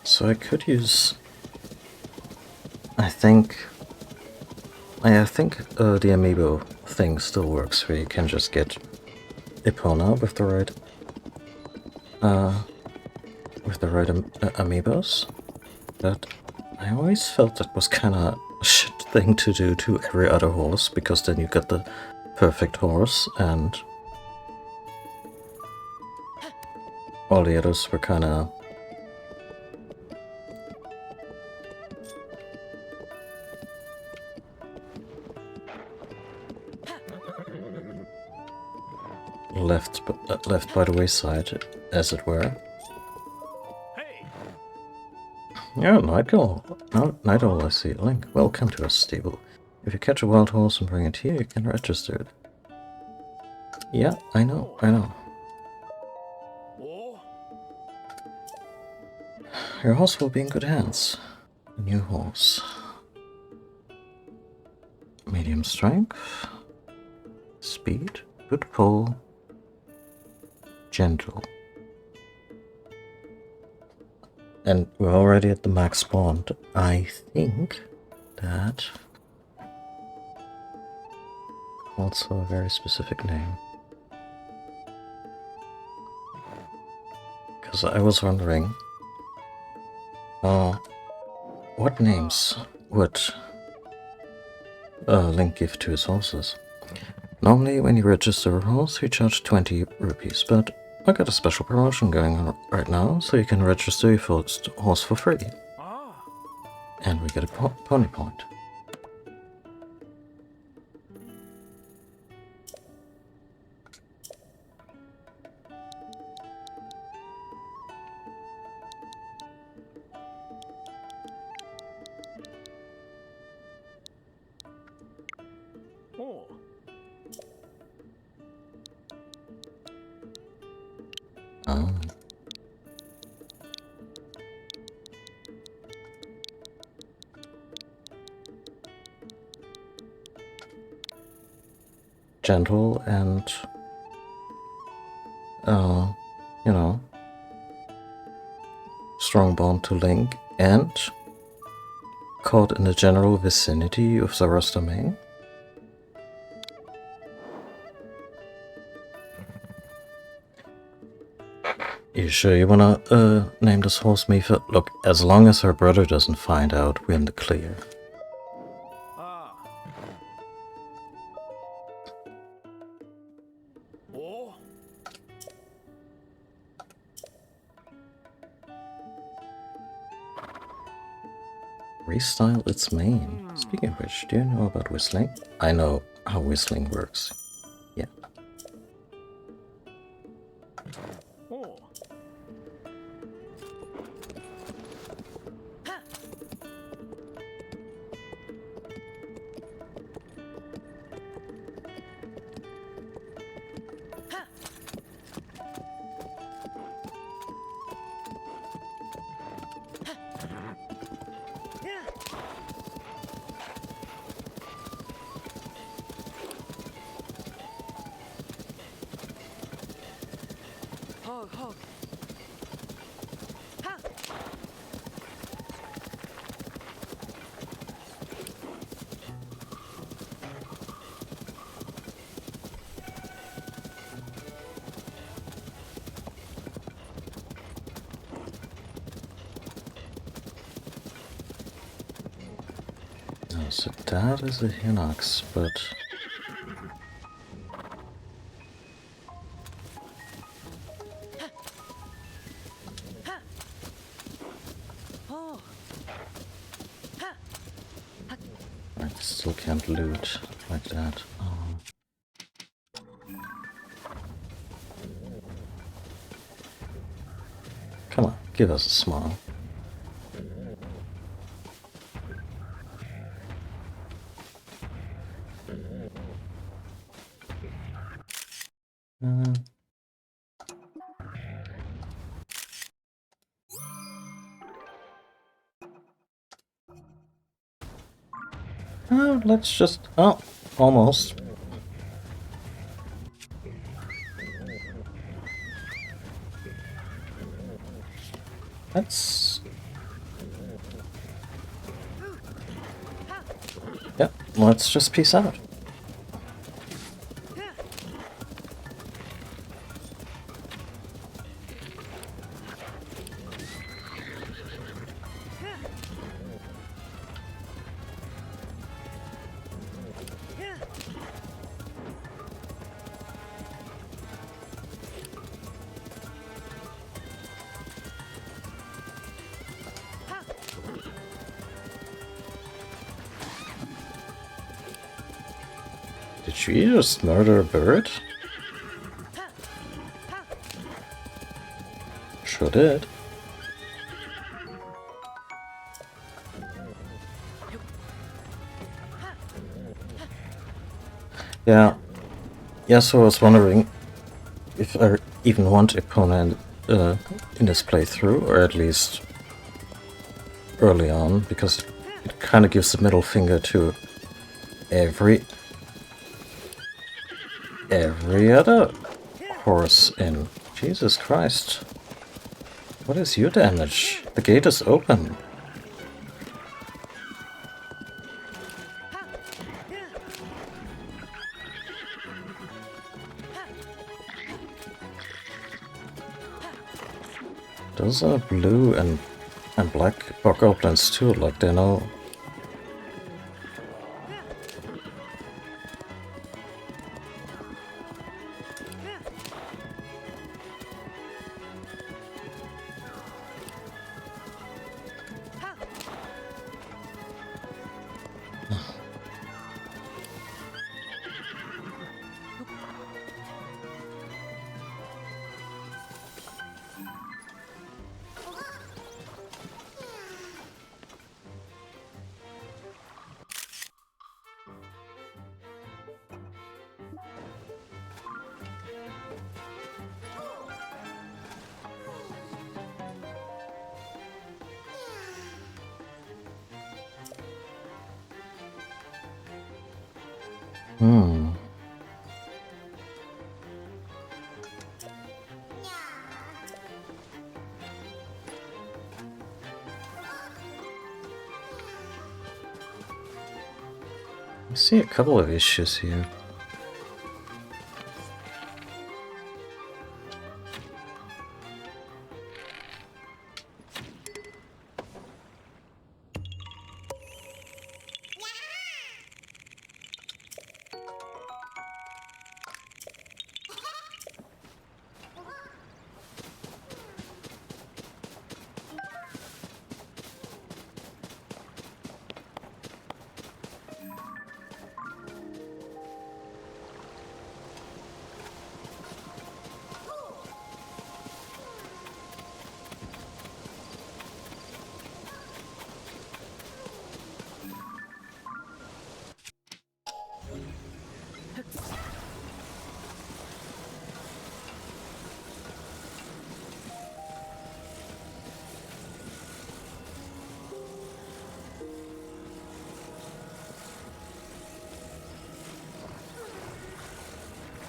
So I could use. I think the amiibo thing still works, where you can just get Epona with the right amiibos. But I always felt that was kind of a shit thing to do to every other horse, because then you get the perfect horse, and all the others were kind of. left by the wayside, as it were. Yeah, Night Owl. Night Owl, I see. Link, welcome to our stable. If you catch a wild horse and bring it here, you can register it. Yeah, I know. Your horse will be in good hands. A new horse. Medium strength. Speed. Good pull. Gentle. And we're already at the max bond. I think that also a very specific name. Because I was wondering, what names would Link give to his horses? Normally, when you register a horse, you charge 20 rupees, but I got a special promotion going on right now, so you can register your first horse for free. And we get a pony point. Oh. Gentle and, you know, strong bond to Link, and caught in the general vicinity of Zara's domain. You sure you wanna name this horse Mifa? Look, as long as her brother doesn't find out, we're in the clear. Restyle its mane. Speaking of which, do you know about whistling? I know how whistling works. Yeah. So that is a Hinox, but... I still can't loot like that. Come on, give us a smile. Let's just... Oh, almost. Let's... Yep, let's just peace out. Did she just murder a bird? sure did. Yeah. Yeah, so I was wondering if I even want opponent in this playthrough, or at least early on, because it kind of gives the middle finger to every other horse in. Jesus Christ. What is your damage? The gate is open. Those are blue and black bokoblins too, like they know. I see a couple of issues here.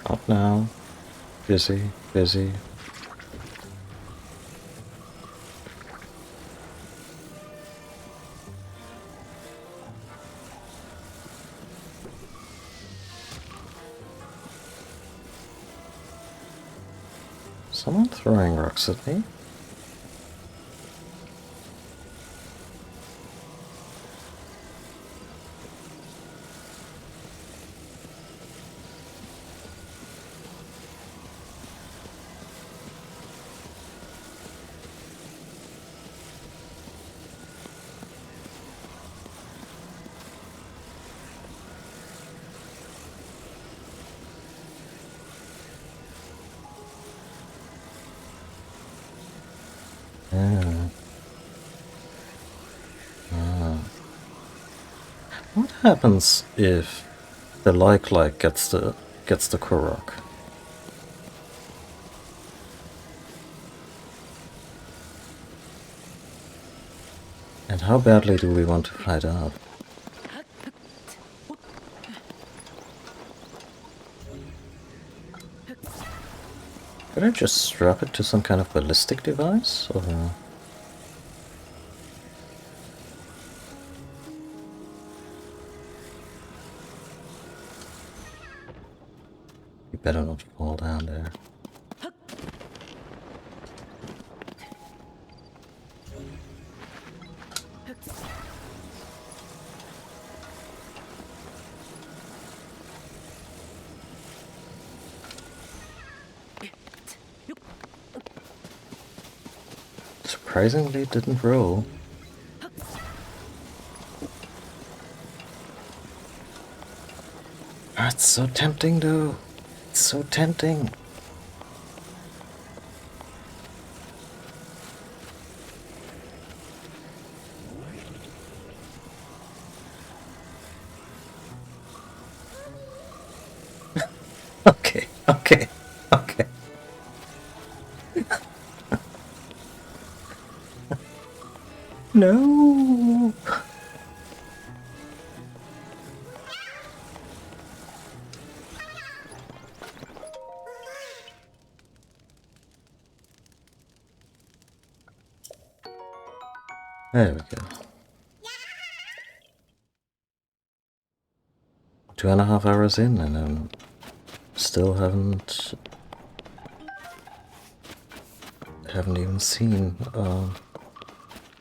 Up now. Busy, busy. Someone throwing rocks at me? Yeah. What happens if the like gets the Korok? And how badly do we want to fight up? Could I just strap it to some kind of ballistic device? Or... You better not fall down there. Surprisingly, it didn't roll. That's so tempting though. It's so tempting. Okay. Okay. No. There we go. 2.5 hours in, and I'm still haven't even seen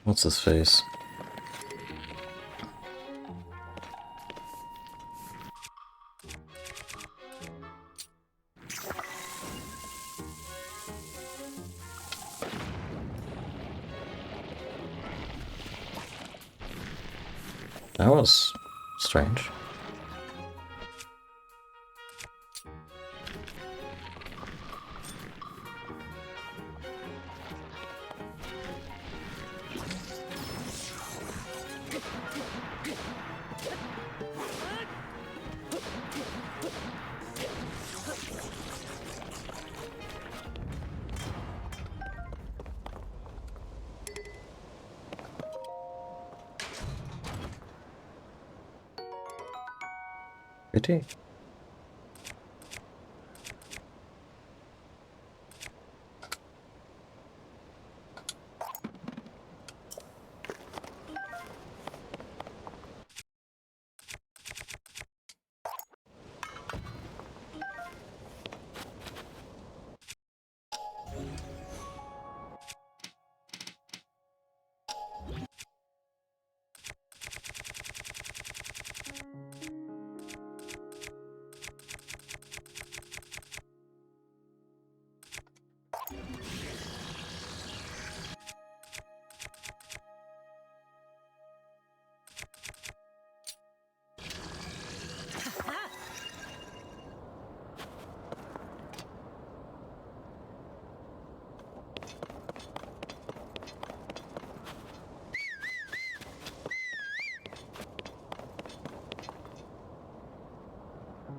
what's his face. That was strange. Pretty.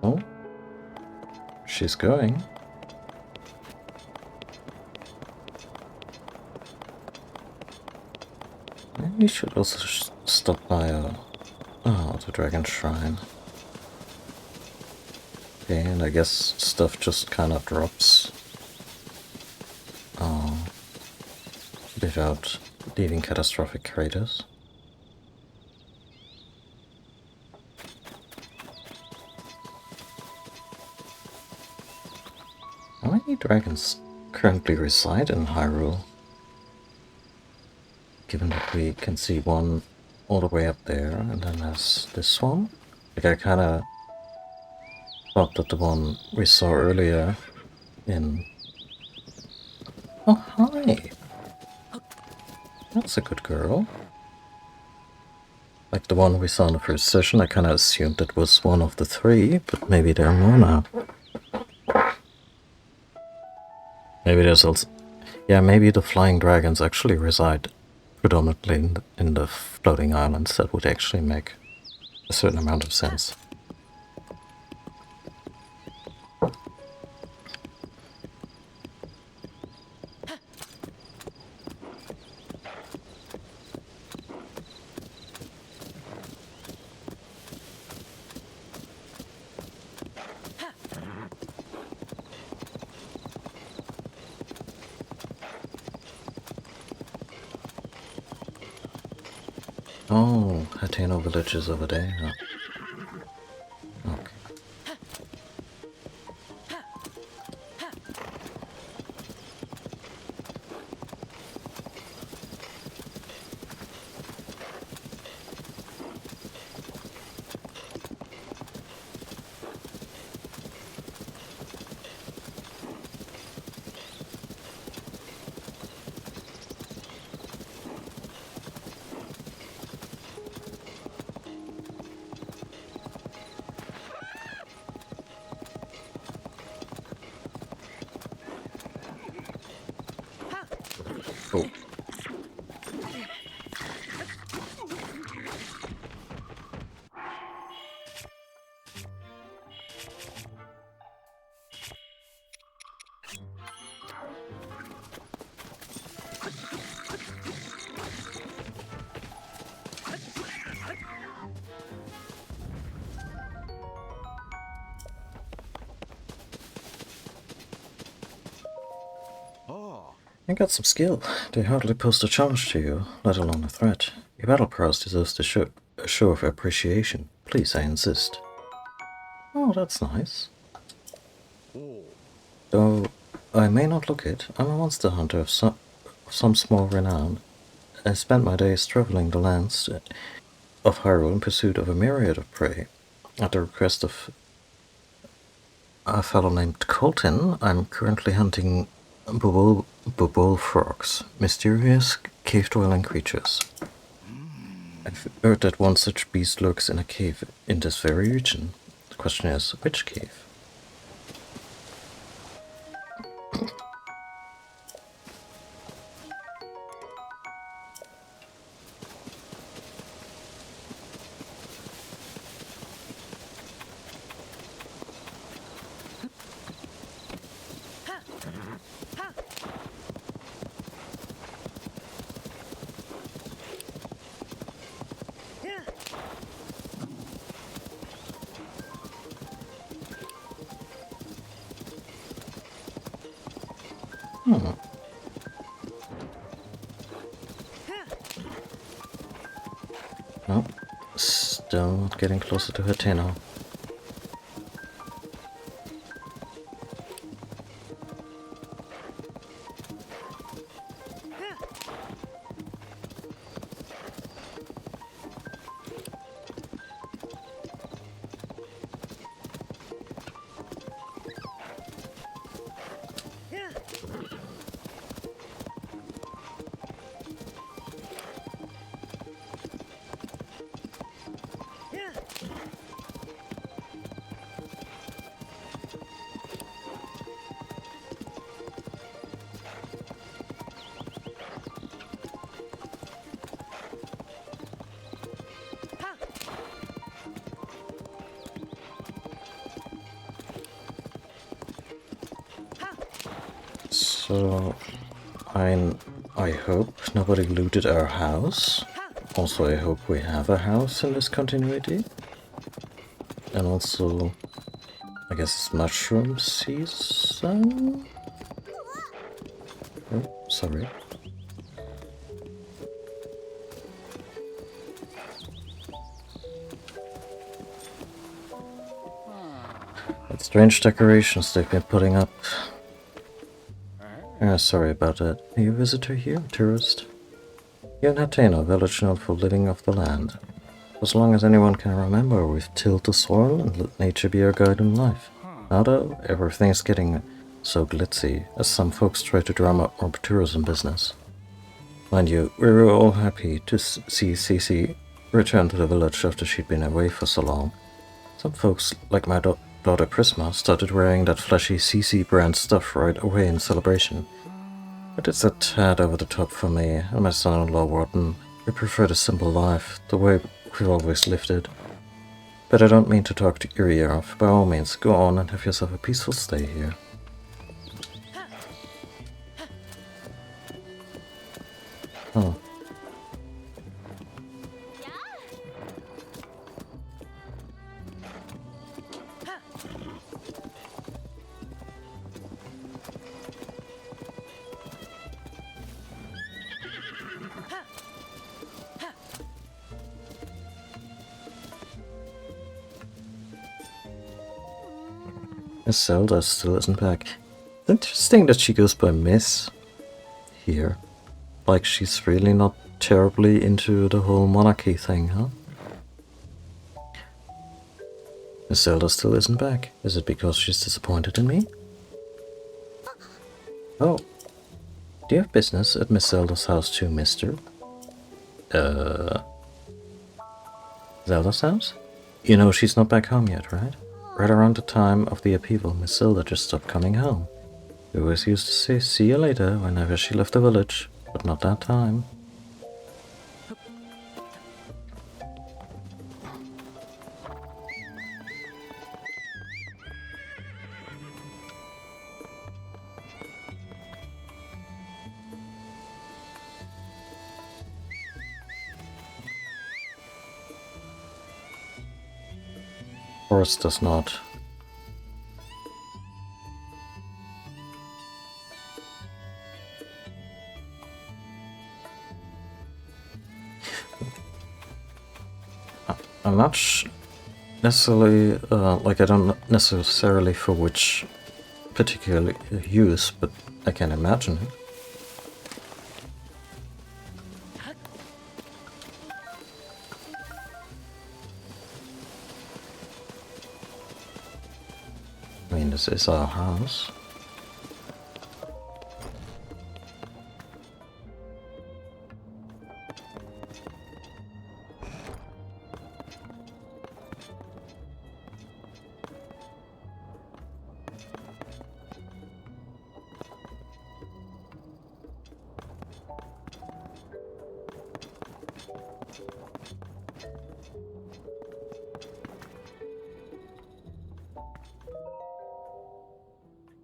Oh, she's going. Maybe we should also stop by the Dragon Shrine. Okay, and I guess stuff just kind of drops without leaving catastrophic craters. How many dragons currently reside in Hyrule? Given that we can see one all the way up there, and then there's this one. Like, I kinda thought that the one we saw earlier in... Oh, hi! That's a good girl. Like the one we saw in the first session, I kinda assumed it was one of the three, but maybe there are more now. Maybe there's also... Yeah, maybe the flying dragons actually reside predominantly in the floating islands. That would actually make a certain amount of sense. Oh, Hateno village is over there. Oh. Okay. Cool. You got some skill. They hardly posed a challenge to you, let alone a threat. Your battle prowess deserves a show of appreciation. Please, I insist. Oh, that's nice. Though I may not look it, I'm a monster hunter of some small renown. I spent my days traveling the lands of Hyrule in pursuit of a myriad of prey. At the request of a fellow named Colton, I'm currently hunting bubble frogs, mysterious cave-dwelling creatures. I've heard that one such beast lurks in a cave in this very region. The question is, which cave? Hmm. No, still not getting closer to Hateno. So, I hope nobody looted our house. Also, I hope we have a house in this continuity. And also, I guess it's mushroom season? Oh, sorry. What strange decorations they've been putting up. Sorry about that. Are you a visitor here? Tourist? You're in Hateno, a village known for living off the land. As long as anyone can remember, we've tilled the soil and let nature be our guide in life. Now though, everything's getting so glitzy, as some folks try to drum up more tourism business. Mind you, we were all happy to see Cece return to the village after she'd been away for so long. Some folks, like my daughter Prisma, started wearing that flashy CC brand stuff right away in celebration. But it's a tad over the top for me and my son-in-law Warden. We prefer the simple life, the way we've always lived it. But I don't mean to talk your ear off. By all means, go on and have yourself a peaceful stay here. Oh. Miss Zelda still isn't back. It's interesting that she goes by Miss here. Like she's really not terribly into the whole monarchy thing, huh? Miss Zelda still isn't back. Is it because she's disappointed in me? Oh. Do you have business at Miss Zelda's house too, mister? Zelda's house? You know she's not back home yet, right? Right around the time of the upheaval, Miss Zelda just stopped coming home. We always used to say see you later whenever she left the village, but not that time. Forest does not. I'm not necessarily, like I don't necessarily for which particular use, but I can imagine it. I mean, this is our house.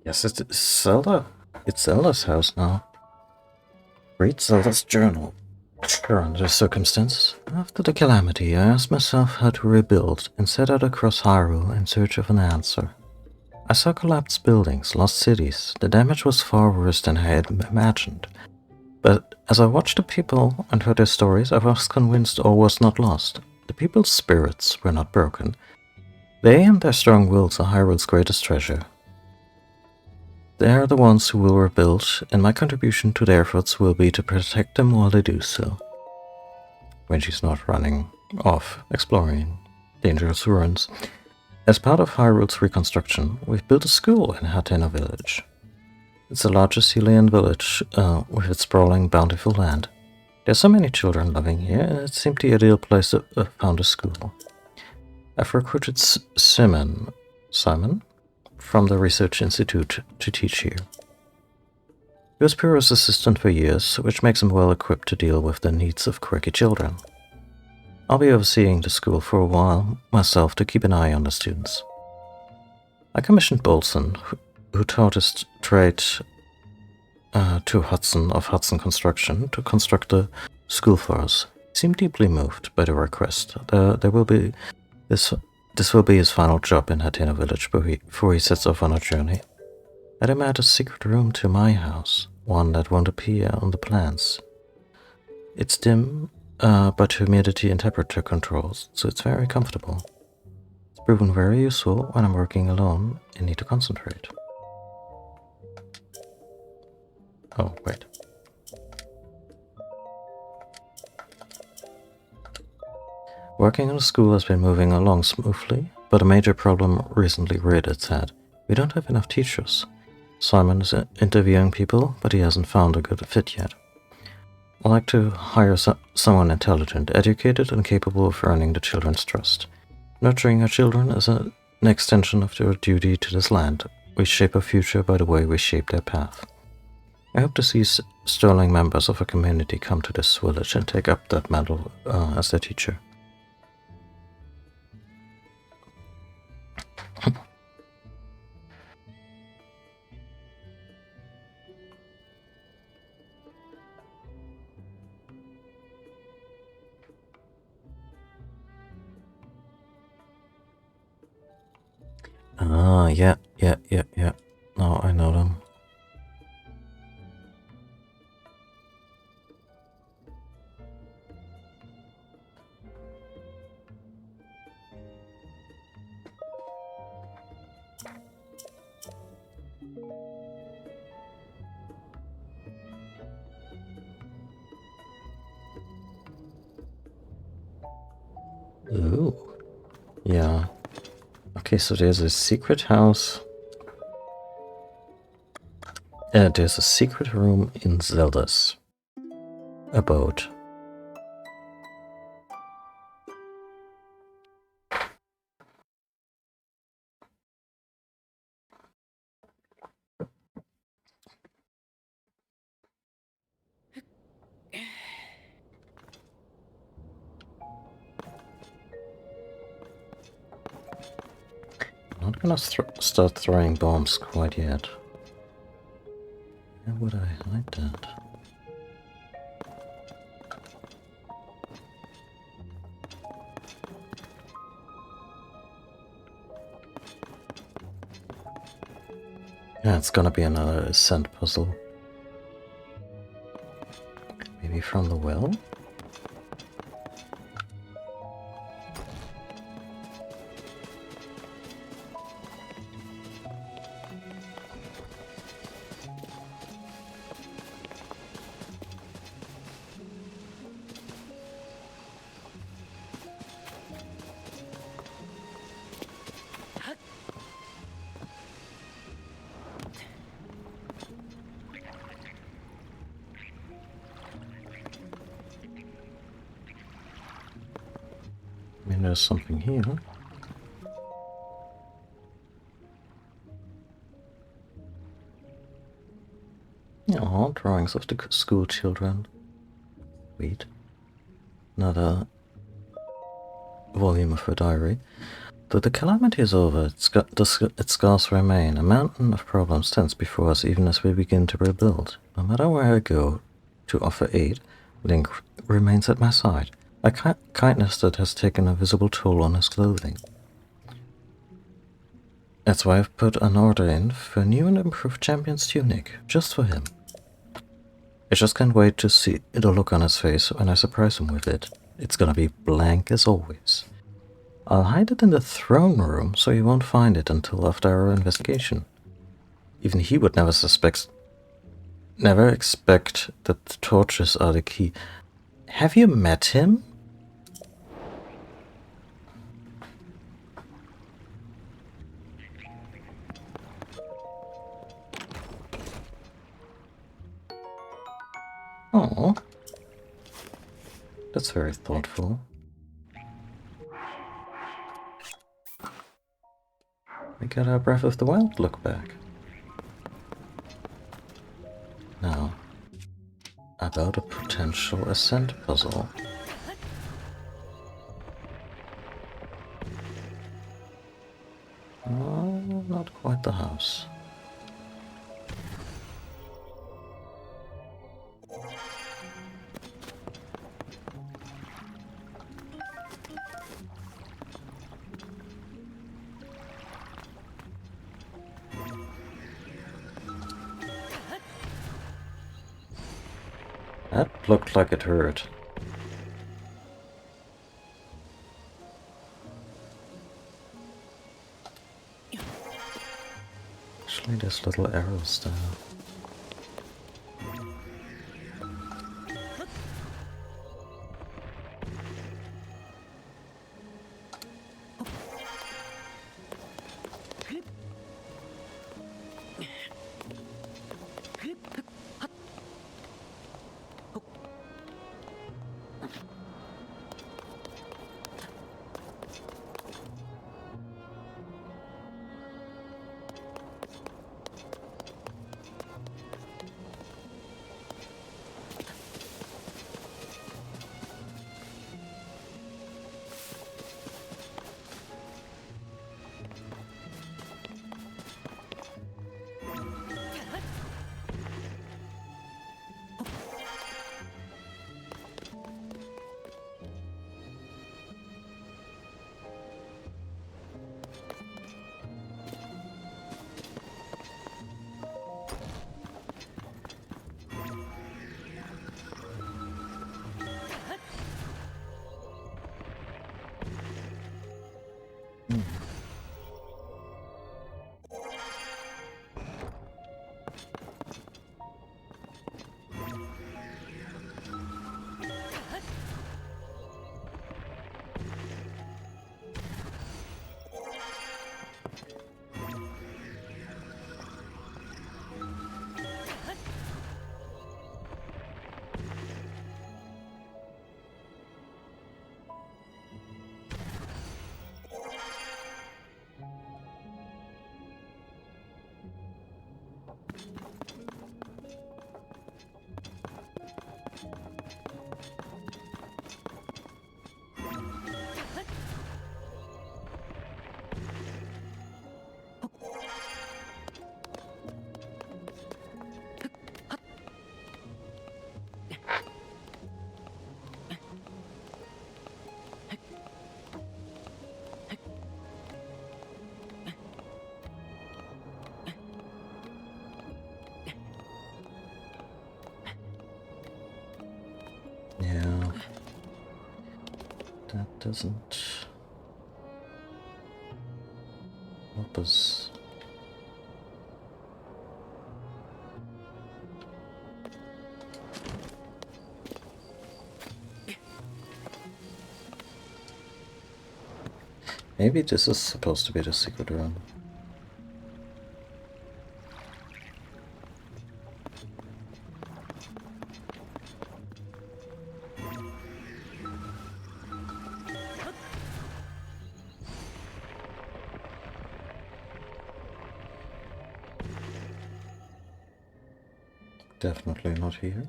Yes, it's Zelda. It's Zelda's house now. Read Zelda's journal. Under the circumstances, after the calamity, I asked myself how to rebuild and set out across Hyrule in search of an answer. I saw collapsed buildings, lost cities. The damage was far worse than I had imagined. But as I watched the people and heard their stories, I was convinced all was not lost. The people's spirits were not broken. They and their strong wills are Hyrule's greatest treasure. They are the ones who will rebuild, and my contribution to their efforts will be to protect them while they do so. When she's not running off exploring dangerous ruins. As part of Hyrule's reconstruction, we've built a school in Hatena village. It's the largest Hylian village with its sprawling, bountiful land. There's so many children living here, and it seemed the ideal place to found a school. I've recruited Simon from the Research Institute to teach here. He was Pyro's assistant for years, which makes him well equipped to deal with the needs of quirky children. I'll be overseeing the school for a while myself to keep an eye on the students. I commissioned Bolson, who taught his trade to Hudson of Hudson Construction, to construct a school for us. He seemed deeply moved by the request. This will be his final job in Hatena village before he sets off on a journey. I'd add a secret room to my house, one that won't appear on the plans. It's dim, but humidity and temperature controls, so it's very comfortable. It's proven very useful when I'm working alone and need to concentrate. Oh, wait. Working on the school has been moving along smoothly, but a major problem recently reared its head. We don't have enough teachers. Simon is interviewing people, but he hasn't found a good fit yet. I'd like to hire someone intelligent, educated, and capable of earning the children's trust. Nurturing our children is an extension of their duty to this land. We shape a future by the way we shape their path. I hope to see sterling members of a community come to this village and take up that mantle as their teacher. Ah, yeah. Now I know them. Ooh. Yeah. Okay, so there's a secret house. There's a secret room in Zelda's abode. I'm not gonna start throwing bombs quite yet. Where would I hide that? Yeah, it's gonna be another ascent puzzle. Maybe from the well? I mean, there's something here. Oh, drawings of the school children. Wait. Another volume of her diary. Though the calamity is over, its scars remain. A mountain of problems stands before us even as we begin to rebuild. No matter where I go to offer aid, Link remains at my side. A kindness that has taken a visible toll on his clothing. That's why I've put an order in for a new and improved champion's tunic, just for him. I just can't wait to see the look on his face when I surprise him with it. It's gonna be blank as always. I'll hide it in the throne room so he won't find it until after our investigation. Even he would never expect that the torches are the key. Have you met him? Oh, that's very thoughtful. We got our Breath of the Wild look back. Now, about a potential ascent puzzle. Oh, not quite the house. That looked like it hurt. Actually, there's little arrows there. Yeah, that doesn't help us. Maybe this is supposed to be the secret room. Definitely not here.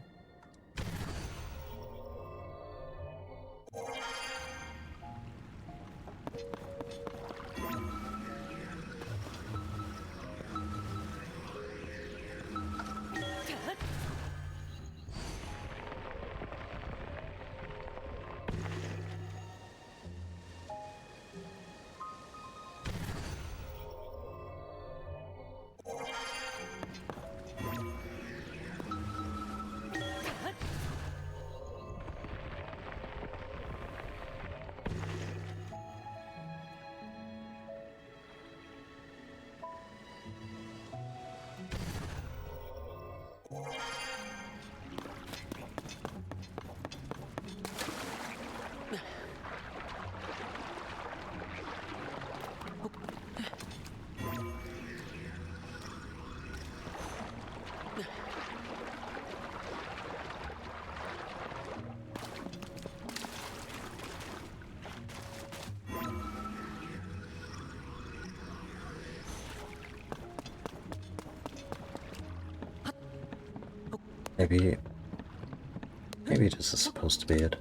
Maybe this is supposed to be it.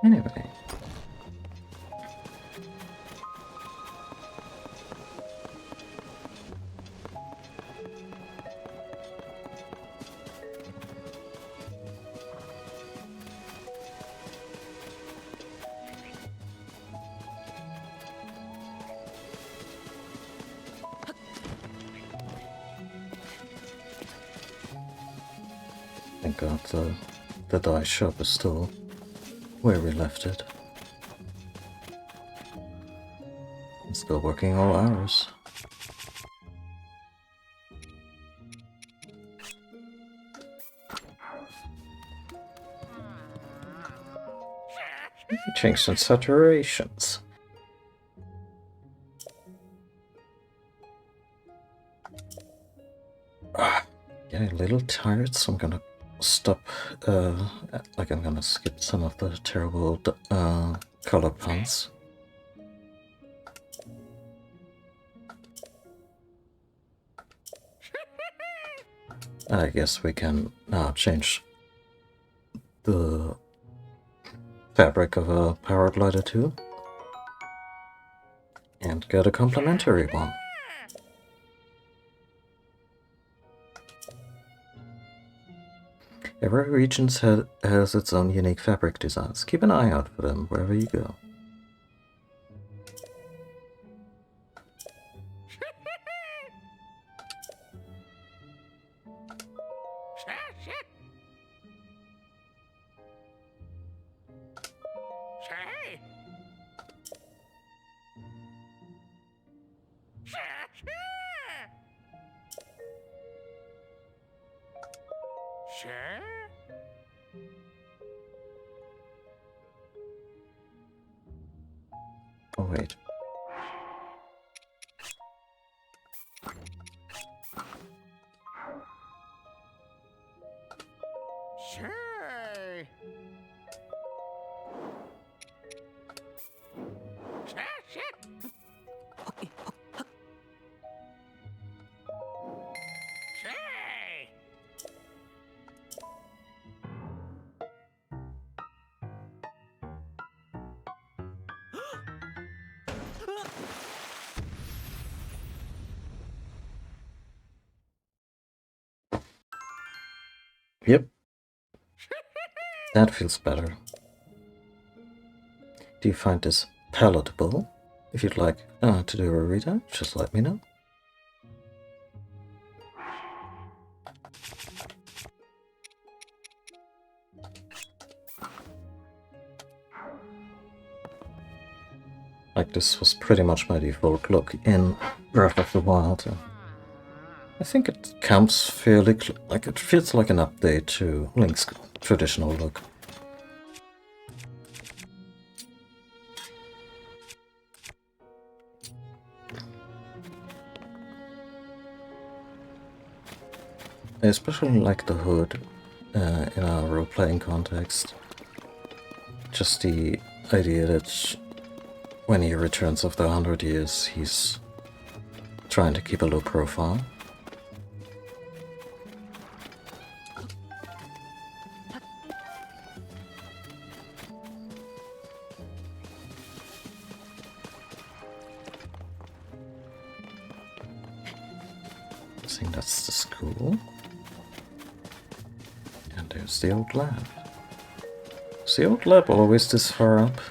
Anyway. Thank God the dice shop is still where we left it. It's still working all hours. Change some saturations. Getting a little tired, so I'm gonna stop. Like I'm gonna skip some of the terrible color puns. I guess we can now change the fabric of a paraglider too, and get a complimentary one. Every region has its own unique fabric designs. Keep an eye out for them wherever you go. Oh wait. Yep, that feels better. Do you find this palatable? If you'd like to do a readout, just let me know. Like, this was pretty much my default look in Breath of the Wild. I think it counts fairly, like it feels like an update to Link's traditional look. I especially like the hood in a role-playing context. Just the idea that when he returns after 100 years, he's trying to keep a low profile. I think that's the school. And there's the old lab. Is the old lab always this far up?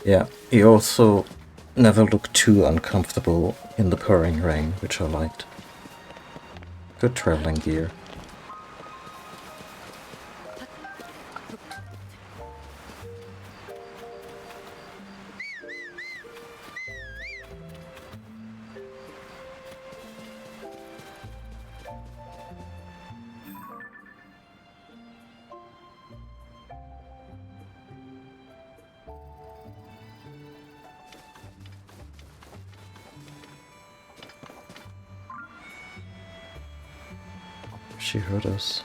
Yeah, he also never looked too uncomfortable in the pouring rain, which I liked. Good traveling gear. She heard us.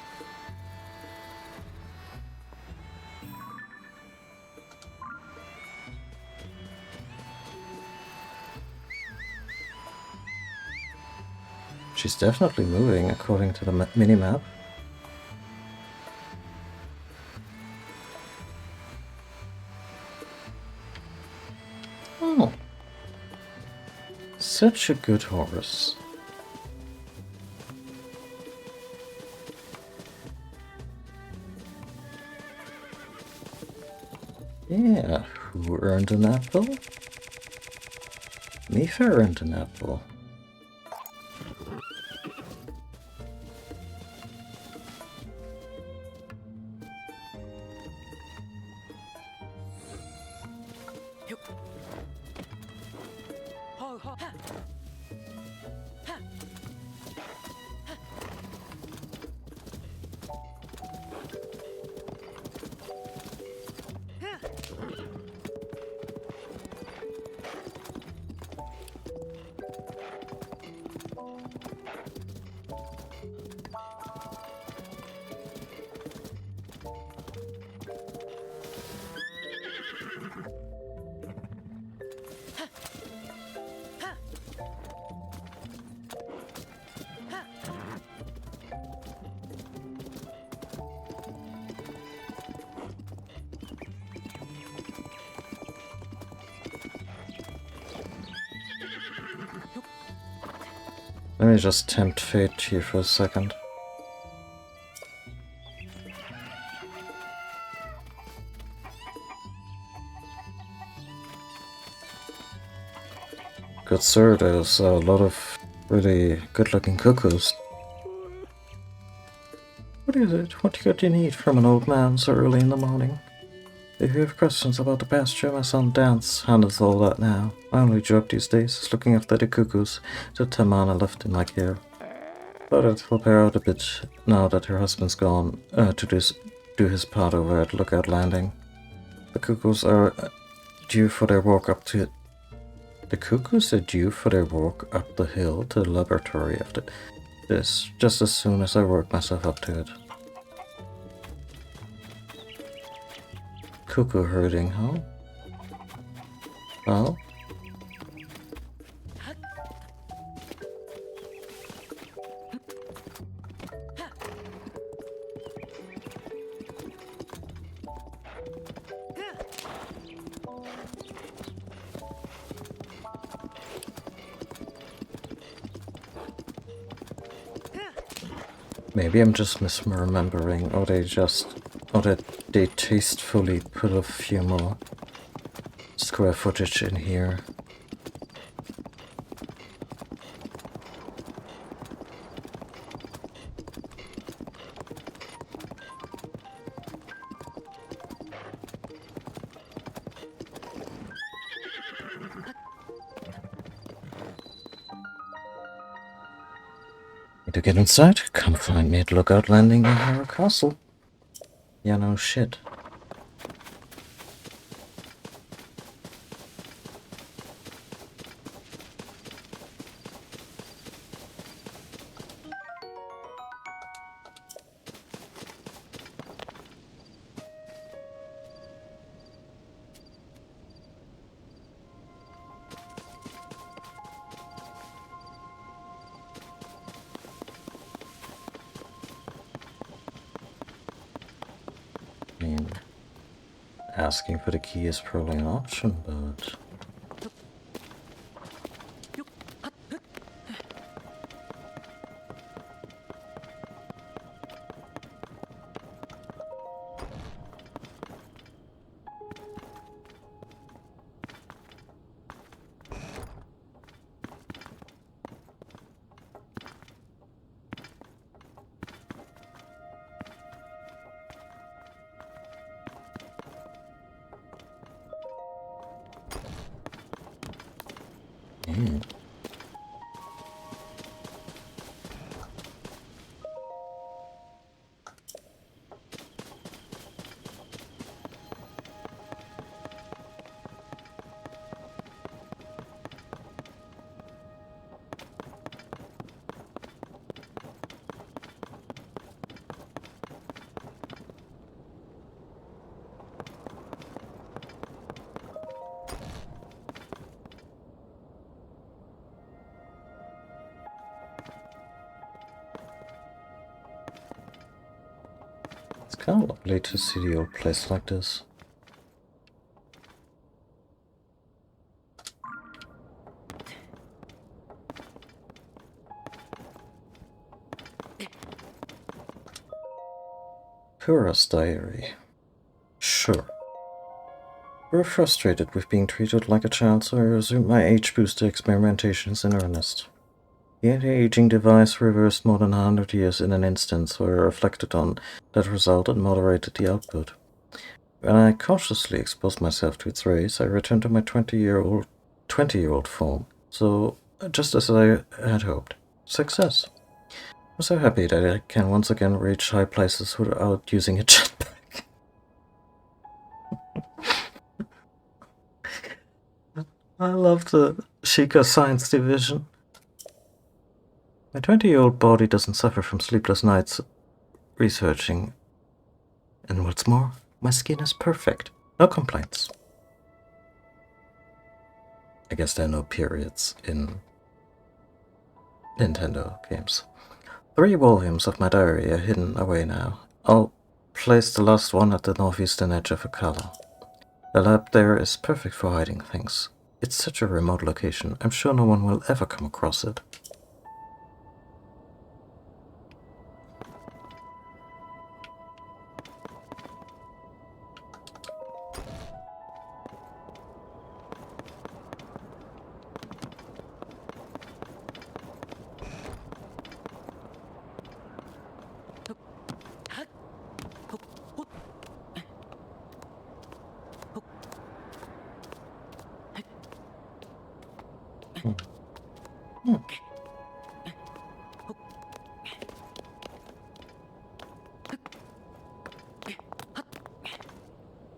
She's definitely moving according to the minimap. Oh. Such a good horse. Yeah, who earned an apple? Mifa earned an apple. Let me just tempt fate here for a second. Good sir, there's a lot of really good-looking cuckoos. What is it? What could you need from an old man so early in the morning? If you have questions about the pasture, my son Dance handles all that now. My only job these days is looking after the cuckoos that Tamana left in my care. But it'll help her out a bit now that her husband's gone to do his part over at Lookout Landing. The cuckoos are due for their walk up to... The cuckoos are due for their walk up the hill to the laboratory after this, just as soon as I work myself up to it. Cuckoo herding, huh? Well? Maybe I'm just misremembering, or that they tastefully put a few more square footage in here. Need to get inside? Come find me at Lookout Landing near Harrow Castle. Yeah, no shit. I mean, asking for the key is probably an option, but... Mm. It's kind of lovely to see the old place like this. Pura's diary. Sure. We were frustrated with being treated like a child, so I resumed my age-booster experimentations in earnest. The anti-aging device reversed more than 100 years in an instant, so I reflected on that result and moderated the output. When I cautiously exposed myself to its rays, I returned to my 20-year-old form. So, just as I had hoped. Success. I'm so happy that I can once again reach high places without using a jetpack. I love the Sheikah Science Division. My 20-year-old body doesn't suffer from sleepless nights researching. And what's more, my skin is perfect. No complaints. I guess there are no periods in Nintendo games. 3 volumes of my diary are hidden away now. I'll place the last one at the northeastern edge of Akala. The lab there is perfect for hiding things. It's such a remote location, I'm sure no one will ever come across it.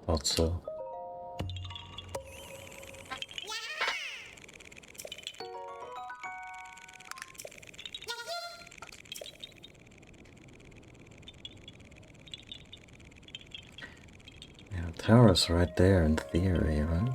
Thought so. Yeah, the tower's right there in theory, right?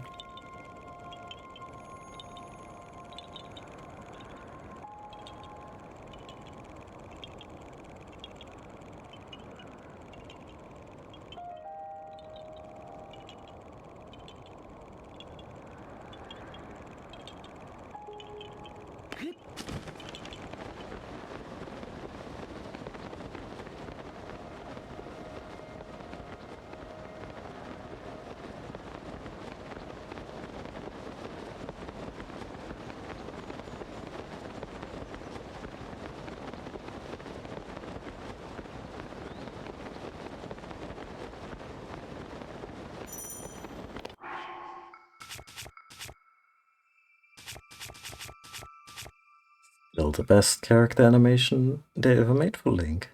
still the best character animation they ever made for Link.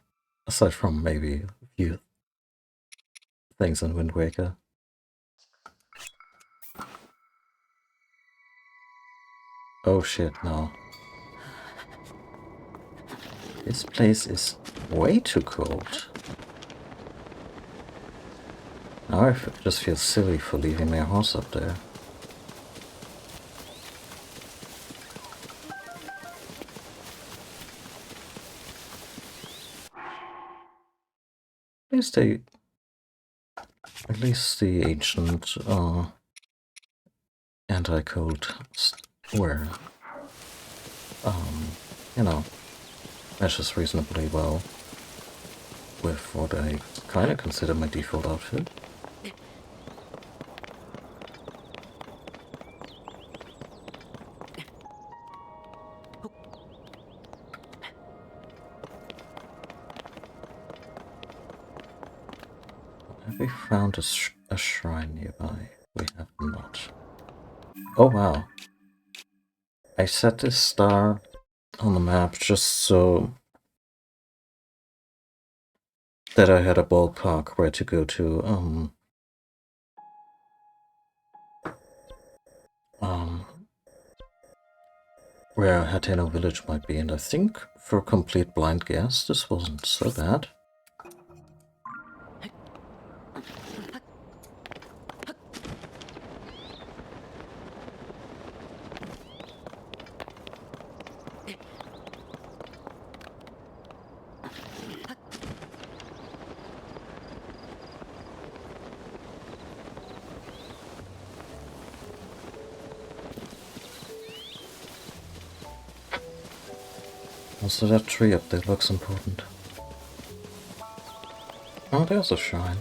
Aside from maybe a few things in Wind Waker. Oh shit, no. This place is way too cold. Now I just feel silly for leaving my horse up there. At least the ancient anti-cold were, you know, matches reasonably well with what I kind of consider my default outfit. Have we found a shrine nearby? We have not. Oh wow. I set this star on the map just so that I had a ballpark where to go to, where Hateno village might be, and I think for a complete blind guess, this wasn't so bad. Also, that tree up there looks important. Oh, there's a shrine.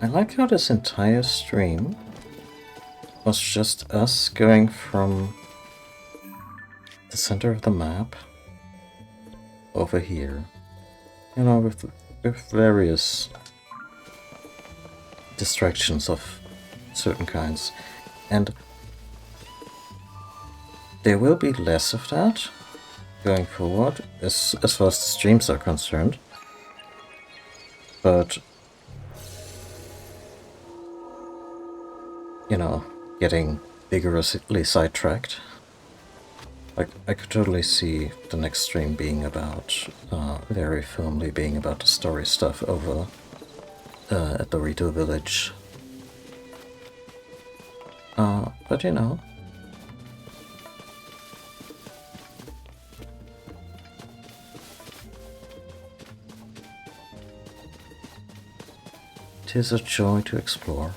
I like how this entire stream was just us going from the center of the map over here. You know, with various distractions of certain kinds. And there will be less of that going forward, as far as the streams are concerned. But, you know, getting vigorously sidetracked. I could totally see the next stream being about, very firmly being about the story stuff over at the Rito village. But you know. Tis a joy to explore.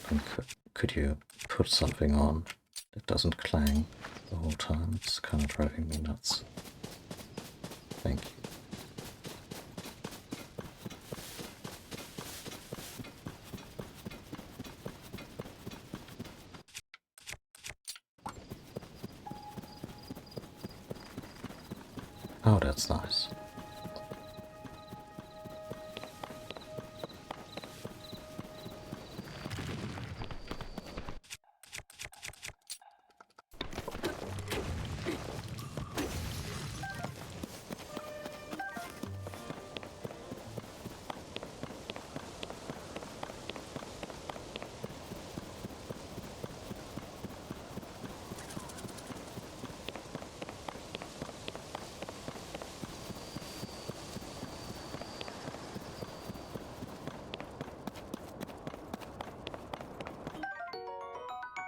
And could you put something on that doesn't clang the whole time? It's kind of driving me nuts. Thank you. Oh, that's nice.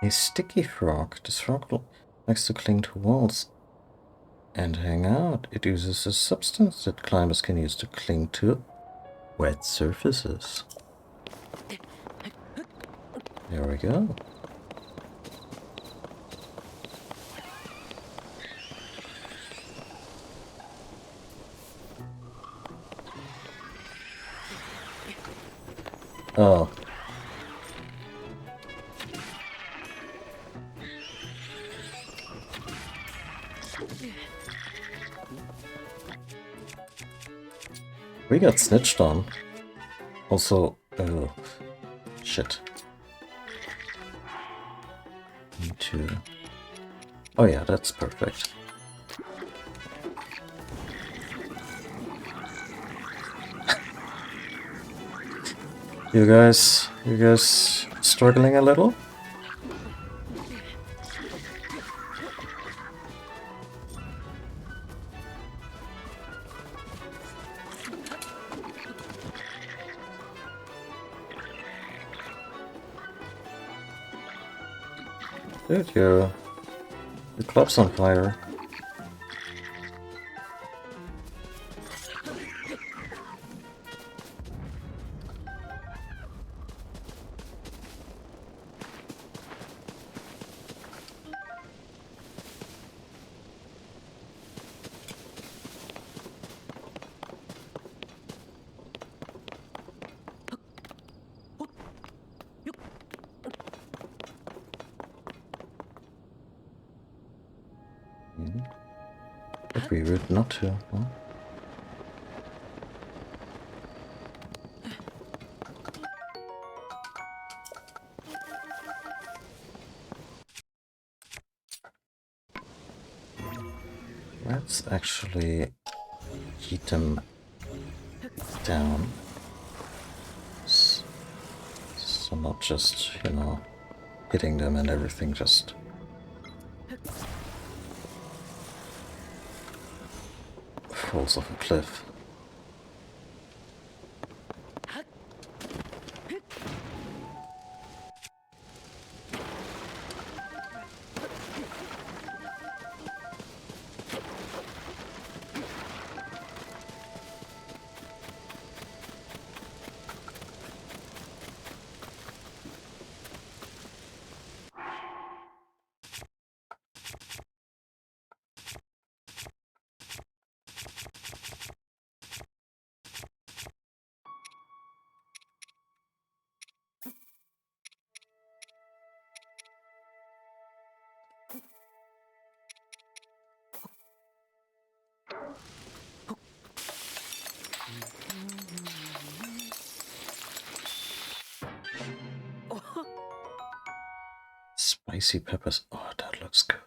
A sticky frog. This frog likes to cling to walls and hang out. It uses a substance that climbers can use to cling to wet surfaces. There we go. Oh. We got snitched on. Also, oh, shit. Need to... Oh yeah, that's perfect. You guys struggling a little? Dude, your club's on fire. Would be rude not to, huh? Let's actually heat them down. So not just, you know, hitting them and everything just falls off a cliff. Spicy peppers. Oh, that looks good.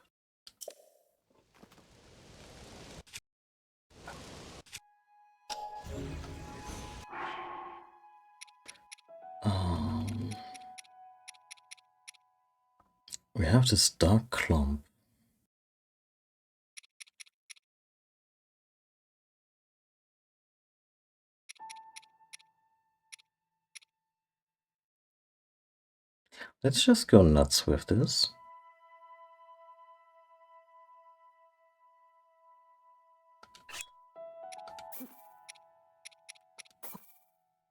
We have this dark clump. Let's just go nuts with this.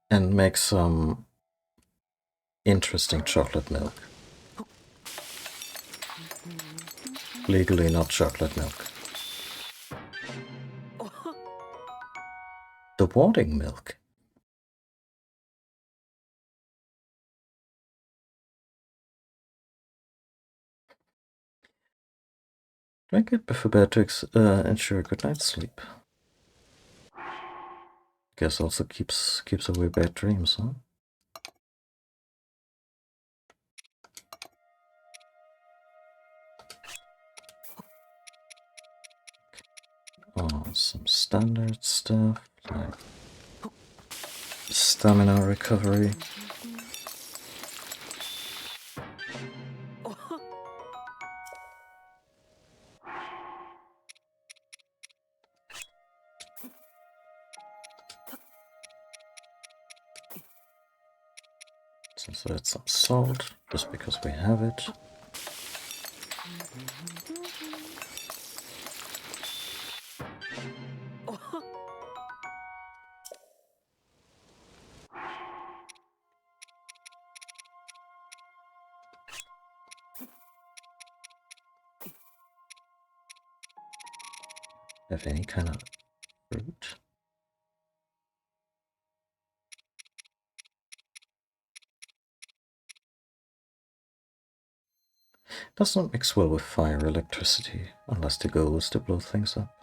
And make some interesting chocolate milk. Legally not chocolate milk. The wadding milk. Drink it before bed to ensure a good night's sleep. Guess also keeps away bad dreams, huh? Oh, some standard stuff like stamina recovery. So add some salt, just because we have it. Have any kind of fruit? Does not mix well with fire or electricity, unless the goal is to blow things up.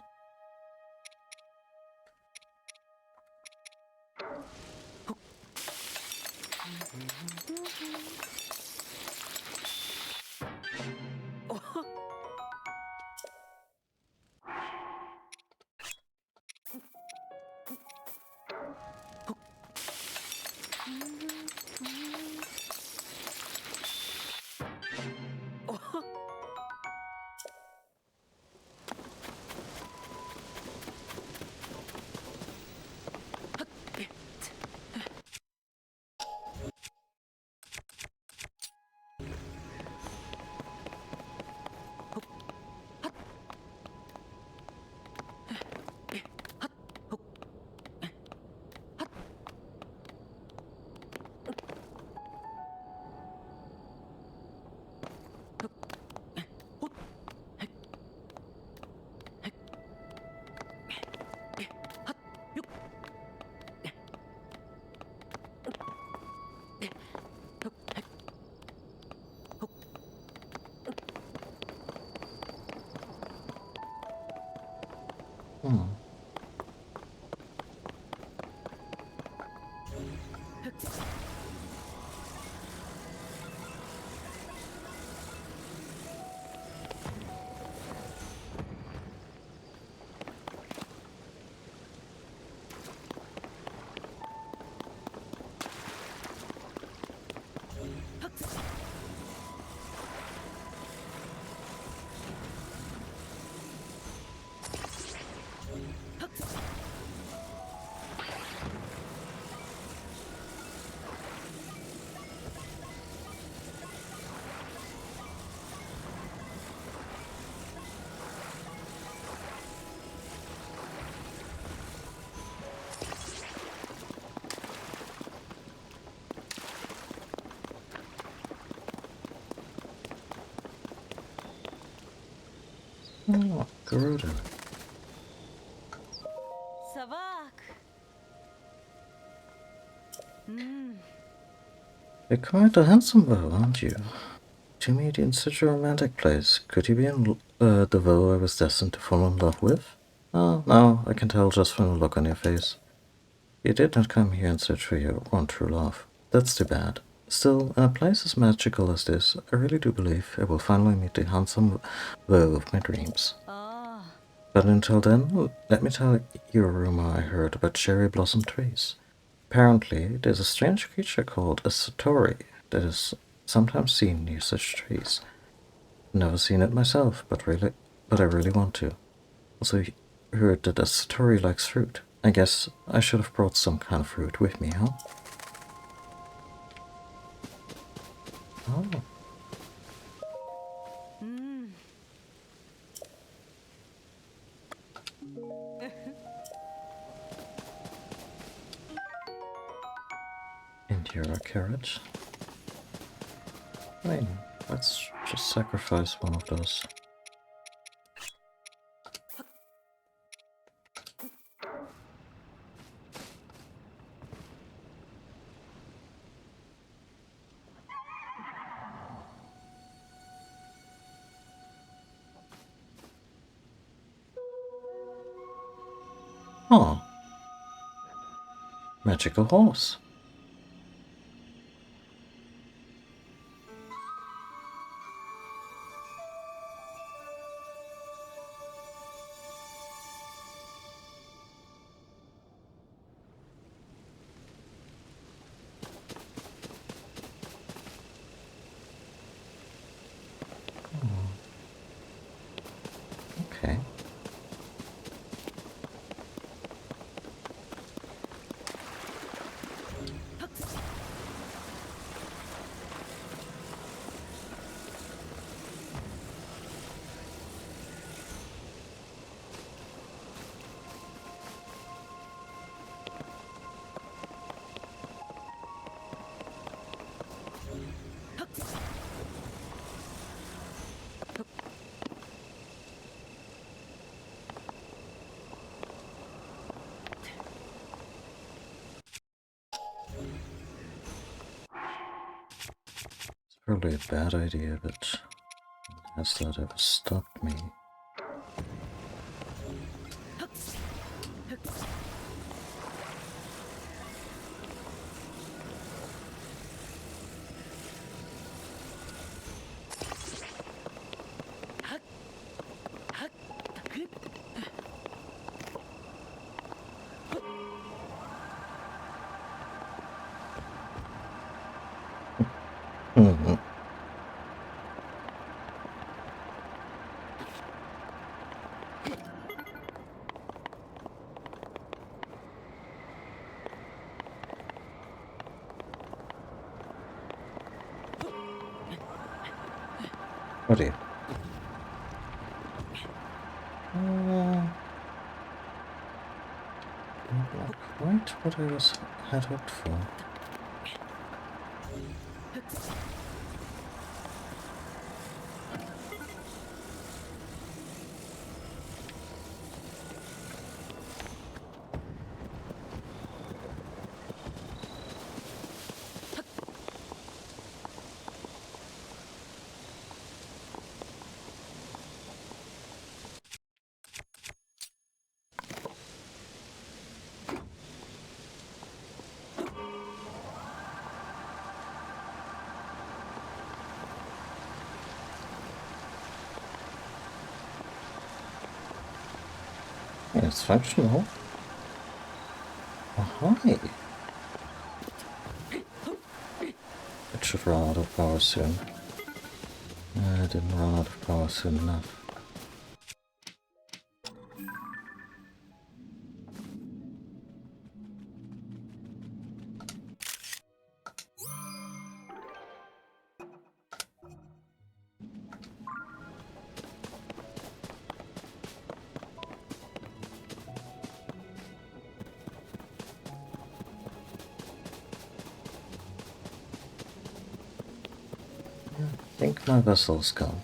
Oh, Garuda.
Savak.
You're quite a handsome beau, aren't you? To meet in such a romantic place, could you be the beau I was destined to fall in love with? Oh, no, I can tell just from the look on your face. You did not come here in search for your one true love. That's too bad. Still, in a place as magical as this, I really do believe I will finally meet the handsome beau of my dreams.
Ah.
But until then, let me tell you a rumor I heard about cherry blossom trees. Apparently, there's a strange creature called a satori that is sometimes seen near such trees. Never seen it myself, but I really want to. Also heard that a satori likes fruit. I guess I should have brought some kind of fruit with me, huh? Oh. Endura carrot. I mean, let's just sacrifice one of those. Oh, magical horse. Okay. It's probably a bad idea, but Has that ever stopped me? Mm-hmm. Oh dear. Not quite what had hoped for. Yeah, it's functional. Oh, hi. It should run out of power soon. I didn't run out of power soon enough. I think my vessel's gone.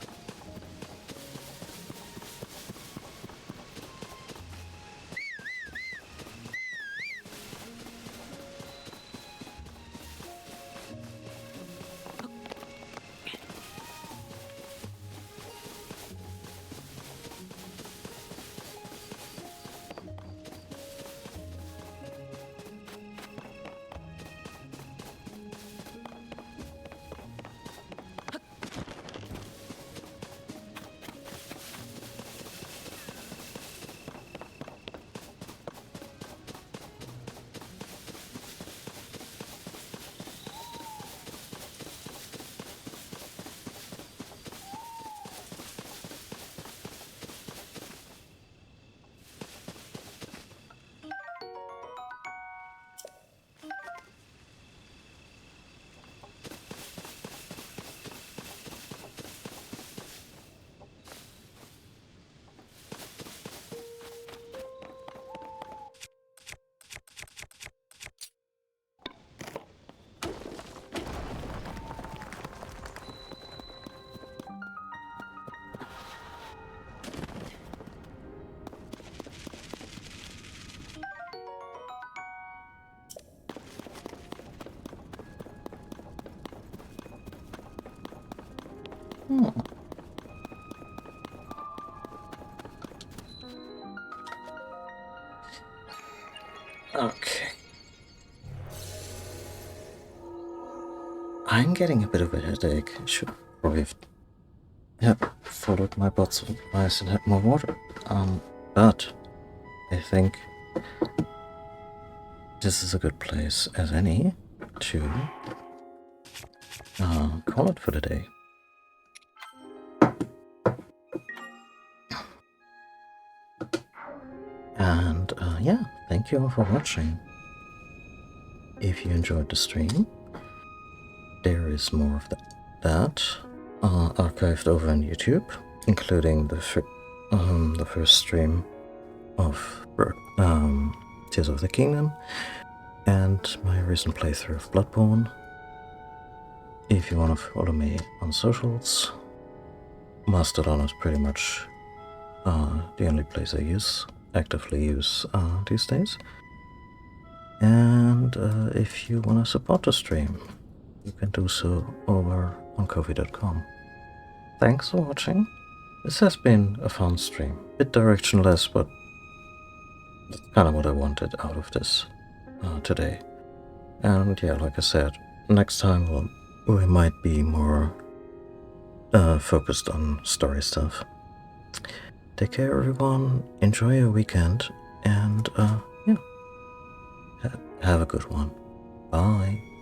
Hmm. Okay. I'm getting a bit of a headache. Should probably have followed my bot's advice and had more water. But I think this is a good place as any to call it for the day. And yeah, thank you all for watching. If you enjoyed the stream, there is more of that archived over on YouTube, including the first stream of Tears of the Kingdom and my recent playthrough of Bloodborne. If you want to follow me on socials, Mastodon is pretty much the only place I actively use these days. And if you want to support the stream, you can do so over on Ko-fi.com. thanks for watching. This has been a fun stream. Bit directionless, but that's kind of what I wanted out of this today. And yeah, like I said, next time we might be more focused on story stuff. Take care, everyone. Enjoy your weekend, and yeah, have a good one. Bye.